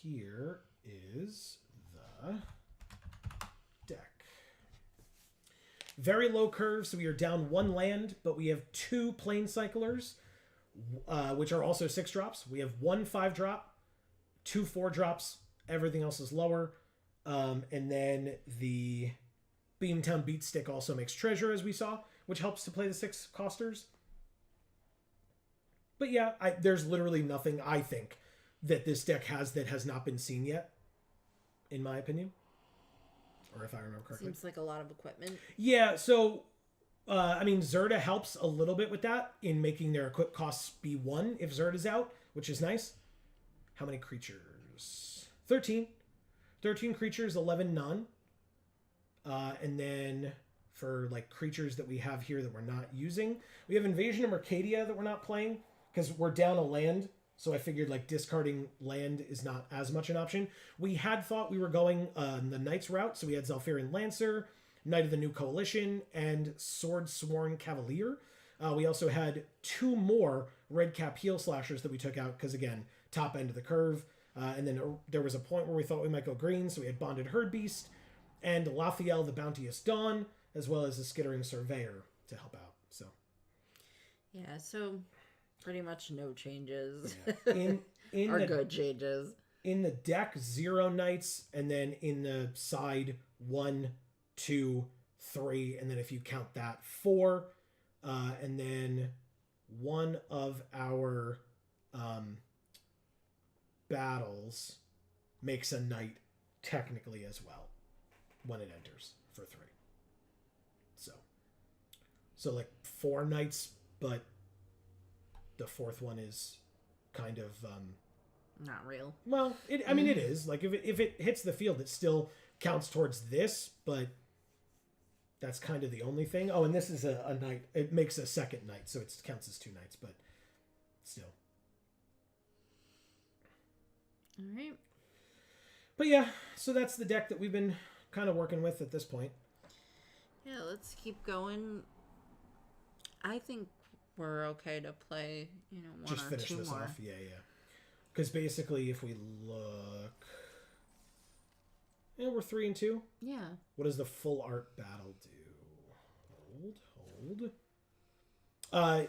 Here is the deck. Very low curve, so we are down 1 land, but we have 2 Plane Cyclers, which are also 6 drops. We have 1 5-drop, 2 4-drops. Everything else is lower. And then the Beamtown Beatstick also makes treasure, as we saw, which helps to play the 6 costers. But yeah, there's literally nothing, I think, that this deck has that has not been seen yet, in my opinion. Or if I remember correctly. Seems like a lot of equipment. Yeah, so, I mean, Zerda helps a little bit with that in making their equip costs be 1 if Zerda's out, which is nice. How many creatures? 13. 13 creatures, 11 none. And then for, like, creatures that we have here that we're not using, we have Invasion of Mercadia that we're not playing because we're down a land. So I figured, like, discarding land is not as much an option. We had thought we were going the Knights route, so we had Zalfirian Lancer, Knight of the New Coalition, and Sword Sworn Cavalier. We also had 2 more Red Cap Heel Slashers that we took out because, again, top end of the curve. And then there was a point where we thought we might go green, so we had Bonded Herd Beast and Lathiel the Bounteous Dawn, as well as the Skittering Surveyor to help out. So, Yeah, so pretty much no changes. yeah. In or the, good changes. in the deck, 0 Knights, and then in the side, 1 2, 3, and then if you count that, 4. And then one of our battles makes a knight technically as well when it enters for 3. So like 4 knights, but the 4th one is kind of not real. well, I mean it is. Like if it hits the field, it still counts towards this, but that's kind of the only thing. Oh, and this is a knight. It makes a second knight, so it counts as 2 knights, but still. All right. But yeah, so that's the deck that we've been kind of working with at this point. Yeah, let's keep going. I think we're okay to play, one Just or finish 2 this more. off. Yeah. Because basically, if we look, we're 3 and 2. Yeah. What does the full art battle do? Hold.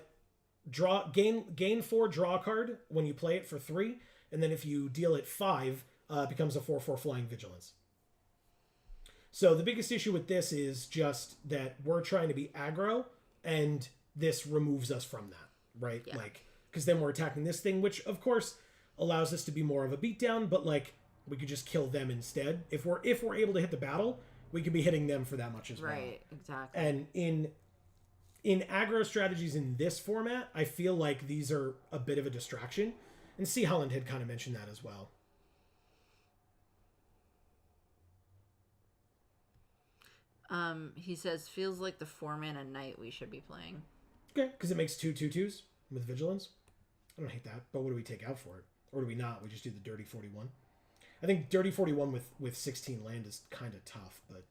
Gain 4 draw card when you play it for 3, and then if you deal it 5, it becomes a 4/4 flying vigilance. So the biggest issue with this is just that we're trying to be aggro, and this removes us from that, right? Yeah. Like, because then we're attacking this thing, which of course allows us to be more of a beatdown, but like we could just kill them instead. If we're able to hit the battle, we could be hitting them for that much as well. Right, exactly. And in aggro strategies in this format, I feel like these are a bit of a distraction. And C. Holland had kind of mentioned that as well. He says, feels like the 4-mana knight we should be playing. Okay, because it makes 2 2/2s with vigilance. I don't hate that, but what do we take out for it? Or do we not? We just do the dirty 41. I think dirty 41 with 16 land is kind of tough, but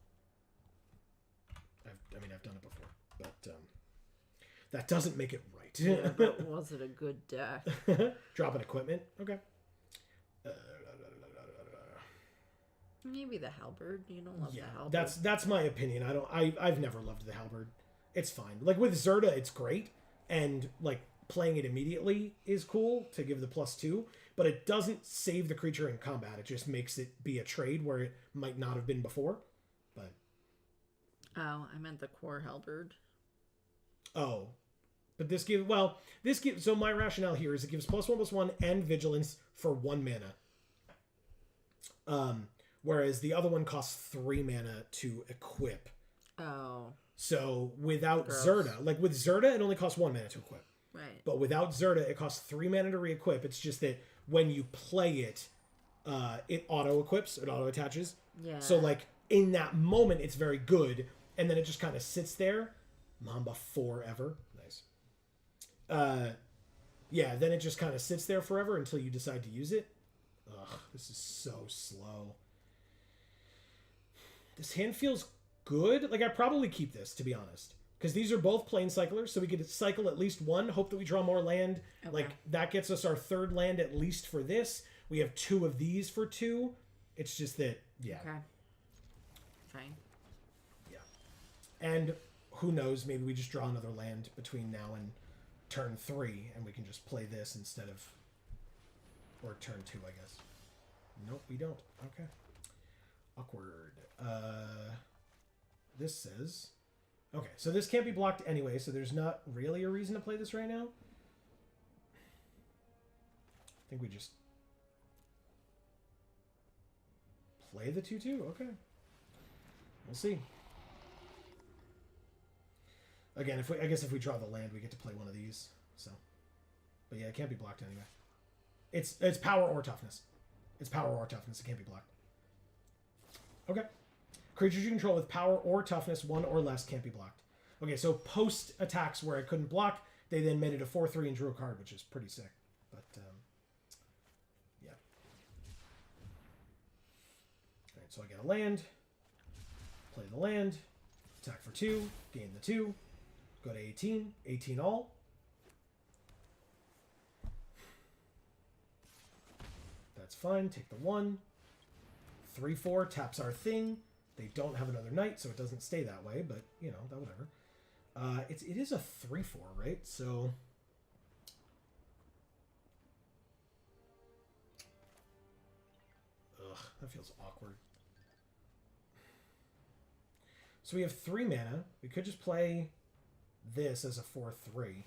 I've done it before. But that doesn't make it right. Yeah, but was it a good deck? Dropping equipment. Okay. Maybe the halberd. You don't love the halberd. That's my opinion. I've never loved the halberd. It's fine. Like with Zerda, it's great, and like playing it immediately is cool to give the +2, but it doesn't save the creature in combat. It just makes it be a trade where it might not have been before. But Oh, I meant the core halberd. oh, but this gives so my rationale here is it gives +1/+1 and vigilance for 1 mana. Whereas the other one costs 3 mana to equip. Oh. So without Gross. Zerda, like with Zerda, it only costs 1 mana to equip. Right. But without Zerda, it costs 3 mana to re-equip. It's just that when you play it, it auto-equips, it auto-attaches. Yeah. So like in that moment, it's very good. And then it just kind of sits there. Mamba forever. Nice. Yeah, then it just kind of sits there forever until you decide to use it. Ugh, this is so slow. This hand feels good. Like, I probably keep this, to be honest. Because these are both plane cyclers, so we could cycle at least one, hope that we draw more land. Okay. Like, that gets us our 3rd land at least for this. We have 2 of these for 2. It's just that, yeah. Okay. Fine. Yeah. And who knows, maybe we just draw another land between now and turn 3, and we can just play this instead of... Or turn 2, I guess. Nope, we don't. Okay. Awkward. This says... Okay, so this can't be blocked anyway, so there's not really a reason to play this right now. I think we just... play the 2/2? Okay. We'll see. Again, I guess if we draw the land, we get to play one of these. So, but yeah, it can't be blocked anyway. It's power or toughness. It's power or toughness. It can't be blocked. Okay. Creatures you control with power or toughness 1 or less can't be blocked. Okay, so post attacks where I couldn't block, they then made it a 4/3 and drew a card, which is pretty sick. But yeah. All right, so I get a land. Play the land. Attack for 2. Gain the 2. Go to 18. 18 all. That's fine. Take the 1. 3/4 taps our thing. They don't have another knight, so it doesn't stay that way, but, you know, that whatever. It is a 3/4, right? So... Ugh, that feels awkward. So we have 3 mana. We could just play this as a 4/3.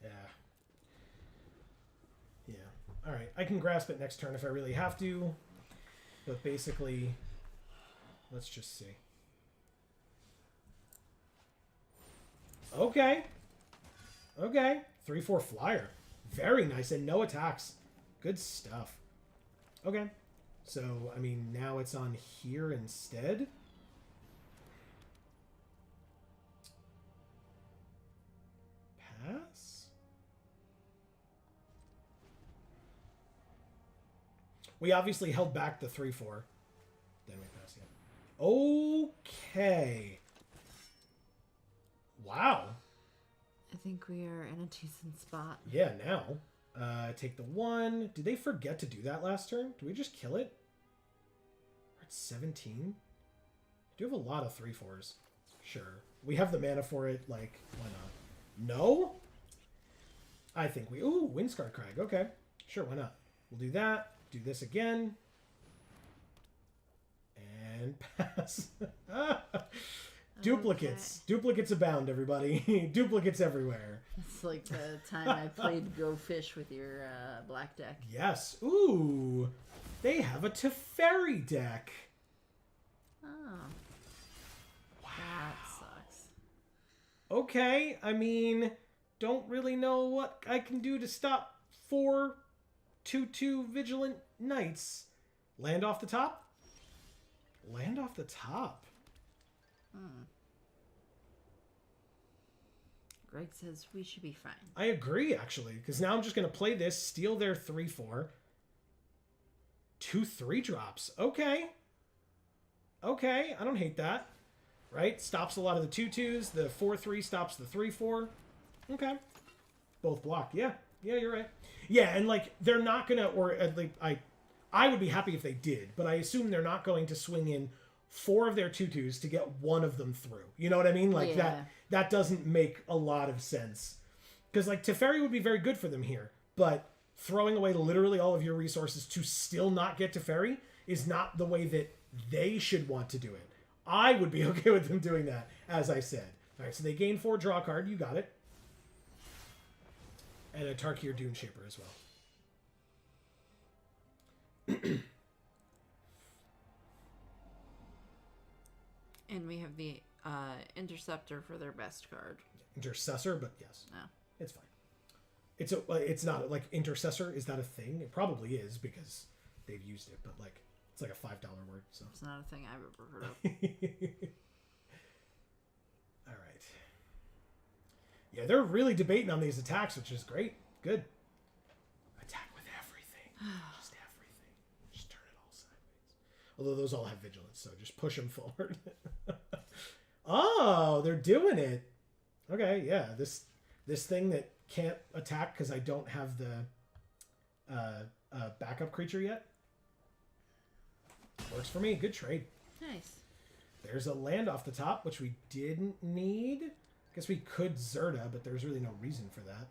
Yeah. Yeah. All right. I can grasp it next turn if I really have to. But basically, let's just see. Okay. Okay. 3/4 flyer. Very nice. And no attacks. Good stuff. Okay. So, I mean, now it's on here instead. Pass? We obviously held back the 3/4. Then we pass, yeah. Okay. Wow. I think we are in a decent spot. Yeah, now. Take the 1. Did they forget to do that last turn? Did we just kill it? We're at 17. I do have a lot of 3/4s. Sure. We have the mana for it, like, why not? No? I think we... Ooh, Windscarred Crag. Okay. Sure, why not? We'll do that. Do this again. And pass. Duplicates. Okay. Duplicates abound, everybody. Duplicates everywhere. It's like the time I played Go Fish with your black deck. Yes. Ooh. They have a Teferi deck. Oh. Wow. That sucks. Okay. I mean, don't really know what I can do to stop 4 2/2 Vigilant Knights. Land off the top? Land off the top. Greg says we should be fine. I agree, actually, because now I'm just going to play this, steal their 3/4. 2 3-drops. Okay. Okay, I don't hate that. Right? Stops a lot of the 2/2s. The 4/3 stops the 3/4. Okay. Both block. Yeah. Yeah, you're right. Yeah, and like they're not going to, or at least I would be happy if they did, but I assume they're not going to swing in 4 of their 2/2s to get 1 of them through. You know what I mean? Like that doesn't make a lot of sense. Because like Teferi would be very good for them here, but throwing away literally all of your resources to still not get Teferi is not the way that they should want to do it. I would be okay with them doing that, as I said. All right, so they gain 4, draw a card. You got it. And a Tarkir Dune Shaper as well. And we have the Interceptor for their best card. Intercessor, but yes. No. It's fine. It's not like Intercessor. Is that a thing? It probably is because they've used it, but like it's like a $5 word. So it's not a thing I've ever heard of. All right. Yeah, they're really debating on these attacks, which is great. Good. Attack with everything. Just everything. Just turn it all sideways. Although those all have vigilance, so just push them forward. Oh, they're doing it. Okay, yeah. This thing that can't attack because I don't have the backup creature yet. Works for me. Good trade. Nice. There's a land off the top, which we didn't need. Guess we could Zerta, but there's really no reason for that.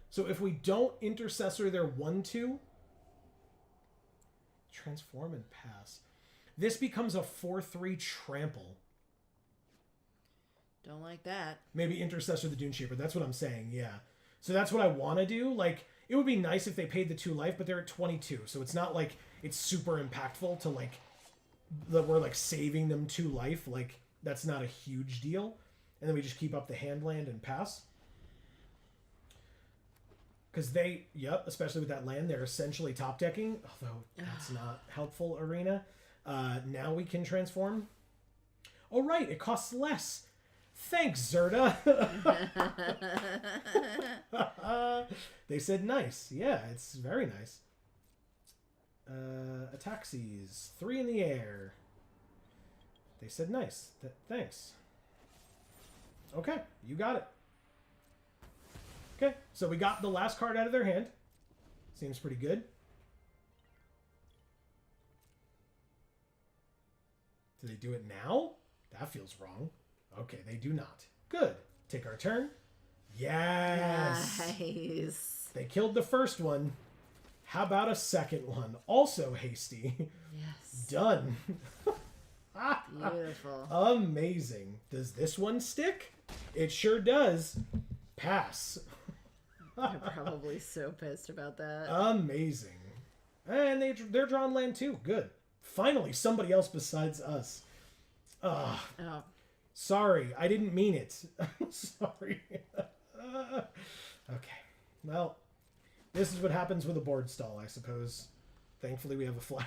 So if we don't Intercessor their 1/2, transform and pass. This becomes a 4/3 trample. Don't like that. Maybe Intercessor the Dune Shaper. That's what I'm saying, yeah. So that's what I want to do. Like, it would be nice if they paid the 2 life, but they're at 22. So it's not like it's super impactful to, like, that we're, like, saving them 2 life. Like, that's not a huge deal. And then we just keep up the hand land and pass. Because they, especially with that land, they're essentially top decking. Although that's not helpful, Arena. Now we can transform. Oh, right. It costs less. Thanks, Zerta. They said nice. Yeah, it's very nice. Ataxies. 3 in the air. They said nice. Thanks. Okay, you got it. Okay, so we got the last card out of their hand. Seems pretty good. Do they do it now? That feels wrong. Okay, they do not. Good. Take our turn. Yes. Nice. They killed the first one. How about a second one? Also hasty. Yes. Done. Beautiful. Amazing. Does this one stick? It sure does. Pass. They're probably so pissed about that. Amazing. And they're drawing land too. Good. Finally, somebody else besides us. Ugh. Oh. Sorry, I didn't mean it. Sorry. Okay. Well, this is what happens with a board stall, I suppose. Thankfully, we have a flag.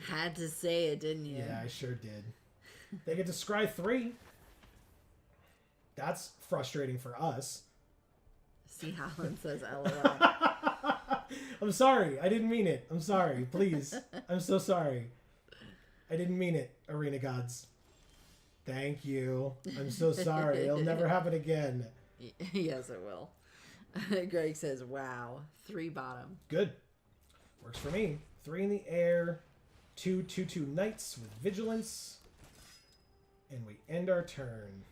Had to say it, didn't you? Yeah, I sure did. They get to scry 3. That's frustrating for us. See, Holland says LOL. I'm sorry. I didn't mean it. I'm sorry. Please. I'm so sorry. I didn't mean it, Arena Gods. Thank you. I'm so sorry. It'll never happen again. Yes, it will. Greg says, wow. 3 bottom. Good. Works for me. 3 in the air. 2/2/2 knights with vigilance. And we end our turn.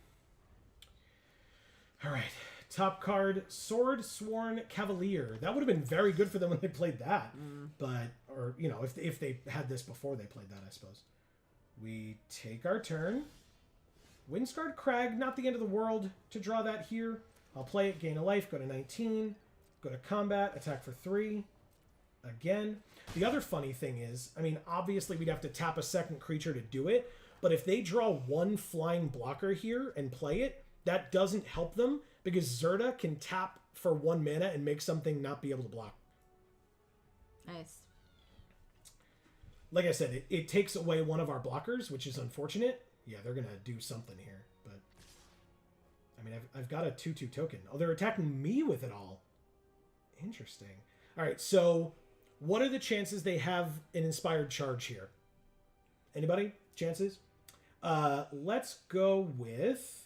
All right. Top card, Sword Sworn Cavalier. That would have been very good for them when they played that. But, or, you know, if they had this before they played that, I suppose. We take our turn. Windscarred Crag, not the end of the world to draw that here. I'll play it, gain a life, go to 19. Go to combat, attack for 3. Again. The other funny thing is, I mean, obviously we'd have to tap a second creature to do it. But if they draw 1 flying blocker here and play it, that doesn't help them because Zerta can tap for 1 mana and make something not be able to block. Nice. Like I said, it takes away one of our blockers, which is unfortunate. Yeah, they're going to do something here. But, I mean, I've got a 2/2 token. Oh, they're attacking me with it all. Interesting. All right, so what are the chances they have an inspired charge here? Anybody? Chances? Let's go with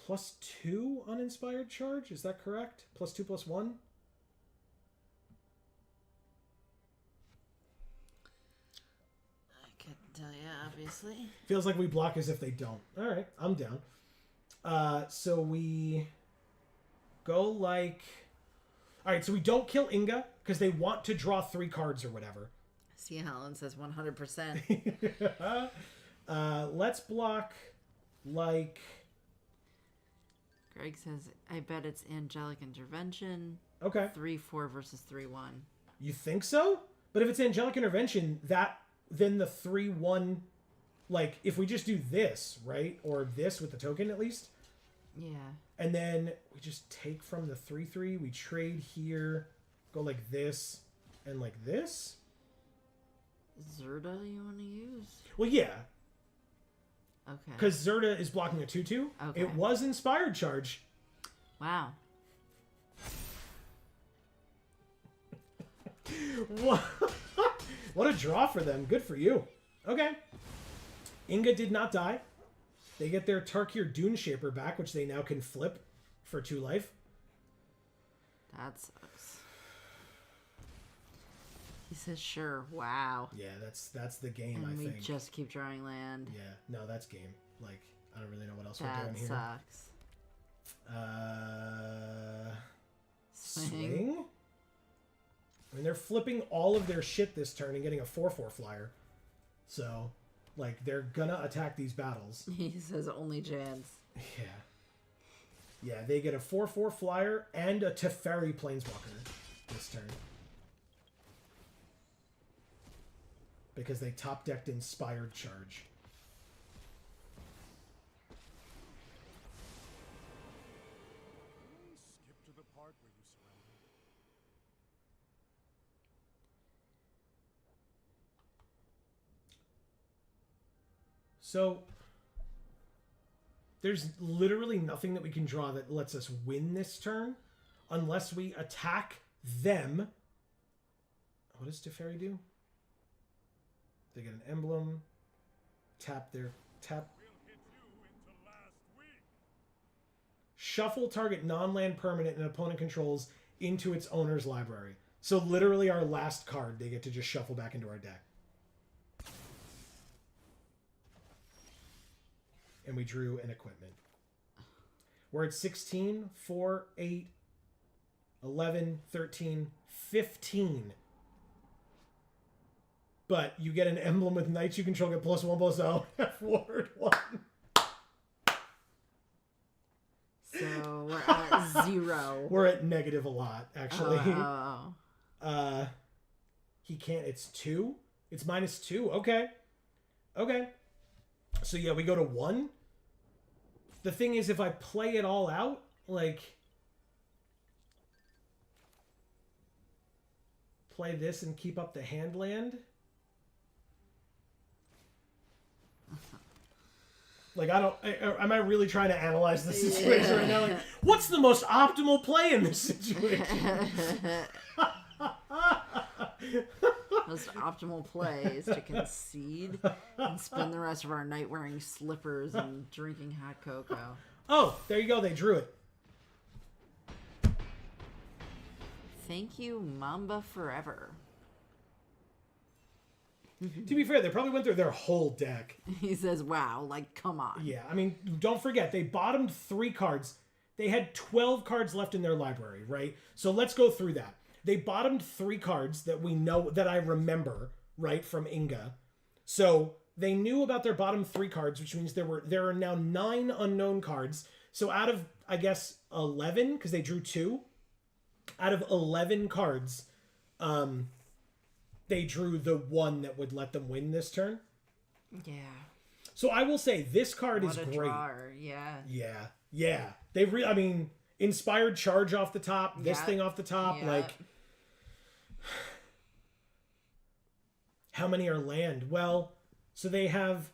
+2 on inspired charge. Is that correct? +2/+1? I couldn't tell you, obviously. Feels like we block as if they don't. All right, I'm down. So we go like... All right, so we don't kill Inga because they want to draw 3 cards or whatever. See, Holland says 100%. Let's block like... Greg says, I bet it's Angelic Intervention. Okay. 3/4 versus 3/1. You think so? But if it's Angelic Intervention, then the 3/1, like, if we just do this, right? Or this with the token at least. Yeah. And then we just take from the 3/3, we trade here, go like this, and like this. Zerta you want to use? Well, yeah. Okay. Because Zerta is blocking a 2/2. Okay. It was Inspired Charge. Wow. What a draw for them. Good for you. Okay. Inga did not die. They get their Tarkir Dune Shaper back, which they now can flip for 2 life. That sucks. He says, sure. Wow. Yeah, that's the game, And I we think. just keep drawing land. Yeah, no, that's game. Like, I don't really know what else we're That doing here. sucks. Swing? I mean, they're flipping all of their shit this turn and getting a 4/4 flyer. So, like, they're gonna attack these battles. He says only Jans. Yeah. Yeah, they get a 4/4 flyer and a Teferi Planeswalker this turn. Because they top-decked Inspired Charge. Skip to the part where you surrender. So, there's literally nothing that we can draw that lets us win this turn unless we attack them. What does Teferi do? They get an emblem. Tap. We'll hit you into last week. Shuffle target non-land permanent an opponent controls into its owner's library. So literally our last card they get to just shuffle back into our deck. and we drew an equipment. We're at 16, 4, 8, 11, 13, 15. But you get an emblem with knights you control, get +1/+0. Ward 1. So we're at 0. We're at negative a lot, actually. Oh. He can't. It's 2. It's -2. Okay. So yeah, we go to 1. The thing is, if I play it all out, like, play this and keep up the hand land. Like, am I really trying to analyze the situation right now? Like, what's the most optimal play in this situation? Most optimal play is to concede and spend the rest of our night wearing slippers and drinking hot cocoa. Oh, there you go. They drew it. Thank you, Mamba Forever. To be fair, they probably went through their whole deck. He says, wow, like, come on. Yeah, I mean, don't forget, they bottomed 3 cards. They had 12 cards left in their library, right? So let's go through that. They bottomed 3 cards that we know, that I remember, right, from Inga. So they knew about their bottom 3 cards, which means there are now 9 unknown cards. So out of, I guess, 11, because they drew 2, out of 11 cards, they drew the one that would let them win this turn. Yeah. So I will say this card What is a great. drawer, yeah. Yeah. I mean, inspired charge off the top, this Yeah. thing off the top, Yeah. like, how many are land? Well, so they have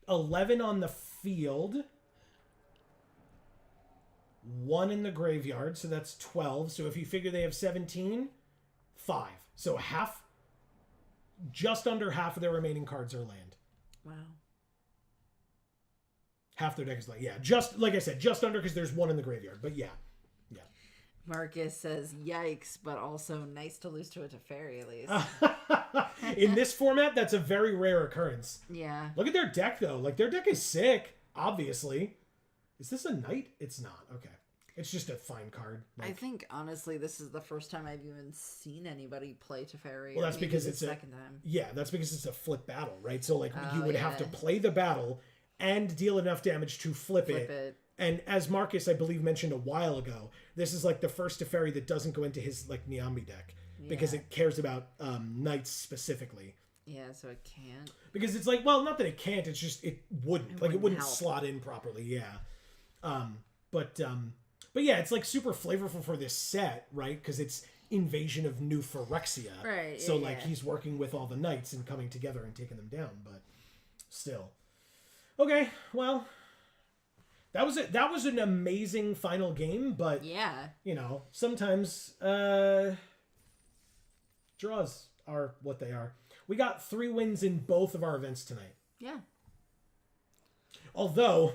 11 on the field, 1 in the graveyard, so that's 12. So if you figure they have 17, 5. So just under half of their remaining cards are land. Wow. Half their deck is land. Yeah, just like I said, just under, because there's 1 in the graveyard. But yeah. Marcus says, yikes, but also nice to lose to a Teferi at least. In this format, that's a very rare occurrence. Yeah. Look at their deck, though. Like, their deck is sick, obviously. Is this a knight? It's not. Okay. It's just a fine card. I Like, think, honestly, this is the first time I've even seen anybody play Teferi. Well, that's or maybe because the it's second time. yeah, that's because it's a flip battle, right? So, like, you Oh, would have to yeah. play the battle and deal enough damage to flip it. And as Marcus, I believe, mentioned a while ago, this is like the first Teferi that doesn't go into his like Niambi deck because Yeah. it cares about knights specifically. Yeah, so it can't. Because it's like, well, not that it can't, it's just it wouldn't wouldn't help. slot in properly. Yeah. But yeah, it's like super flavorful for this set, right? Because it's Invasion of New Phyrexia. Right, So yeah, like yeah. he's working with all the knights and coming together and taking them down, but still. Okay, well, that was it. That was an amazing final game, but Yeah. you know, sometimes draws are what they are. We got 3 wins in both of our events tonight. Yeah. Although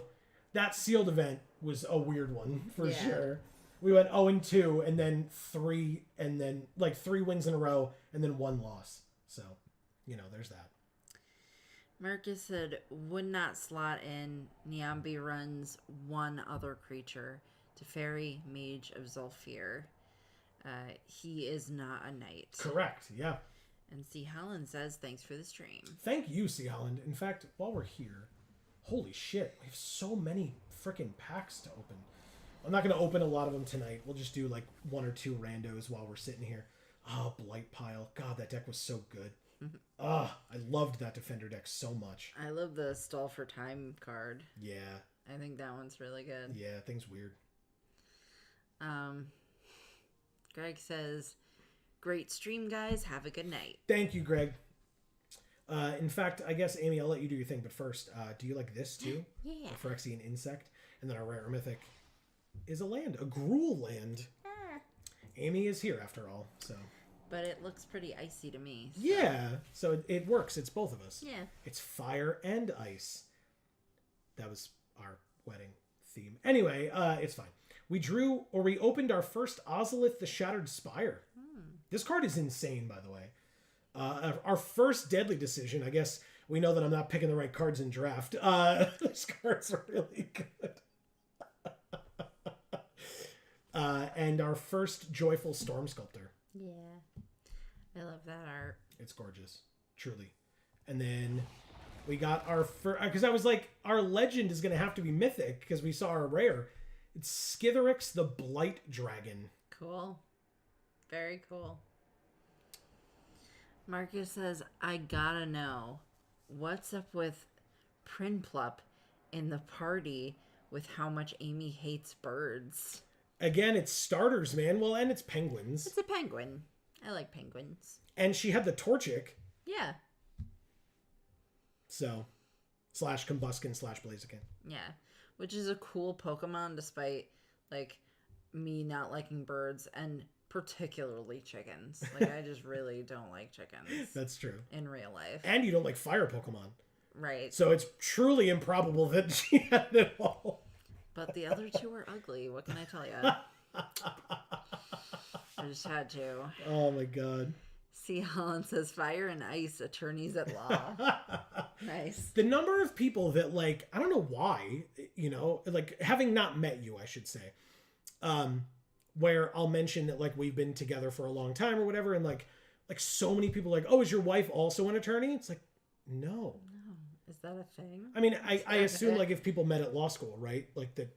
that sealed event was a weird one for Yeah. sure. We went 0-2 and then 3 and then like 3 wins in a row and then 1 loss. So, you know, there's that. Marcus said, would not slot in. Niambi runs 1 other creature. Teferi, Mage of Zulfir. He is not a knight. Correct. Yeah. And C. Holland says, thanks for the stream. Thank you, C. Holland. In fact, while we're here, holy shit, we have so many freaking packs to open. I'm not going to open a lot of them tonight. We'll just do like 1 or 2 randos while we're sitting here. Oh, Blight Pile. God, that deck was so good. I loved that Defender deck so much. I love the Stall for Time card. Yeah. I think that one's really good. Yeah, thing's weird. Greg says, great stream, guys. Have a good night. Thank you, Greg. In fact, I guess, Amy, I'll let you do your thing, but first, do you like this too? Yeah. A Phyrexian Insect. And then our rare mythic is a land, a Gruul land. Amy is here after all, so. But it looks pretty icy to me. So. Yeah, so it works. It's both of us. Yeah. It's fire and ice. That was our wedding theme. Anyway, it's fine. We opened our first Ozolith the Shattered Spire. This card is insane, by the way. Our first Deadly Decision, I guess we know that I'm not picking the right cards in draft. Those cards are really good. And our first Joyful Storm Sculptor. Yeah. I love that art. It's gorgeous. Truly. And then we got our first... Because I was like, our legend is going to have to be mythic because we saw our rare. It's Skitherix the Blight Dragon. Cool. Very cool. Marcus says, I gotta know, what's up with Prinplup in the party with how much Amy hates birds? Again, it's starters, man. Well, and it's penguins. It's a penguin. I like penguins. And she had the Torchic. Yeah. So, slash Combuskin slash Blaziken. Yeah. Which is a cool Pokemon despite, like, me not liking birds and particularly chickens. Like, I just really don't like chickens. That's true. In real life. And you don't like fire Pokemon. Right. So it's truly improbable that she had it all. But the other two are ugly. What can I tell you? I just had to. Oh my god. C. Holland says, fire and ice, attorneys at law. Nice. The number of people that, like, I don't know why, you know, like, having not met you, I should say, where I'll mention that, like, we've been together for a long time or whatever, and, like so many people are like, oh, is your wife also an attorney? It's like, no. No. Is that a thing? I mean, I assume, like, if people met at law school, right? That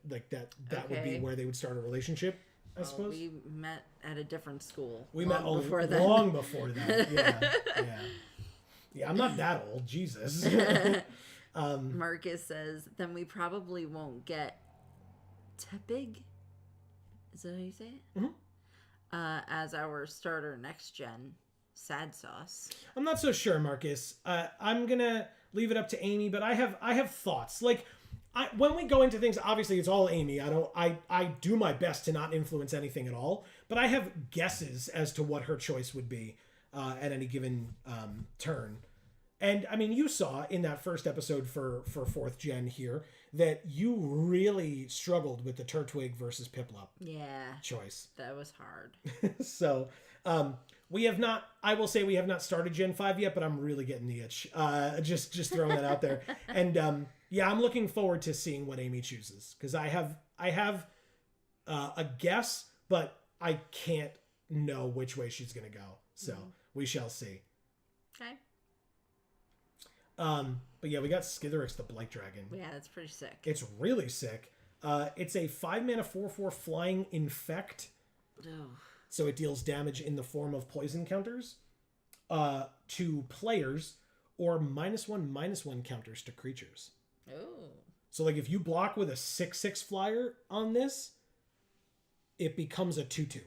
would be Okay. where they would start a relationship, I suppose. We met at a different school. We long met before then. long before that. Yeah. Yeah, I'm not that old. Jesus. Marcus says, then we probably won't get Tepig. Is that how you say it? Mm-hmm. As our starter next gen. Sad sauce. I'm not so sure, Marcus. I'm gonna leave it up to Amy, but I have thoughts. Like, when we go into things, obviously it's all Amy. I do my best to not influence anything at all, but I have guesses as to what her choice would be at any given turn. And I mean, you saw in that first episode for 4th gen here that you really struggled with the Turtwig versus Piplup Yeah. choice. That was hard. So, we have not, I will say we have not started Gen 5 yet, but I'm really getting the itch. Just throwing that out there. And, yeah, I'm looking forward to seeing what Amy chooses. Because I have a guess, but I can't know which way she's going to go. So, we shall see. Okay. But yeah, we got Skitherix the Blight Dragon. Yeah, that's pretty sick. It's really sick. It's a 5-mana 4/4 flying infect. Oh. So it deals damage in the form of poison counters to players or -1/-1 counters to creatures. Oh. So like if you block with a 6/6 flyer on this, it becomes a 2/2.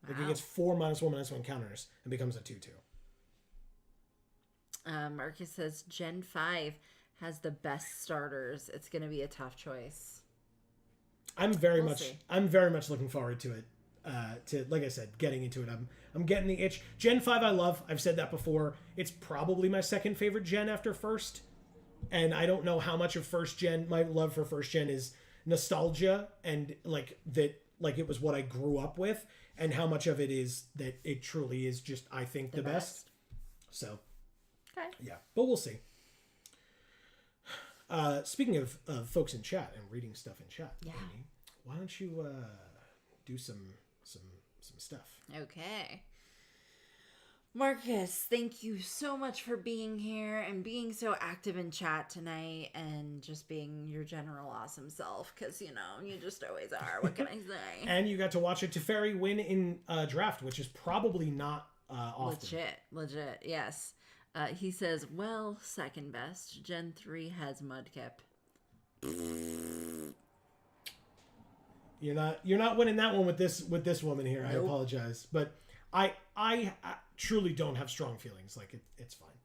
Like it Wow. gets 4 -1/-1 counters and becomes a 2/2. Marcus says Gen 5 has the best starters. It's going to be a tough choice. I'm very We'll much see. looking forward to it. To, like I said, getting into it. I'm getting the itch. Gen 5 I love. I've said that before. It's probably my second favorite gen after first. And I don't know how much of first gen, my love for first gen is nostalgia and like that, like it was what I grew up with, and how much of it is that it truly is just, I think, the best. So, Okay. yeah, but we'll see. Speaking of folks in chat and reading stuff in chat, Yeah. Amy, why don't you do some stuff? Okay. Marcus, thank you so much for being here and being so active in chat tonight and just being your general awesome self, because, you know, you just always are. What can I say? And you got to watch a Teferi win in draft, which is probably not often. Legit, yes. He says, well, second best. Gen 3 has Mudkip. You're not winning that one with this woman here. I Nope. apologize, but I truly don't have strong feelings. Like it's fine.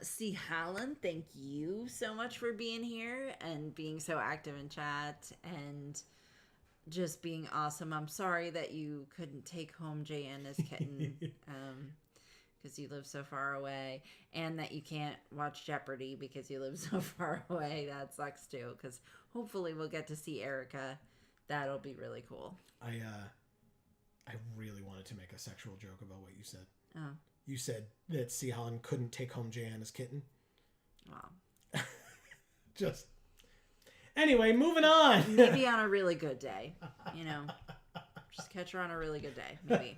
C. Holland, thank you so much for being here and being so active in chat and just being awesome. I'm sorry that you couldn't take home JN as kitten because you live so far away, and that you can't watch Jeopardy because you live so far away. That sucks too, because hopefully we'll get to see Erica. That'll be really cool. I really wanted to make a sexual joke about what you said. Oh, you said that C. Holland couldn't take home Jayanna's kitten. Wow. Just anyway, moving on. Maybe on a really good day, you know. Just catch her on a really good day, maybe.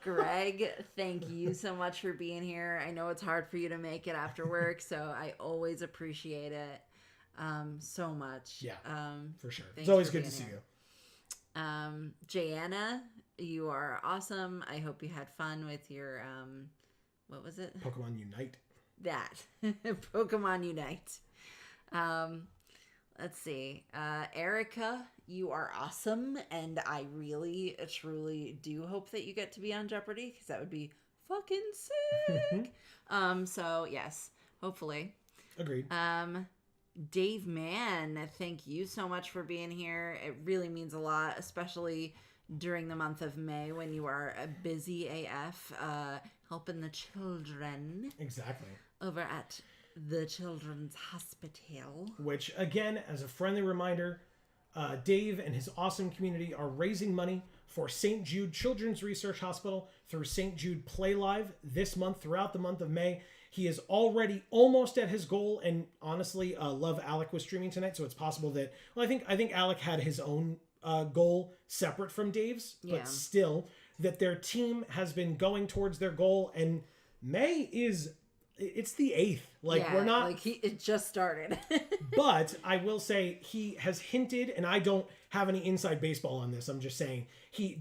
Greg, thank you so much for being here. I know it's hard for you to make it after work, so I always appreciate it so much. Yeah, for sure. It's thanks always for good to being see here. you. Jayanna, you are awesome. I hope you had fun with your what was it? Pokemon Unite. That Pokemon Unite. Let's see. Erica, you are awesome, and I really, truly do hope that you get to be on Jeopardy because that would be fucking sick. So yes, hopefully. Agreed. Dave Mann, thank you so much for being here. It really means a lot, especially during the month of May when you are a busy AF, helping the children. Exactly. Over at the Children's Hospital. Which, again, as a friendly reminder, Dave and his awesome community are raising money for St. Jude Children's Research Hospital through St. Jude Play Live this month, throughout the month of May. He is already almost at his goal, and honestly, Love Alec was streaming tonight, so it's possible that, well, I think Alec had his own goal separate from Dave's, but still, that their team has been going towards their goal, and May is, it's the 8th. Like, we're not... Like, it just started. But I will say he has hinted, and I don't have any inside baseball on this, I'm just saying,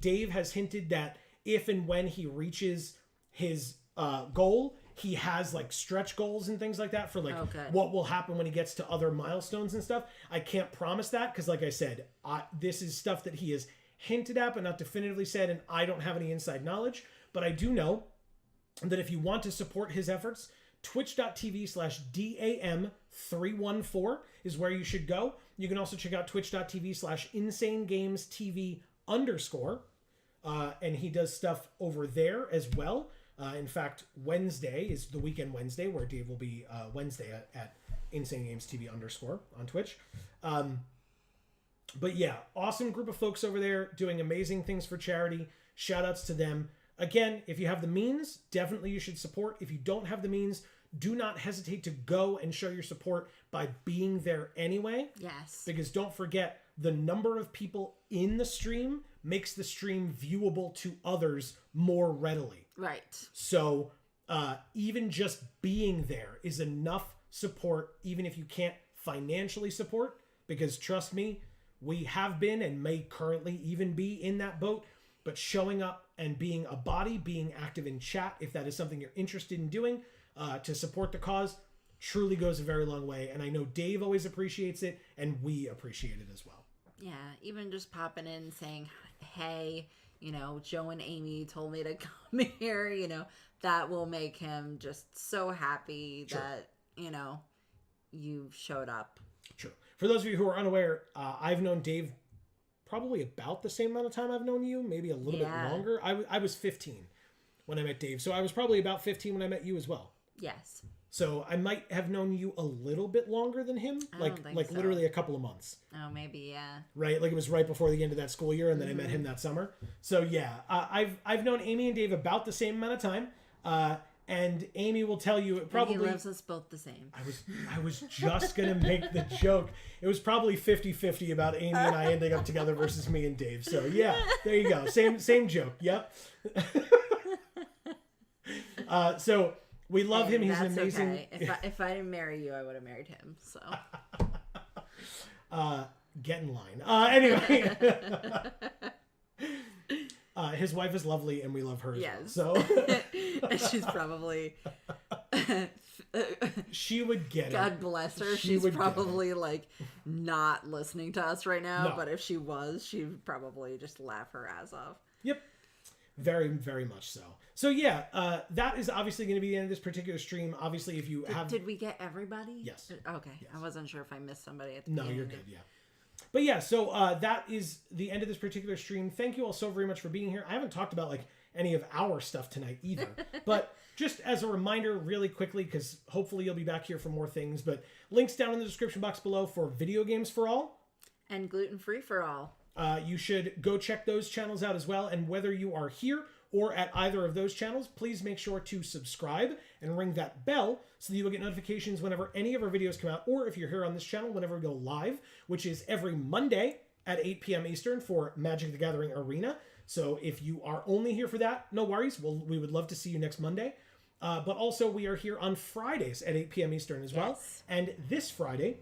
Dave has hinted that if and when he reaches his goal, he has like stretch goals and things like that for like what will happen when he gets to other milestones and stuff. I can't promise that because, like I said, this is stuff that he has hinted at but not definitively said, and I don't have any inside knowledge. But I do know that if you want to support his efforts, twitch.tv/DAM314 is where you should go. You can also check out twitch.tv/InsaneGamesTV_. And he does stuff over there as well. In fact, Wednesday is the Weekend Wednesday, where Dave will be Wednesday at Insane Games TV _ on Twitch. But yeah, awesome group of folks over there doing amazing things for charity. Shout outs to them. Again, if you have the means, definitely you should support. If you don't have the means, do not hesitate to go and show your support by being there anyway. Yes. Because don't forget, the number of people in the stream makes the stream viewable to others more readily. Right. So even just being there is enough support, even if you can't financially support, because trust me, we have been and may currently even be in that boat. But showing up and being a body, being active in chat, if that is something you're interested in doing to support the cause, truly goes a very long way. And I know Dave always appreciates it, and we appreciate it as well. Yeah, even just popping in saying, hey, you know, Joe and Amy told me to come here, you know, that will make him just so happy that, you know, you showed up. Sure. For those of you who are unaware, I've known Dave probably about the same amount of time I've known you, maybe a little bit longer. I was 15 when I met Dave, so I was probably about 15 when I met you as well. Yes. So I might have known you a little bit longer than him, like so. Literally a couple of months. Oh, maybe, yeah. Right, like it was right before the end of that school year, and then I met him that summer. So yeah, I've known Amy and Dave about the same amount of time, and Amy will tell you it probably. And he loves us both the same. I was just gonna make the joke. It was probably 50-50 about Amy and I ending up together versus me and Dave. So yeah, there you go. Same joke. Yep. So. We love him. He's an amazing. Okay. If I didn't marry you, I would have married him. So. Get in line. Anyway, his wife is lovely, and we love her. Yes. Well, so. And she's probably. She would get it. God bless her. She's probably like not listening to us right now. No. But if she was, she'd probably just laugh her ass off. Yep. Very, very much so. So yeah, that is obviously going to be the end of this particular stream. Obviously, if you have... Did we get everybody? Yes. Okay. Yes. I wasn't sure if I missed somebody at the beginning. No, you're good, yeah. But yeah, so that is the end of this particular stream. Thank you all so very much for being here. I haven't talked about like any of our stuff tonight either. But just as a reminder really quickly, because hopefully you'll be back here for more things, but links down in the description box below for Video Games for All. And Gluten Free for All. You should go check those channels out as well. And whether you are here or at either of those channels, please make sure to subscribe and ring that bell so that you will get notifications whenever any of our videos come out, or if you're here on this channel, whenever we go live, which is every Monday at 8 p.m. Eastern for Magic the Gathering Arena. So if you are only here for that, no worries. We would love to see you next Monday. But also we are here on Fridays at 8 p.m. Eastern as well. Yes. And this Friday,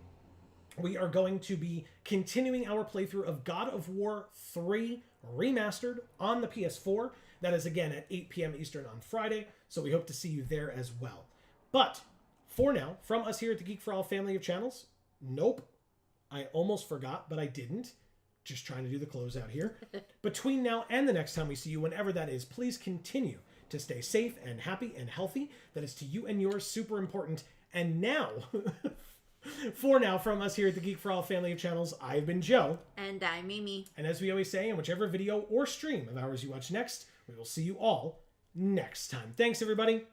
we are going to be continuing our playthrough of God of War 3 Remastered on the PS4. That is again at 8 p.m. Eastern on Friday. So we hope to see you there as well. But for now, from us here at the Geek for All family of channels, nope. I almost forgot, but I didn't. Just trying to do the closeout here. Between now and the next time we see you, whenever that is, please continue to stay safe and happy and healthy. That is to you and yours super important. And now, for now, from us here at the Geek for All family of channels, I've been Joe. And I'm Mimi. And as we always say, in whichever video or stream of ours you watch next, we will see you all next time. Thanks, everybody.